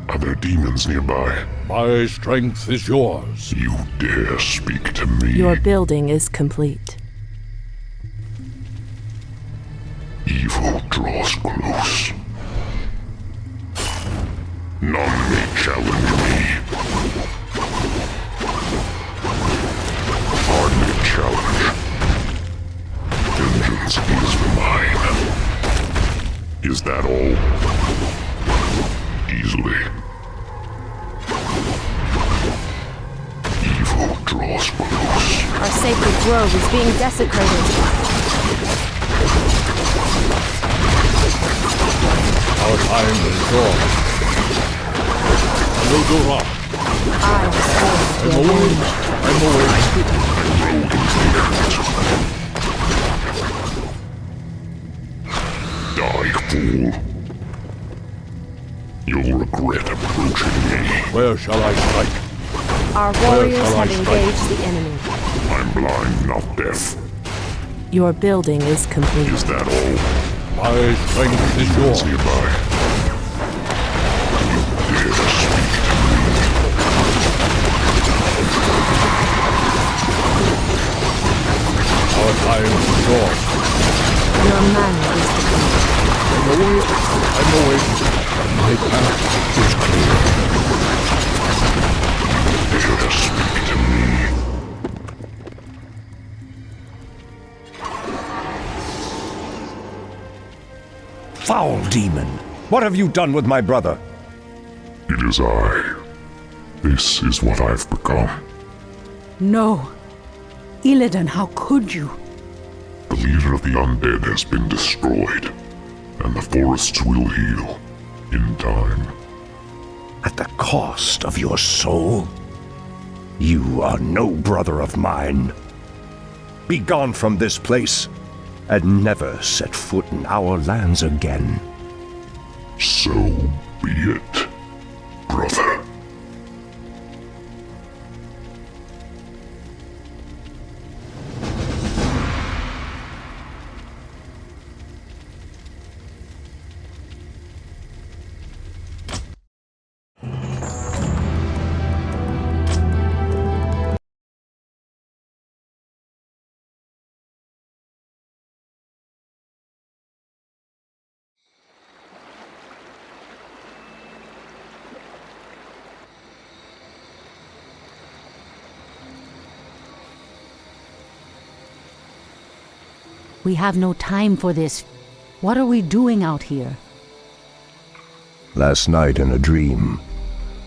Are there demons nearby? My strength is yours. You dare speak to me? Your building is complete. Evil draws close. None may challenge me. Hardly a challenge. Vengeance is mine. Is that all? Easily. Evil draws close. Our sacred grove is being desecrated. Our time is short. Nodora. I'm away. Die, fool. You'll regret approaching me. Where shall I strike? Our warriors have engaged the enemy. I'm blind, not deaf. Your building is complete. Is that all? My strength is yours. Nearby. You dare speak to me. Our time is short. Your mana is depleted. I'm away. My path is clear. Dare speak to me. Foul demon! What have you done with my brother? It is I. This is what I've become. No. Illidan, how could you? The leader of the undead has been destroyed, and the forests will heal in time. At the cost of your soul? You are no brother of mine. Be gone from this place, and never set foot in our lands again. So be it, brother. We have no time for this. What are we doing out here? Last night in a dream,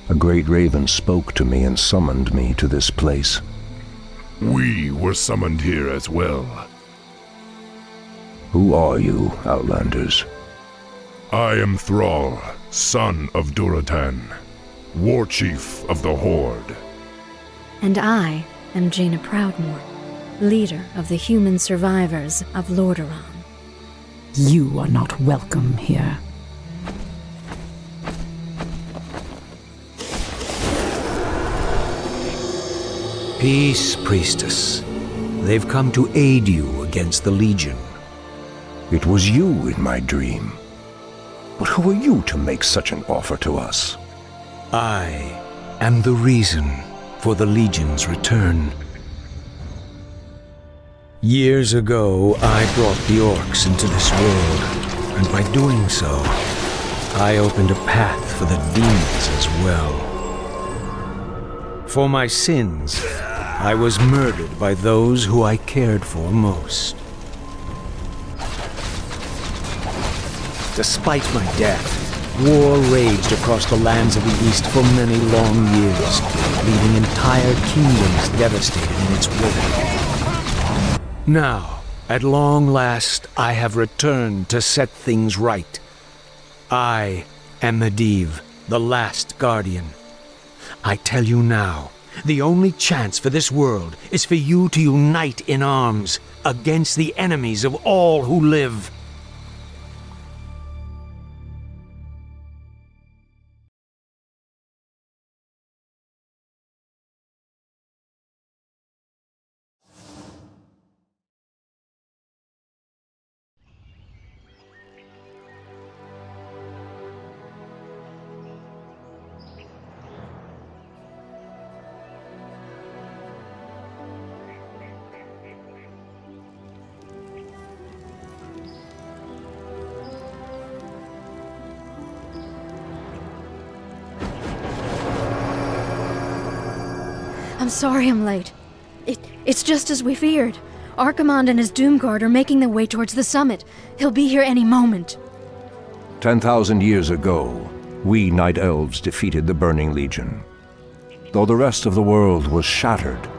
a great raven spoke to me and summoned me to this place. We were summoned here as well. Who are you, Outlanders? I am Thrall, son of Durotan, war chief of the Horde. And I am Jaina Proudmoore, leader of the human survivors of Lordaeron. You are not welcome here. Peace, priestess. They've come to aid you against the Legion. It was you in my dream. But who are you to make such an offer to us? I am the reason for the Legion's return. Years ago, I brought the orcs into this world, and by doing so, I opened a path for the demons as well. For my sins, I was murdered by those who I cared for most. Despite my death, war raged across the lands of the East for many long years, leaving entire kingdoms devastated in its wake. Now, at long last, I have returned to set things right. I am Medivh, the Last Guardian. I tell you now, the only chance for this world is for you to unite in arms against the enemies of all who live. I'm sorry I'm late. It's just as we feared. Archimonde and his Doomguard are making their way towards the summit. He'll be here any moment. 10,000 years ago, we Night Elves defeated the Burning Legion. Though the rest of the world was shattered,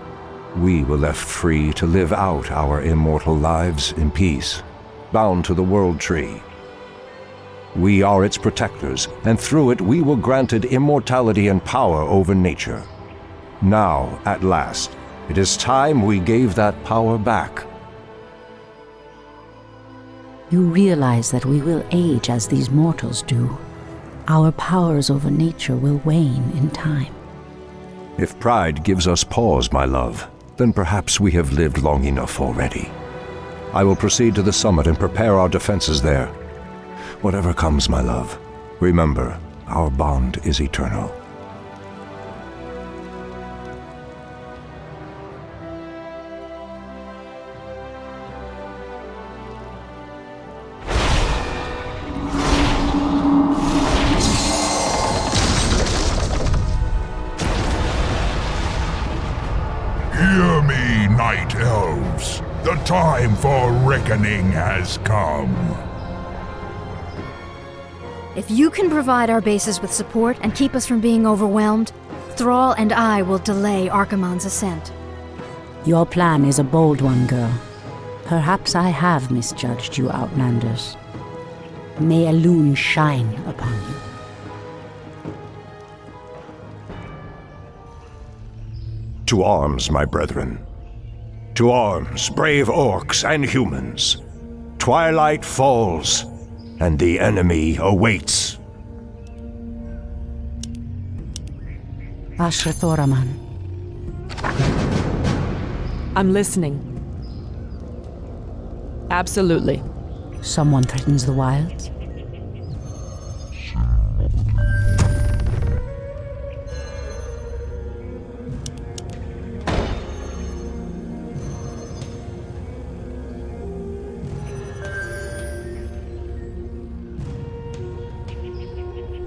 we were left free to live out our immortal lives in peace, bound to the World Tree. We are its protectors, and through it we were granted immortality and power over nature. Now, at last, it is time we gave that power back. You realize that we will age as these mortals do. Our powers over nature will wane in time. If pride gives us pause, my love, then perhaps we have lived long enough already. I will proceed to the summit and prepare our defenses there. Whatever comes, my love, remember, our bond is eternal. Hear me, Night Elves. The time for reckoning has come. If you can provide our bases with support and keep us from being overwhelmed, Thrall and I will delay Archimonde's ascent. Your plan is a bold one, girl. Perhaps I have misjudged you, Outlanders. May Elune shine upon you. To arms, my brethren. To arms, brave orcs and humans. Twilight falls, and the enemy awaits. Ashrathoraman. I'm listening. Absolutely. Someone threatens the wilds?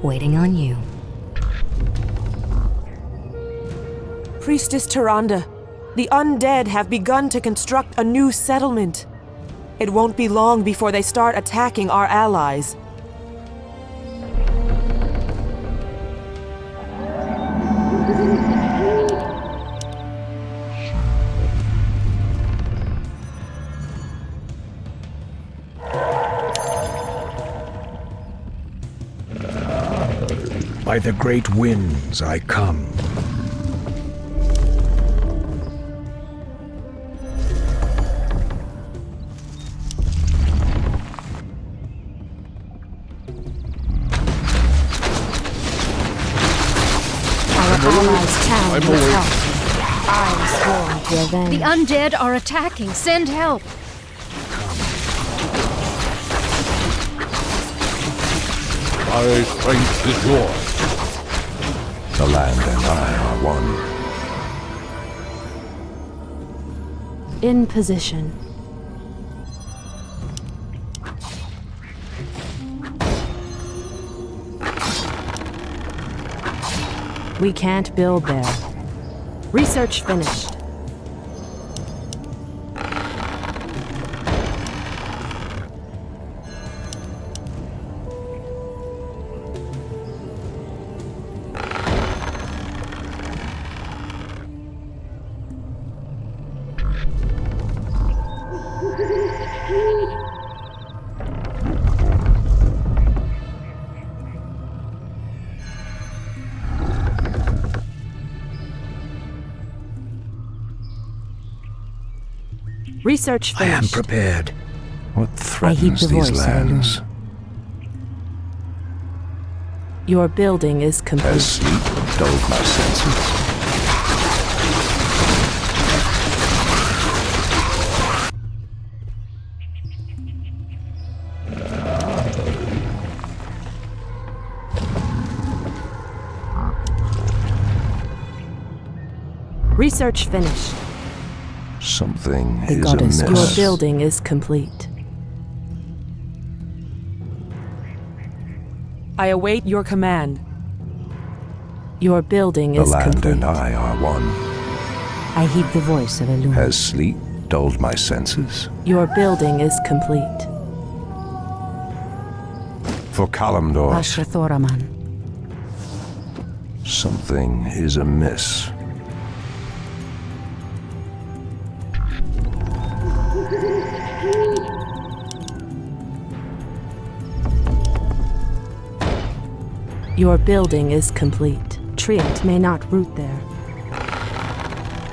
Waiting on you. Priestess Tyrande, the undead have begun to construct a new settlement. It won't be long before they start attacking our allies. By the great winds I come. Allies' town needs help. I am sworn to avenge. The undead are attacking. Send help. My strength is yours. The land and I are one. In position. We can't build there. Research finished. Research finished. I am prepared. What threatens these lands? Your building is complete. Has sleep dulled my senses? Research finished. Something The is goddess, amiss. your building is complete. I await your command. Your building The is land complete. and I are one. I heed the voice of Elune. Has sleep dulled my senses? Your building is complete. For Kalimdor, Ashrathoraman. something is amiss. Your building is complete. Treant may not root there.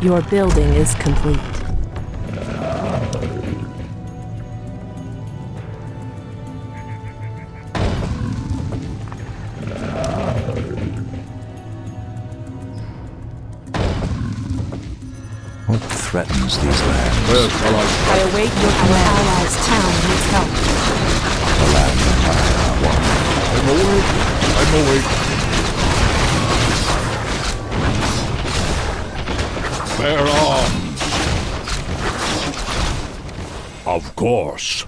Your building is complete. What threatens these lands? Where shall I await your Our allies' town needs help. The land and I are one. I'm awake. I'm awake. Bear arms. Of course.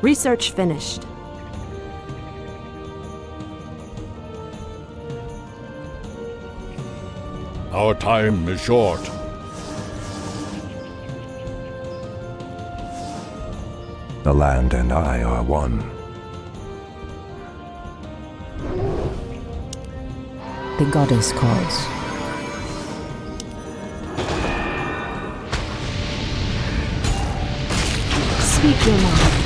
Research finished. Our time is short. The land and I are one. The goddess calls. Speak your mind.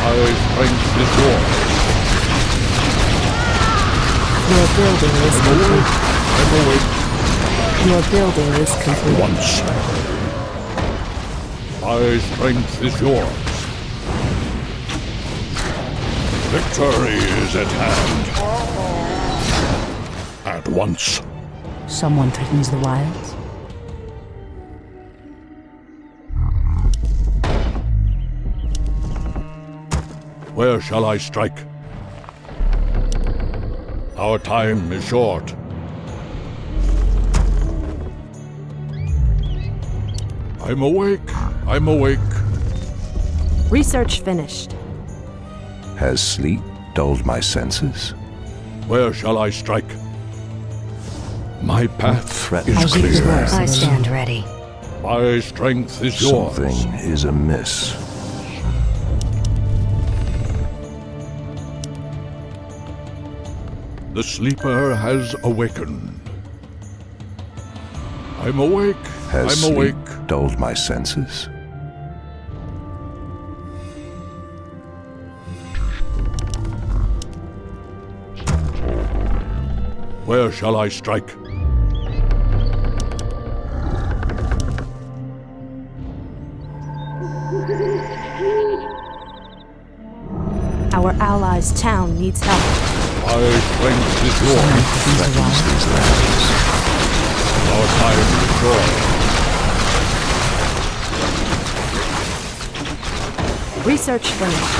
My strength is yours. Your building is complete. I'm awake. Your building is complete. Once. My strength is yours. Victory is at hand. At once. Someone threatens the wilds. Where shall I strike? Our time is short. I'm awake. I'm awake. Research finished. Has sleep dulled my senses? Where shall I strike? My path is clear. I stand ready. My strength is yours. Something is amiss. The sleeper has awakened. I'm awake. Has I'm sleep awake. dulled my senses? Where shall I strike? Our allies' town needs help. My strength is yours. Threatens these lands. Our time is short. Research finished.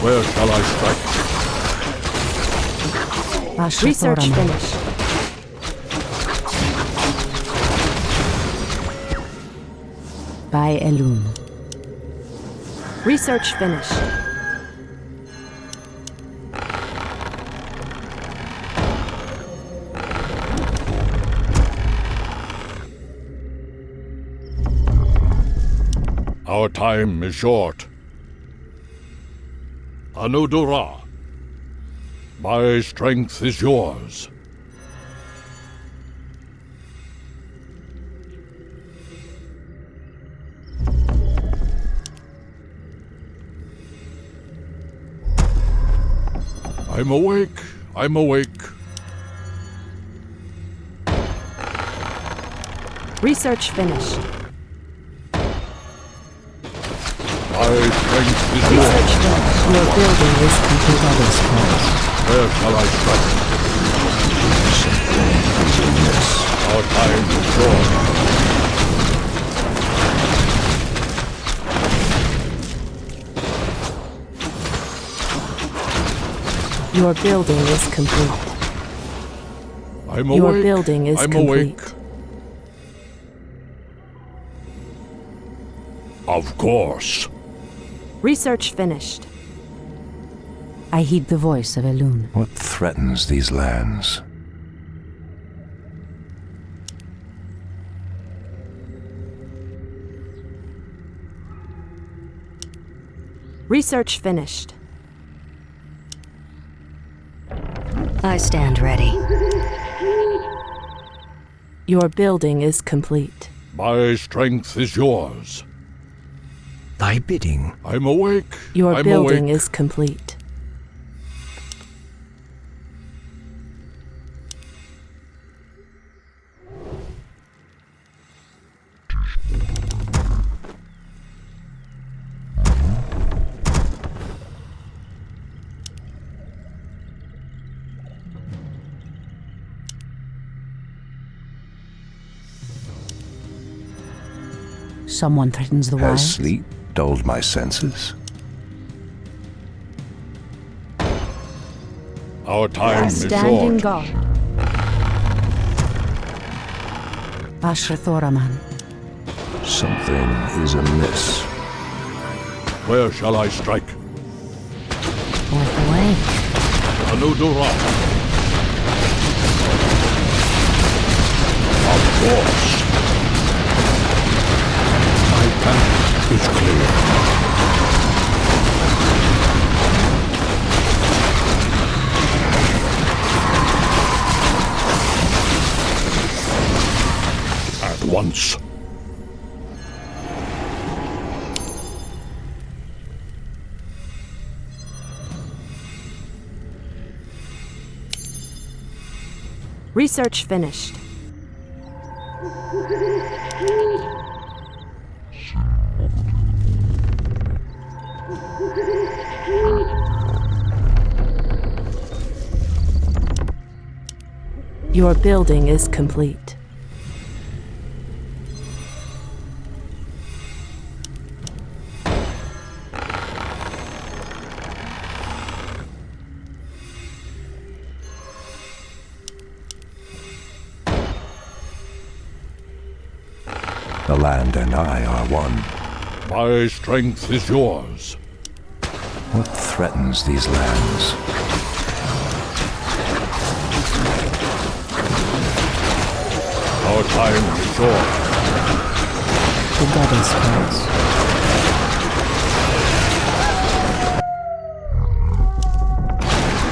Where shall I strike? Research finished. By Elun. Research finished. Our time is short. Anudura. My strength is yours. I'm awake. I'm awake. Research finished. My strength is Research yours. finished. Your building is complete. Where shall I strike? Our time is short. Your building is complete. I'm awake. Your building is I'm complete. awake. Of course. Research finished. I heed the voice of Elune. What threatens these lands? Research finished. I stand ready. Your building is complete. My strength is yours. Thy bidding. I'm awake. Your building is complete. Someone threatens the wilds. Has sleep dulled my senses? Our time is Standing short. guard. Ashra Thoraman. Something is amiss. Where shall I strike? North away. Anudura. Of course. My path is clear. At once. Research finished. Your building is complete. The land and I are one. My strength is yours. What threatens these lands? Our time is short. The goddess calls.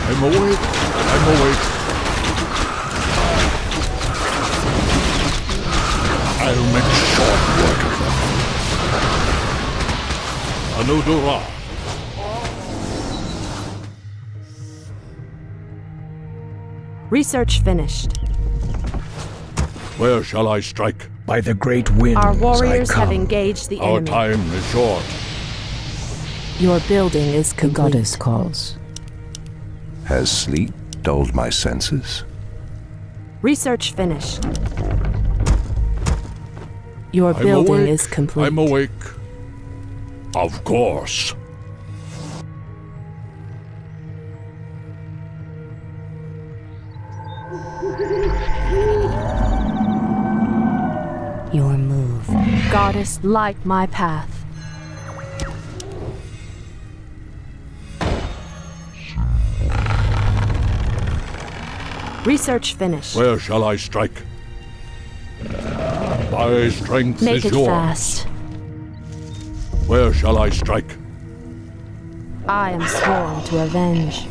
I'm awake. I'm awake. I'll make short work of them. Anudura. Research finished. Where shall I strike? By the great winds Our warriors I come. have engaged the Our enemy. time is short. Your building is The complete. goddess calls. Has sleep dulled my senses? Research finished. Your I'm building awake. is complete. I'm awake. Of course. Your move. Goddess, light my path. Research finished. Where shall I strike? My strength Make is it yours. fast. Where shall I strike? I am sworn to avenge.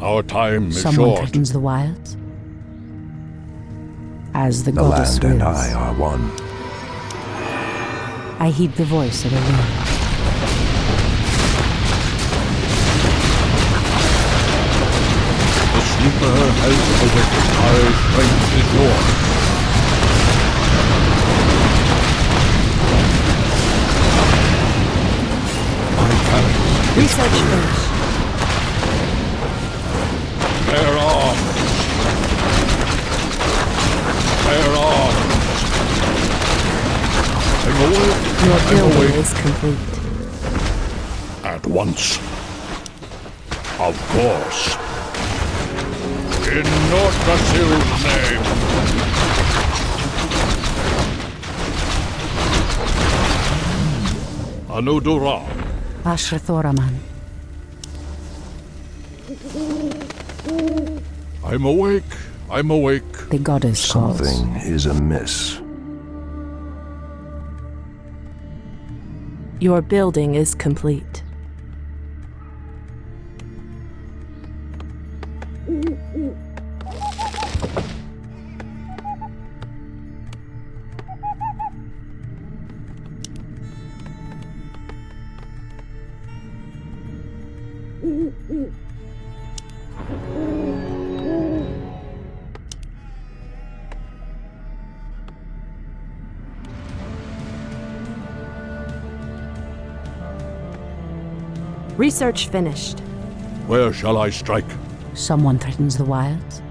Our time is Someone short. threatens the wilds. As the The goddess land and wills. I are one. I heed the voice of Elune. The sleeper has awakened. Our strength is yours. My path is Research clear. finished. Bear arms. Bear arms. I'm awake. Your I'm building awake. is complete. At once. Of course. In Nordrassil's name. Anudora. Ashrathoraman. I'm awake. I'm awake. The goddess calls. Something is amiss. Your building is complete. Research finished. Where shall I strike? Someone threatens the wilds.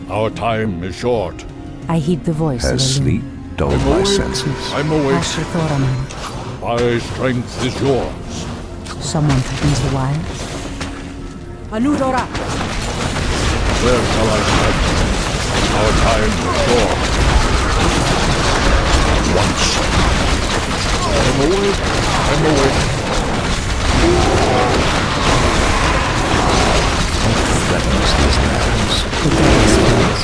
Our time is short. I heed the voice of Has Elune. sleep dulled my senses? I'm awake. Ashrathoraman. My strength is yours. Someone threatens the wilds. Anudora! Where shall I strike? Our time is short. Once. I'm awake. I'm awake. What threatens these lands? The goddess calls.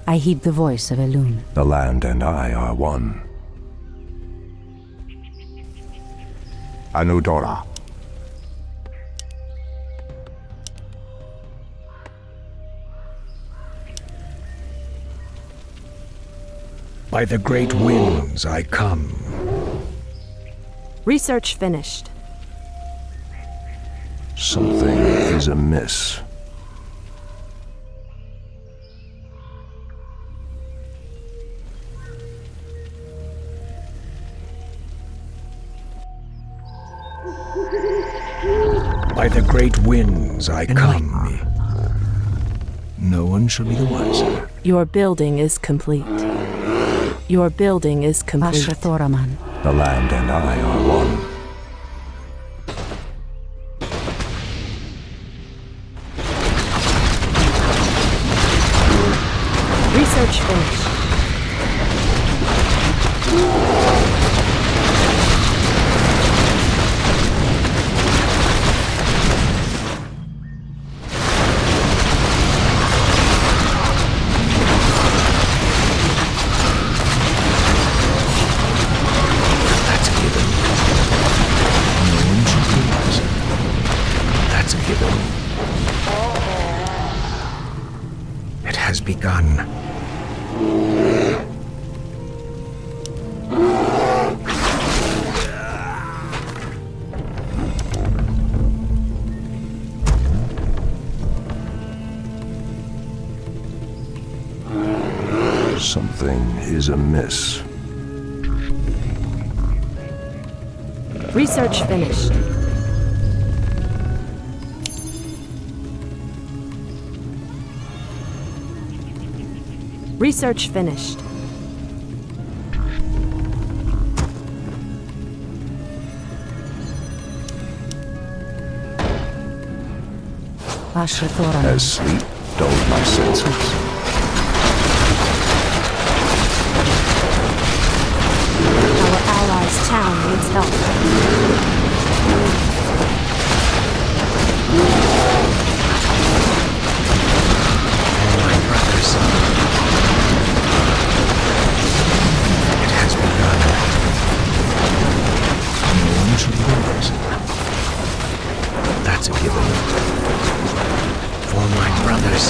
I heed the voice of Elune. The land and I are one. Anudora. By the great winds I come. Research finished. Something is amiss. By the great winds I come. Me. No one shall be the wiser. Your building is complete. Your building is complete. Ashrathoraman. The land and I are one. Research finished. Begun. Something is amiss. Research finished. Research finished. Ashrathoraman. Has sleep dulled my senses? Our allies' town needs help. It has begun. No one shall be the wiser. That's a given. For my brothers.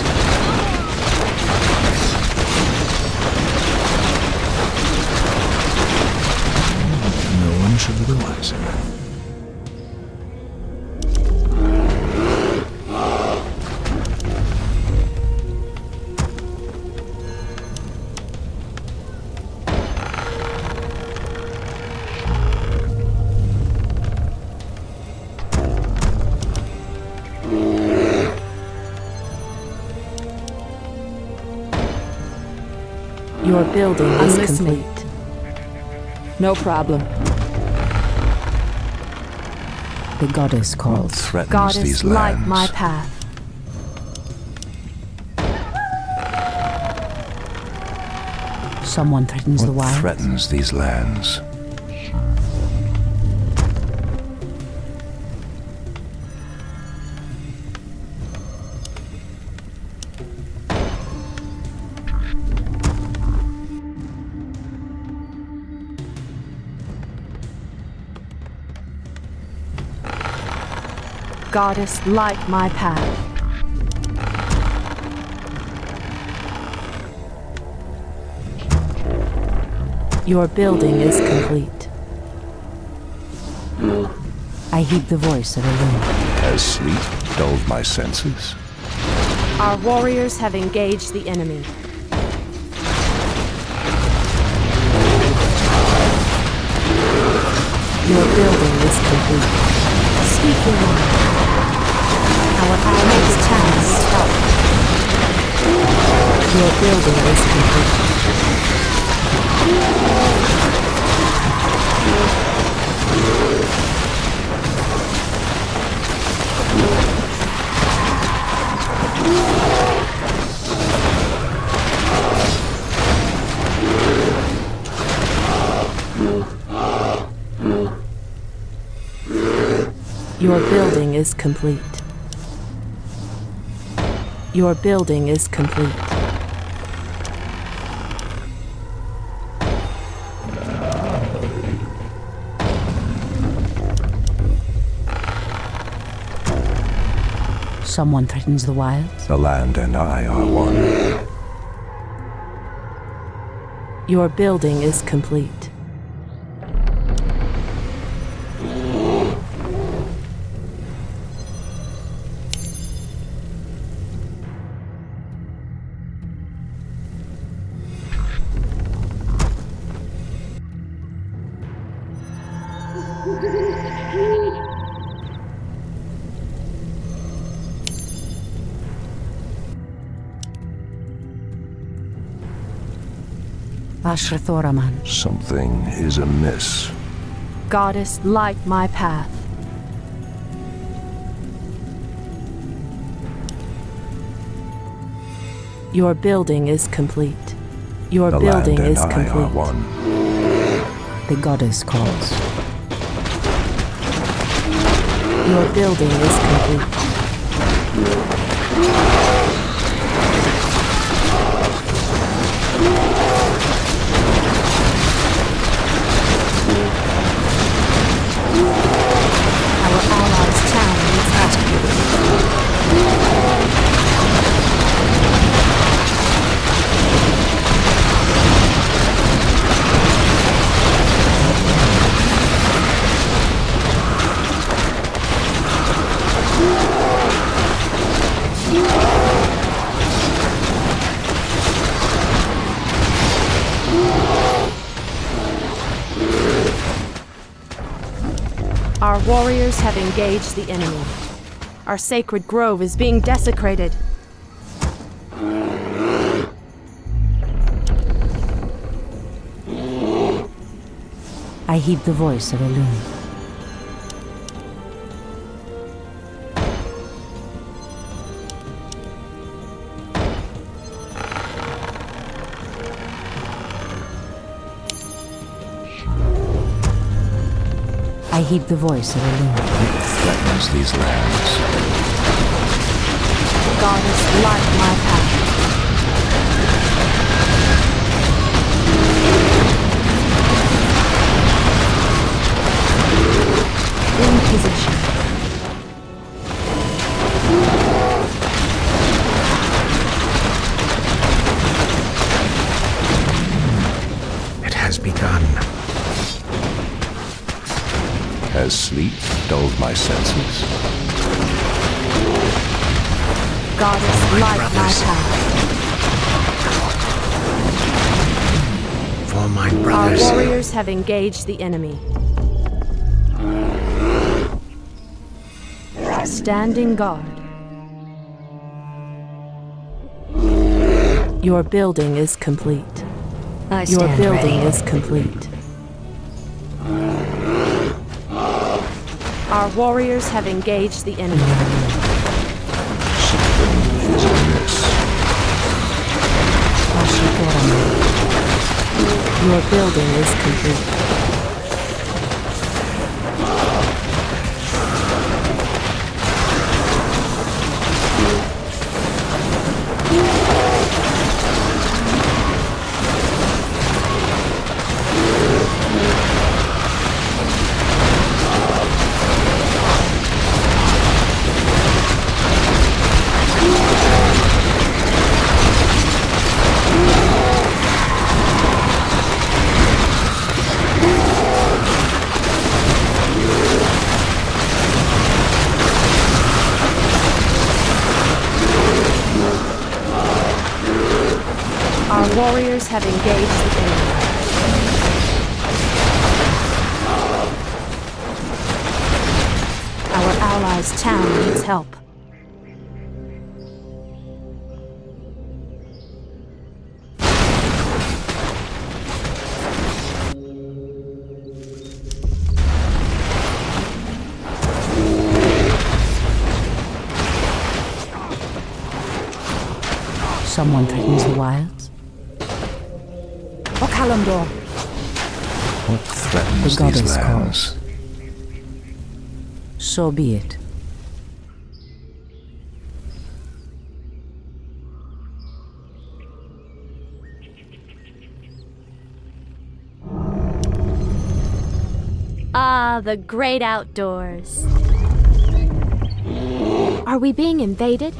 Your building is complete. No problem. The goddess calls. Threatens Goddess, these light lands. my path. Someone threatens the What wild. threatens these lands? Goddess, light my path. Your building is complete. I heed the voice of Elune. Has sleep dulled my senses? Our warriors have engaged the enemy. Your building is complete. Speak your mind. Our allies' town is help. Your building is complete. Your building is complete. Your building is complete. Someone threatens the wilds. The land and I are one. Your building is complete. Ashrathoraman. Something is amiss. Goddess, light my path. Your building is complete. Your The building land and is I are complete. one. The goddess calls. Your building is complete. Our allies' town needs rescue. Our warriors have engaged the enemy. Our sacred grove is being desecrated. I heed the voice of Elune. I heed the voice of Elune. It threatens these lands. Goddess, light my path. In position. It has begun. Has sleep dulled my senses? Goddess, light my path. For my Our brothers. warriors have engaged the enemy. Standing guard. Your building is complete. I Your stand building ready. is complete. Our warriors have engaged the enemy. Something is amiss. Your building is complete. Warriors have engaged the enemy. Our allies' town needs help. Someone threatens the wilds? Kalimdor. What threatens the these goddess lands? calls. So be it. Ah, the great outdoors. Are we being invaded?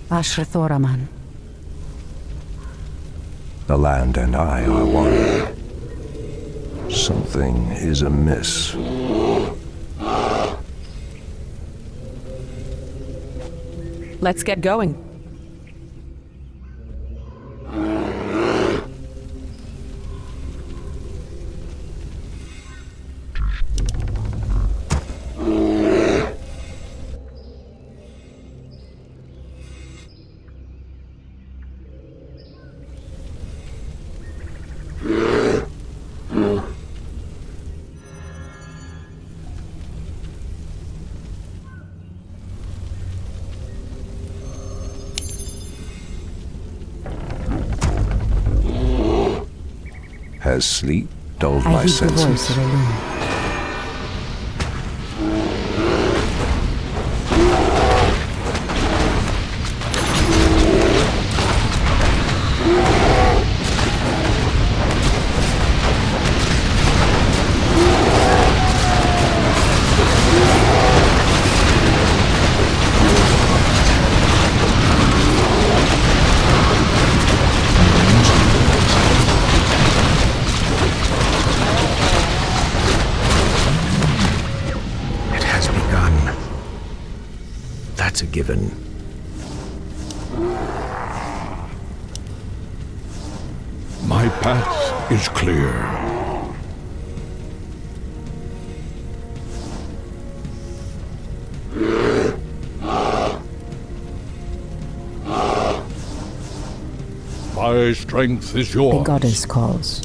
Ashrathoraman. The land and I are one. Something is amiss. Let's get going. Has sleep dulled I my heed the senses? voice of a loon. That's a given. My path is clear. My strength is yours. The goddess calls.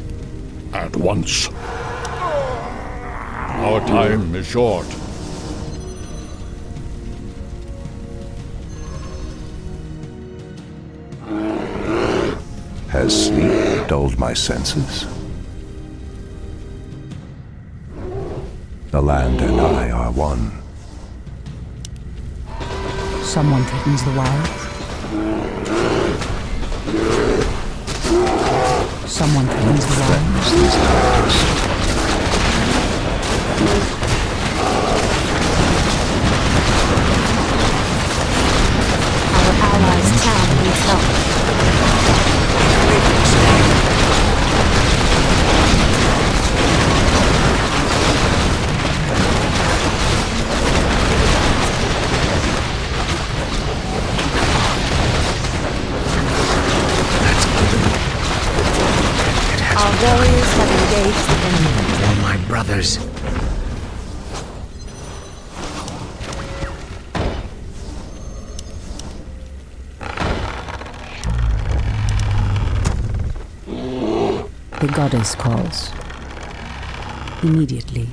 At once. Our time is short. Has sleep dulled my senses? The land and I are one. Someone threatens the wilds? Someone threatens the wilds? Our allies' town needs help. Our warriors have engaged the enemy. For my brothers. The goddess calls. Immediately.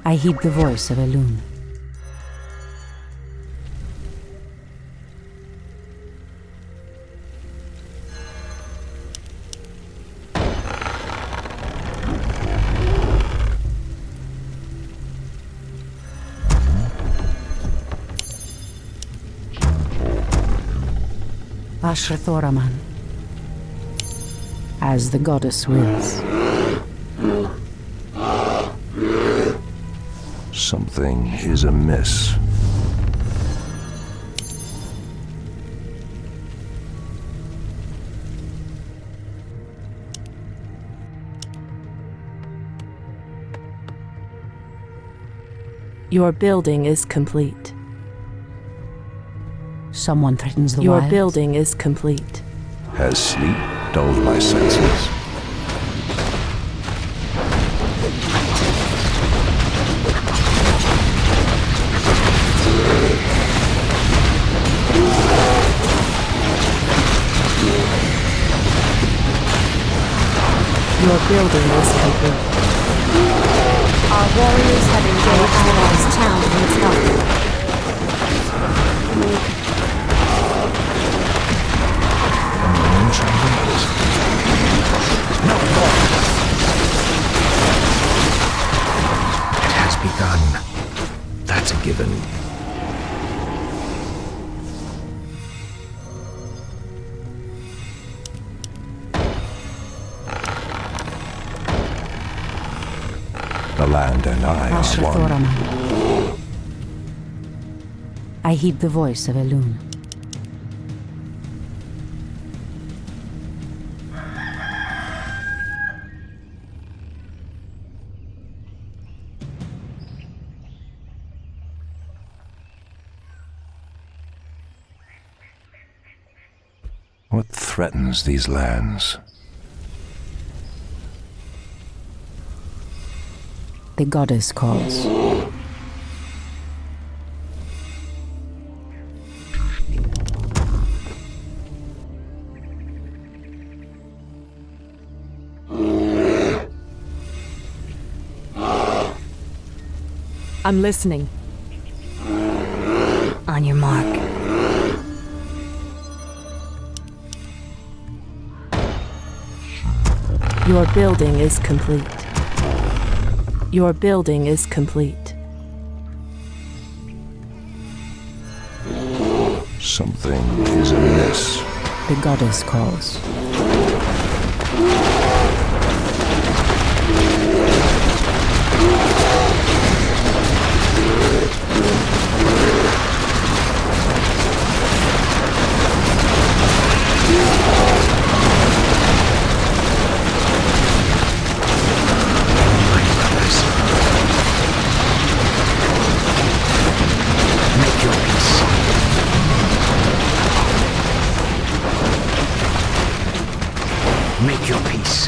I heed the voice of Elune. Ashrathoraman. As the goddess wills. Something is amiss. Your building is complete. Someone threatens the Your wilds. building is complete. Has sleep dulled my senses? Your building is complete. Our warriors have engaged the last town in its help. It has begun. That's a given. The land and I are one. Ashrathoraman. I heed the voice of Elune. What threatens these lands? The goddess calls. I'm listening. On your mark. Your building is complete. Your building is complete. Something is amiss. The goddess calls. Make your peace.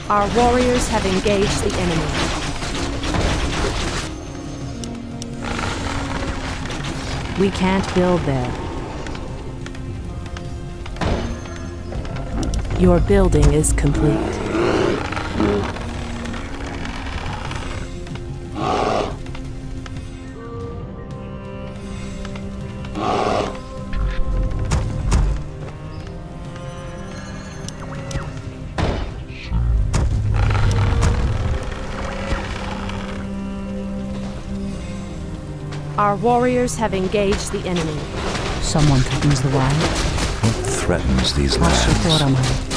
Our warriors have engaged the enemy. We can't build there. Your building is complete. Our warriors have engaged the enemy. Someone threatens the wild. What threatens these lands? Ashrathoraman.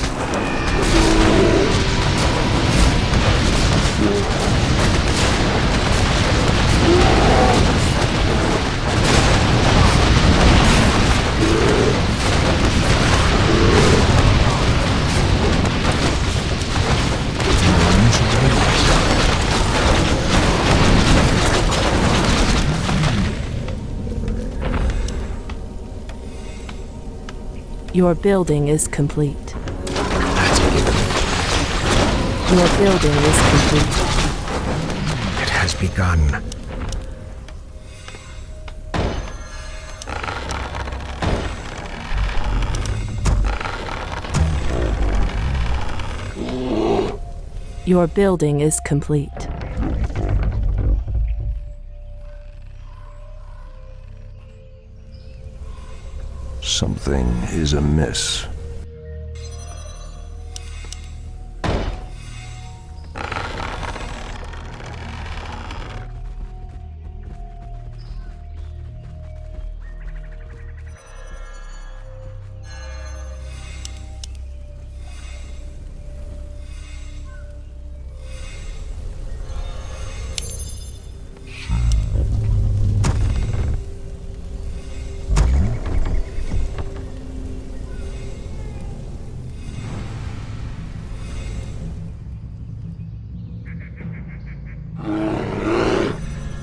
Your building is complete. That's a given. Your building is complete. It has begun. Your building is complete. Something is amiss.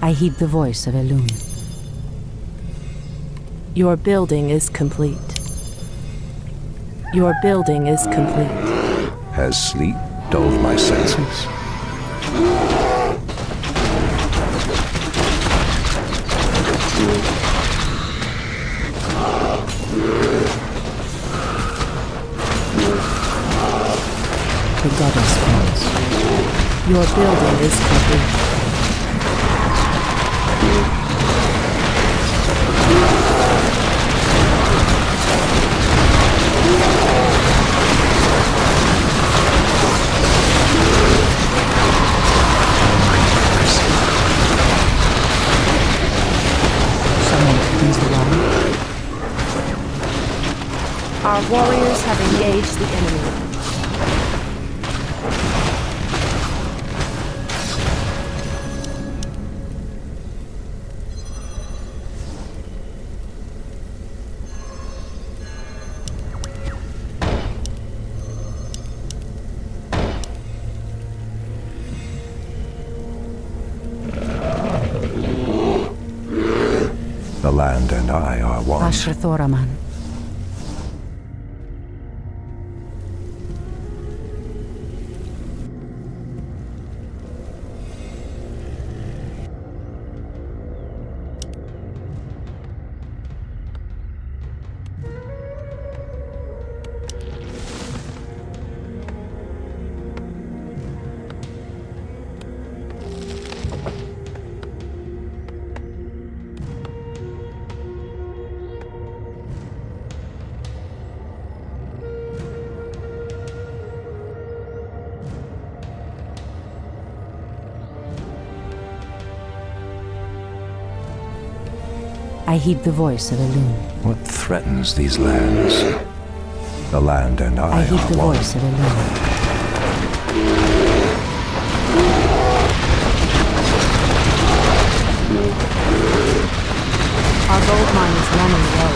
I heed the voice of Elune. Your building is complete. Your building is complete. Has sleep dulled my senses? The goddess calls. Your building is complete. Our warriors have engaged the enemy. The land and I are one. Ashrathoraman. I heed the voice of Elune. What threatens these lands? The land and I heed are the one. voice of Elune. Our gold mine is running low.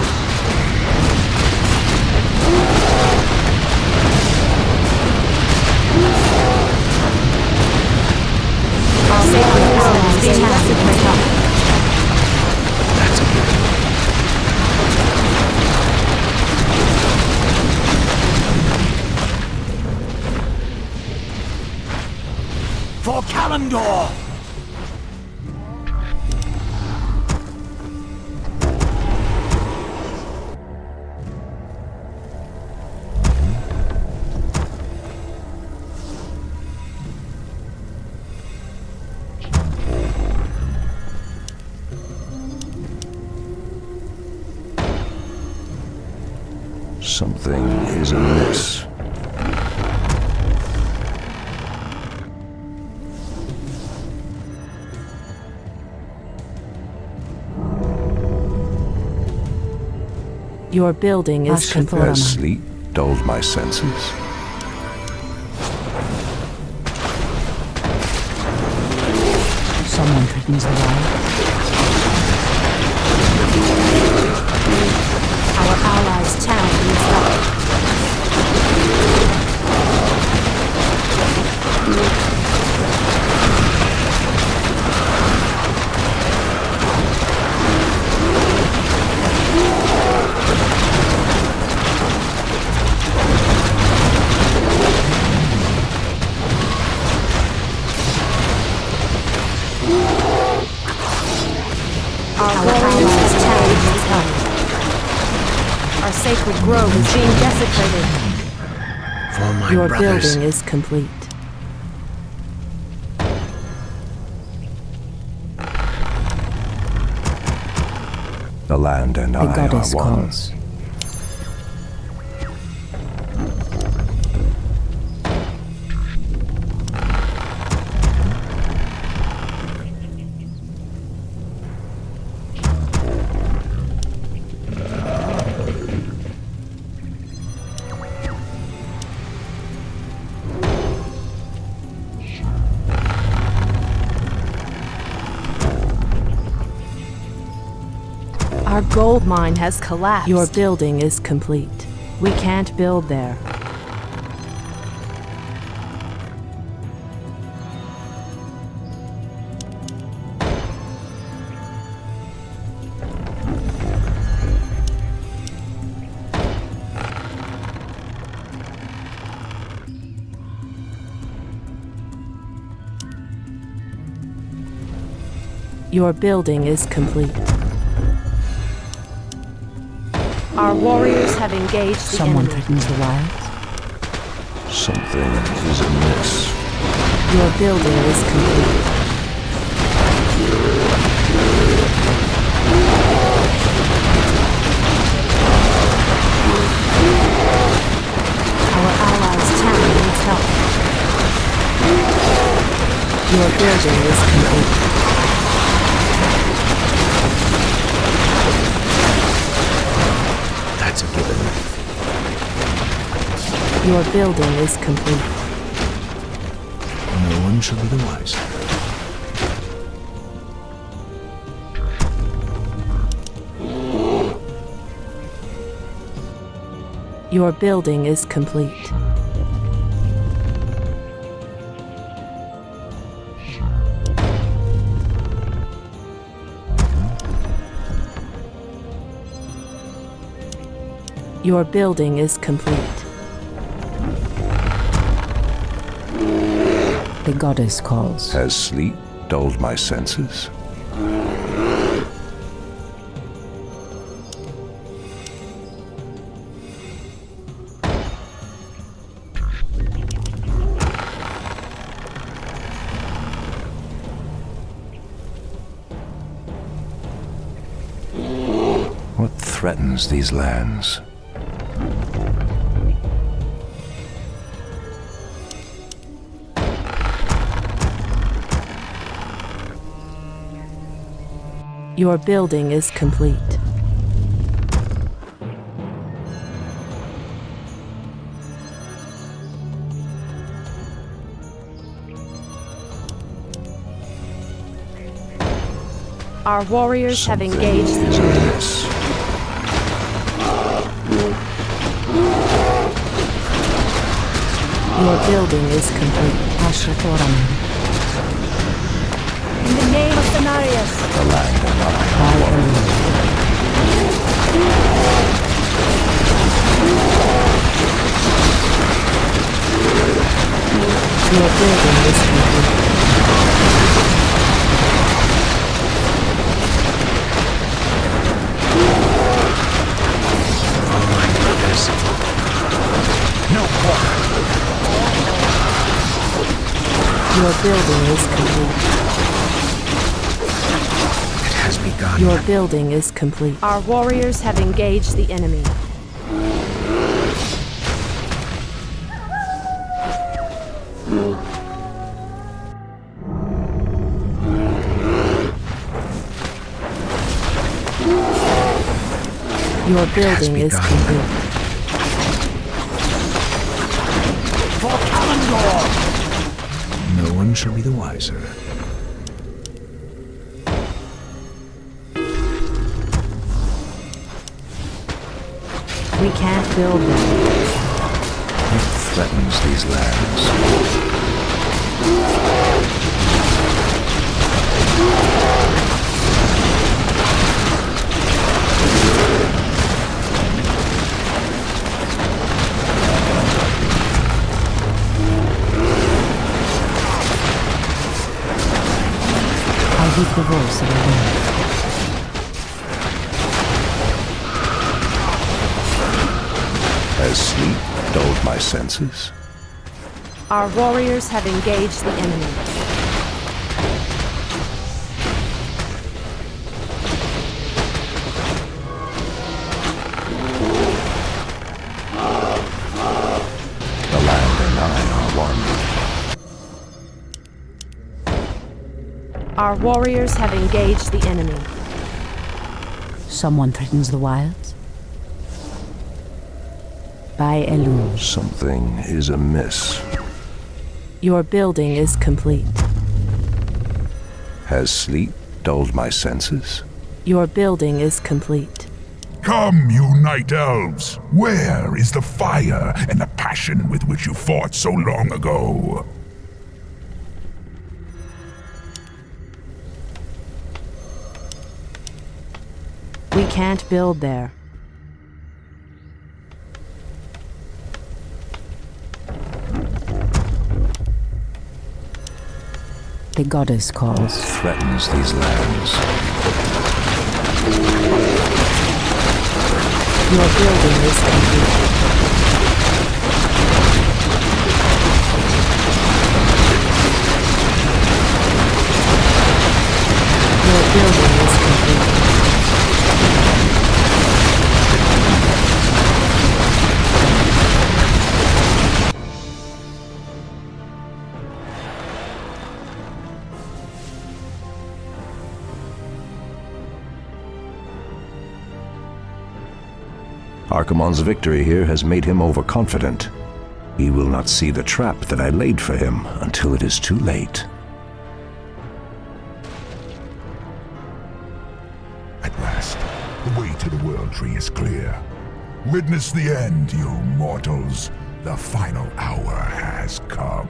Our sacred grove is being desecrated. For Kalimdor! Something is amiss. Your building is complete. Has sleep dulled my senses? Someone threatens the wild. Our allies' town needs help. Our sacred grove is being desecrated. For my Your brothers. building is complete. The land and I are goddess one. calls. Our gold mine has collapsed. Your building is complete. We can't build there. Your building is complete. Our warriors have engaged the Someone enemy. threatens the wilds. Something is amiss. Your building is complete. Our allies' town needs help. Your building is complete. That's a given. Your building is complete. No one shall be the wiser. Your building is complete. Your building is complete. The goddess calls. Has sleep dulled my senses? What threatens these lands? Your building is complete. Our warriors have engaged the Druids. Your building is complete. In the name of Cenarius. The land and I are Your building is complete. No more. Your building is complete. It has begun. Your building is complete. Our warriors have engaged the enemy. Your building is complete. For Kalimdor! No one shall be the wiser. We can't build them. What threatens these lands? I heed the voice of the wind. Has sleep dulled my senses? Our warriors have engaged the enemy. Our warriors have engaged the enemy. Someone threatens the wilds? By Elune. Something is amiss. Your building is complete. Has sleep dulled my senses? Your building is complete. Come, you night elves! Where is the fire and the passion with which you fought so long ago? We can't build there. The goddess calls. Threatens these lands. Your building is complete. Your building is complete. Archimonde's victory here has made him overconfident. He will not see the trap that I laid for him until it is too late. At last, the way to the World Tree is clear. Witness the end, you mortals. The final hour has come.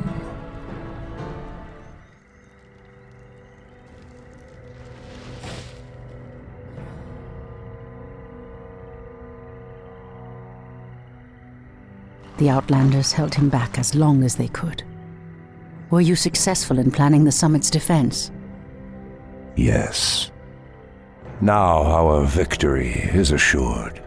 The Outlanders held him back as long as they could. Were you successful in planning the summit's defense? Yes. Now our victory is assured.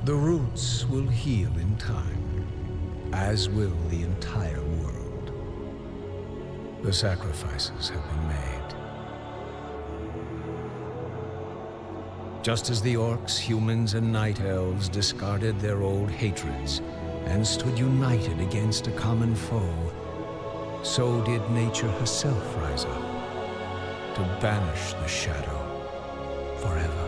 The roots will heal in time, as will the entire world. The sacrifices have been made. Just as the orcs, humans, and night elves discarded their old hatreds and stood united against a common foe, so did nature herself rise up to banish the shadow forever.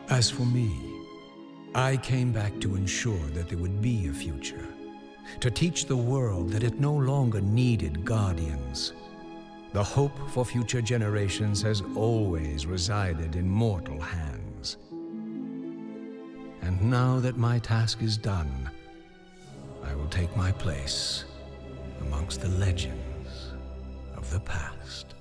As for me, I came back to ensure that there would be a future, to teach the world that it no longer needed guardians. The hope for future generations has always resided in mortal hands. And now that my task is done, I will take my place amongst the legends of the past.